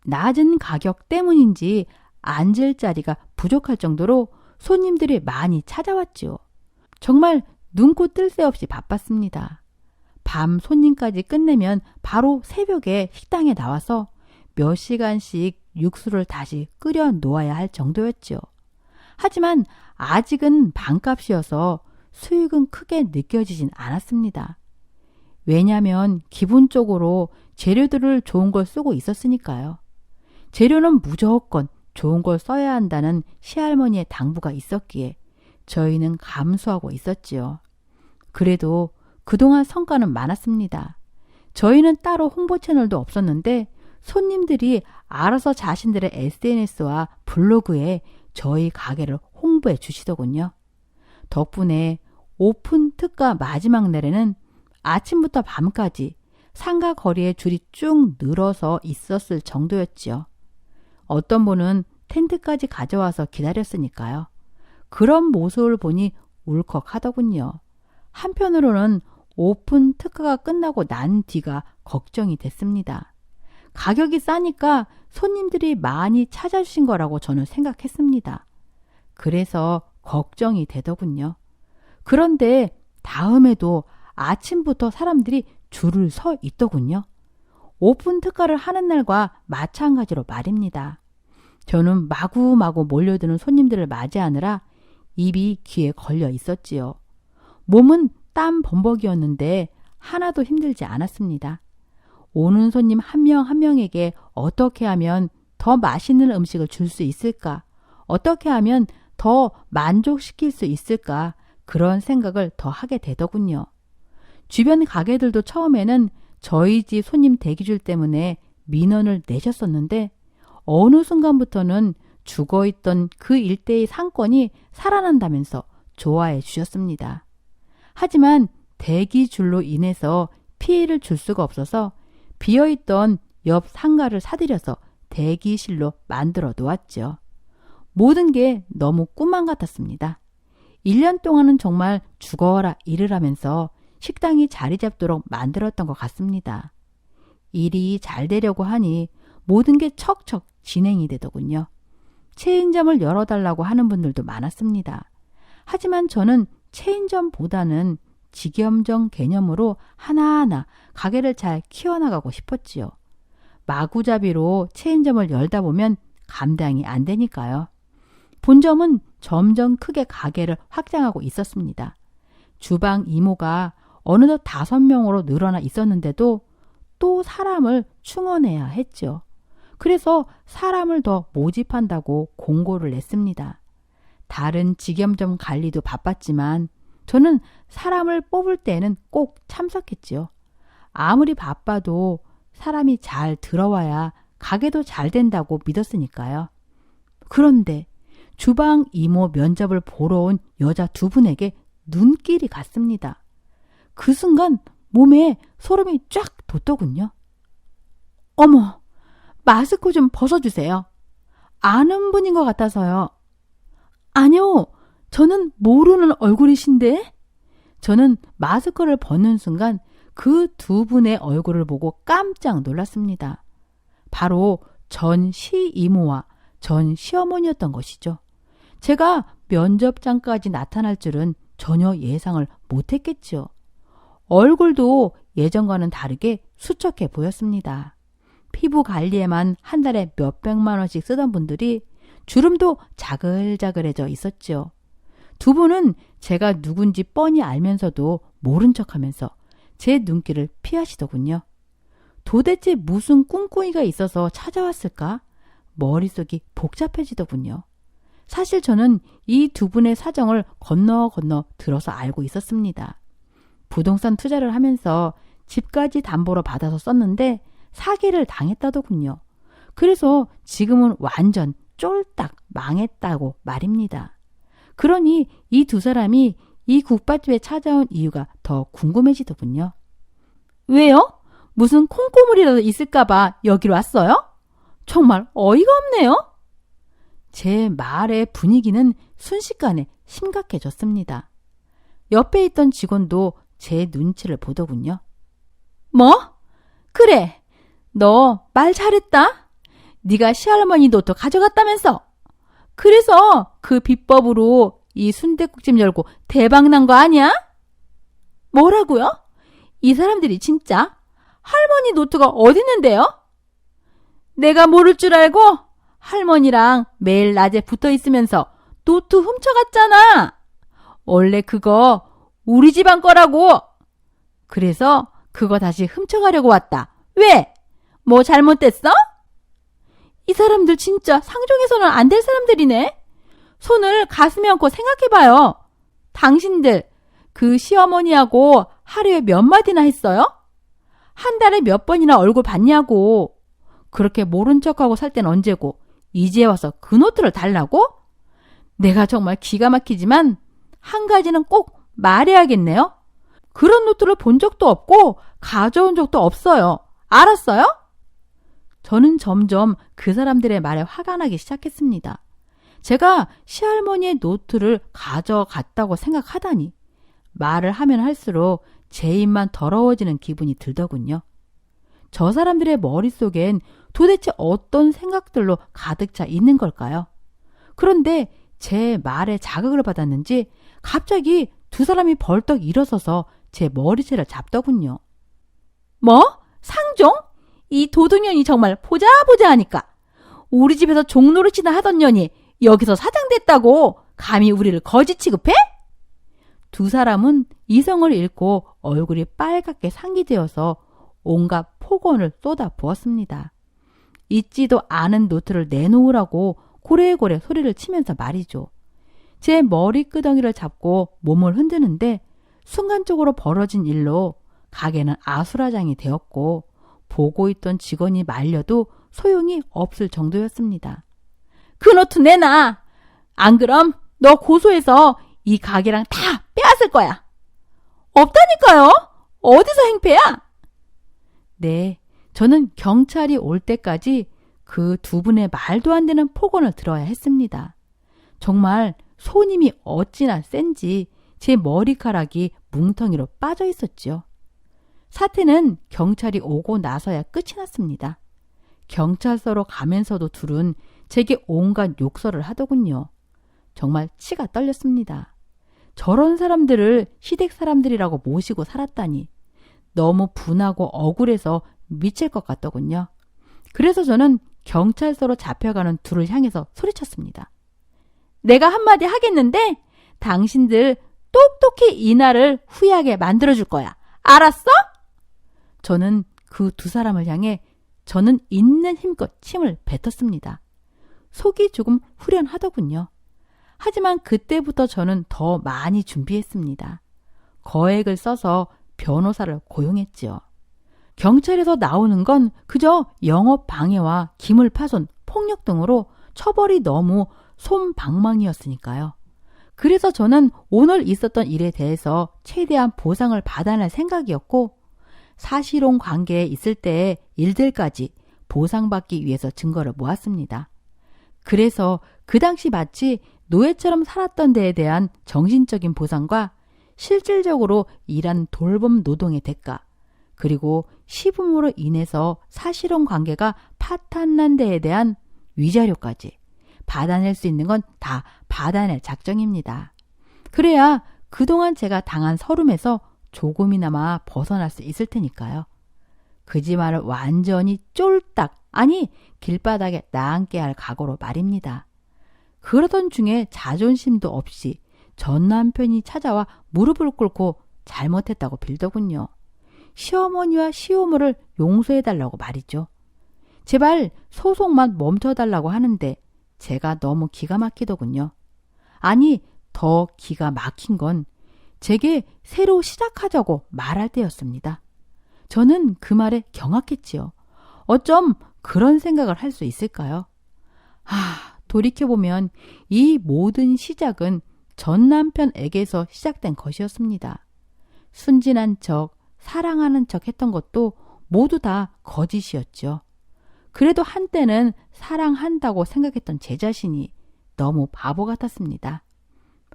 낮은 가격 때문인지 앉을 자리가 부족할 정도로 손님들이 많이 찾아왔지요. 정말 눈코 뜰 새 없이 바빴습니다. 밤 손님까지 끝내면 바로 새벽에 식당에 나와서 몇 시간씩 육수를 다시 끓여 놓아야 할 정도였죠. 하지만 아직은 반값이어서 수익은 크게 느껴지진 않았습니다. 왜냐하면 기본적으로 재료들을 좋은 걸 쓰고 있었으니까요. 재료는 무조건 좋은 걸 써야 한다는 시할머니의 당부가 있었기에 저희는 감수하고 있었지요. 그래도 그동안 성과는 많았습니다. 저희는 따로 홍보 채널도 없었는데 손님들이 알아서 자신들의 SNS와 블로그에 저희 가게를 홍보해 주시더군요. 덕분에 오픈 특가 마지막 날에는 아침부터 밤까지 상가 거리에 줄이 쭉 늘어서 있었을 정도였지요. 어떤 분은 텐트까지 가져와서 기다렸으니까요. 그런 모습을 보니 울컥하더군요. 한편으로는 오픈 특가가 끝나고 난 뒤가 걱정이 됐습니다. 가격이 싸니까 손님들이 많이 찾아주신 거라고 저는 생각했습니다. 그래서 걱정이 되더군요. 그런데 다음에도 아침부터 사람들이 줄을 서 있더군요. 오픈 특가를 하는 날과 마찬가지로 말입니다. 저는 마구마구 몰려드는 손님들을 맞이하느라 입이 귀에 걸려 있었지요. 몸은 땀 범벅이었는데 하나도 힘들지 않았습니다. 오는 손님 한 명 한 명에게 어떻게 하면 더 맛있는 음식을 줄 수 있을까? 어떻게 하면 더 만족시킬 수 있을까? 그런 생각을 더 하게 되더군요. 주변 가게들도 처음에는 저희 집 손님 대기줄 때문에 민원을 내셨었는데 어느 순간부터는 죽어있던 그 일대의 상권이 살아난다면서 좋아해 주셨습니다. 하지만 대기줄로 인해서 피해를 줄 수가 없어서 비어있던 옆 상가를 사들여서 대기실로 만들어 놓았죠. 모든 게 너무 꿈만 같았습니다. 1년 동안은 정말 죽어라 일을 하면서 식당이 자리 잡도록 만들었던 것 같습니다. 일이 잘 되려고 하니 모든 게 척척 진행이 되더군요. 체인점을 열어달라고 하는 분들도 많았습니다. 하지만 저는 체인점보다는 직영점 개념으로 하나하나 가게를 잘 키워나가고 싶었지요. 마구잡이로 체인점을 열다 보면 감당이 안 되니까요. 본점은 점점 크게 가게를 확장하고 있었습니다. 주방 이모가 어느덧 5명으로 늘어나 있었는데도 또 사람을 충원해야 했죠. 그래서 사람을 더 모집한다고 공고를 냈습니다. 다른 직영점 관리도 바빴지만 저는 사람을 뽑을 때는 꼭 참석했지요. 아무리 바빠도 사람이 잘 들어와야 가게도 잘 된다고 믿었으니까요. 그런데 주방 이모 면접을 보러 온 여자 2분에게 눈길이 갔습니다. 그 순간 몸에 소름이 쫙 돋더군요. 어머, 마스크 좀 벗어주세요. 아는 분인 것 같아서요. 아니요, 저는 모르는 얼굴이신데? 저는 마스크를 벗는 순간 그 2분의 얼굴을 보고 깜짝 놀랐습니다. 바로 전 시이모와 전 시어머니였던 것이죠. 제가 면접장까지 나타날 줄은 전혀 예상을 못했겠죠. 얼굴도 예전과는 다르게 수척해 보였습니다. 피부 관리에만 한 달에 몇백만 원씩 쓰던 분들이 주름도 자글자글해져 있었죠. 2분은 제가 누군지 뻔히 알면서도 모른 척하면서 제 눈길을 피하시더군요. 도대체 무슨 꿍꿍이가 있어서 찾아왔을까? 머릿속이 복잡해지더군요. 사실 저는 이 2분의 사정을 건너 들어서 알고 있었습니다. 부동산 투자를 하면서 집까지 담보로 받아서 썼는데 사기를 당했다더군요. 그래서 지금은 완전 쫄딱 망했다고 말입니다. 그러니 이 2사람이 이 국밥집에 찾아온 이유가 더 궁금해지더군요. 왜요? 무슨 콩고물이라도 있을까봐 여기로 왔어요? 정말 어이가 없네요. 제 말의 분위기는 순식간에 심각해졌습니다. 옆에 있던 직원도 제 눈치를 보더군요. 뭐? 그래, 너 말 잘했다. 네가 시할머니 노트 가져갔다면서. 그래서 그 비법으로 이 순댓국집 열고 대박 난 거 아니야? 뭐라고요? 이 사람들이 진짜 할머니 노트가 어딨는데요? 내가 모를 줄 알고 할머니랑 매일 낮에 붙어 있으면서 노트 훔쳐갔잖아. 원래 그거 우리 집안 거라고. 그래서 그거 다시 훔쳐가려고 왔다. 왜? 뭐 잘못됐어? 이 사람들 진짜 상종해서는 안 될 사람들이네. 손을 가슴에 얹고 생각해봐요. 당신들 그 시어머니하고 하루에 몇 마디나 했어요? 한 달에 몇 번이나 얼굴 봤냐고. 그렇게 모른 척하고 살 땐 언제고 이제 와서 그 노트를 달라고? 내가 정말 기가 막히지만 한 가지는 꼭 말해야겠네요. 그런 노트를 본 적도 없고 가져온 적도 없어요. 알았어요? 저는 점점 그 사람들의 말에 화가 나기 시작했습니다. 제가 시할머니의 노트를 가져갔다고 생각하다니 말을 하면 할수록 제 입만 더러워지는 기분이 들더군요. 저 사람들의 머릿속엔 도대체 어떤 생각들로 가득 차 있는 걸까요? 그런데 제 말에 자극을 받았는지 갑자기 두 사람이 벌떡 일어서서 제 머리채를 잡더군요. 뭐? 상종? 이 도둑년이 정말 보자 하니까. 우리 집에서 종노릇이나 하던 년이 여기서 사장 됐다고 감히 우리를 거지 취급해? 두 사람은 이성을 잃고 얼굴이 빨갛게 상기되어서 온갖 폭언을 쏟아 부었습니다. 잊지도 않은 노트를 내놓으라고 고래고래 소리를 치면서 말이죠. 제 머리끄덩이를 잡고 몸을 흔드는데 순간적으로 벌어진 일로 가게는 아수라장이 되었고 보고 있던 직원이 말려도 소용이 없을 정도였습니다. 그 노트 내놔. 안 그럼 너 고소해서 이 가게랑 다 빼앗을 거야. 없다니까요. 어디서 행패야? 네, 저는 경찰이 올 때까지 그 두 분의 말도 안 되는 폭언을 들어야 했습니다. 정말 손님이 어찌나 센지 제 머리카락이 뭉텅이로 빠져 있었지요. 사태는 경찰이 오고 나서야 끝이 났습니다. 경찰서로 가면서도 둘은 제게 온갖 욕설을 하더군요. 정말 치가 떨렸습니다. 저런 사람들을 시댁 사람들이라고 모시고 살았다니 너무 분하고 억울해서 미칠 것 같더군요. 그래서 저는 경찰서로 잡혀가는 둘을 향해서 소리쳤습니다. 내가 한마디 하겠는데 당신들 똑똑히 이날을 후회하게 만들어줄 거야. 알았어? 저는 그 두 사람을 향해 저는 있는 힘껏 침을 뱉었습니다. 속이 조금 후련하더군요. 하지만 그때부터 저는 더 많이 준비했습니다. 거액을 써서 변호사를 고용했지요. 경찰에서 나오는 건 그저 영업 방해와 기물 파손, 폭력 등으로 처벌이 너무 솜방망이였으니까요. 그래서 저는 오늘 있었던 일에 대해서 최대한 보상을 받아낼 생각이었고 사실혼 관계에 있을 때의 일들까지 보상받기 위해서 증거를 모았습니다. 그래서 그 당시 마치 노예처럼 살았던 데에 대한 정신적인 보상과 실질적으로 일한 돌봄 노동의 대가, 그리고 시부모로 인해서 사실혼 관계가 파탄난 데에 대한 위자료까지 받아낼 수 있는 건 다 받아낼 작정입니다. 그래야 그동안 제가 당한 서름에서 조금이나마 벗어날 수 있을 테니까요. 그 집안을 완전히 쫄딱, 아니 길바닥에 나앉게 할 각오로 말입니다. 그러던 중에 자존심도 없이 전 남편이 찾아와 무릎을 꿇고 잘못했다고 빌더군요. 시어머니와 시어머를 용서해달라고 말이죠. 제발 소송만 멈춰달라고 하는데 제가 너무 기가 막히더군요. 아니, 더 기가 막힌 건 제게 새로 시작하자고 말할 때였습니다. 저는 그 말에 경악했지요. 어쩜 그런 생각을 할 수 있을까요? 돌이켜보면 이 모든 시작은 전 남편에게서 시작된 것이었습니다. 순진한 척, 사랑하는 척 했던 것도 모두 다 거짓이었죠. 그래도 한때는 사랑한다고 생각했던 제 자신이 너무 바보 같았습니다.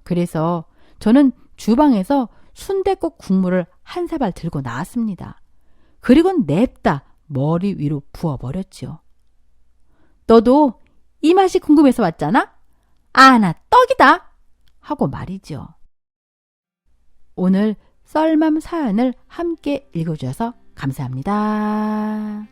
그래서 저는 주방에서 순댓국 국물을 한 사발 들고 나왔습니다. 그리고 냅다 머리 위로 부어버렸지요. 너도 이 맛이 궁금해서 왔잖아? 나 떡이다! 하고 말이죠. 오늘 썰맘 사연을 함께 읽어주셔서 감사합니다.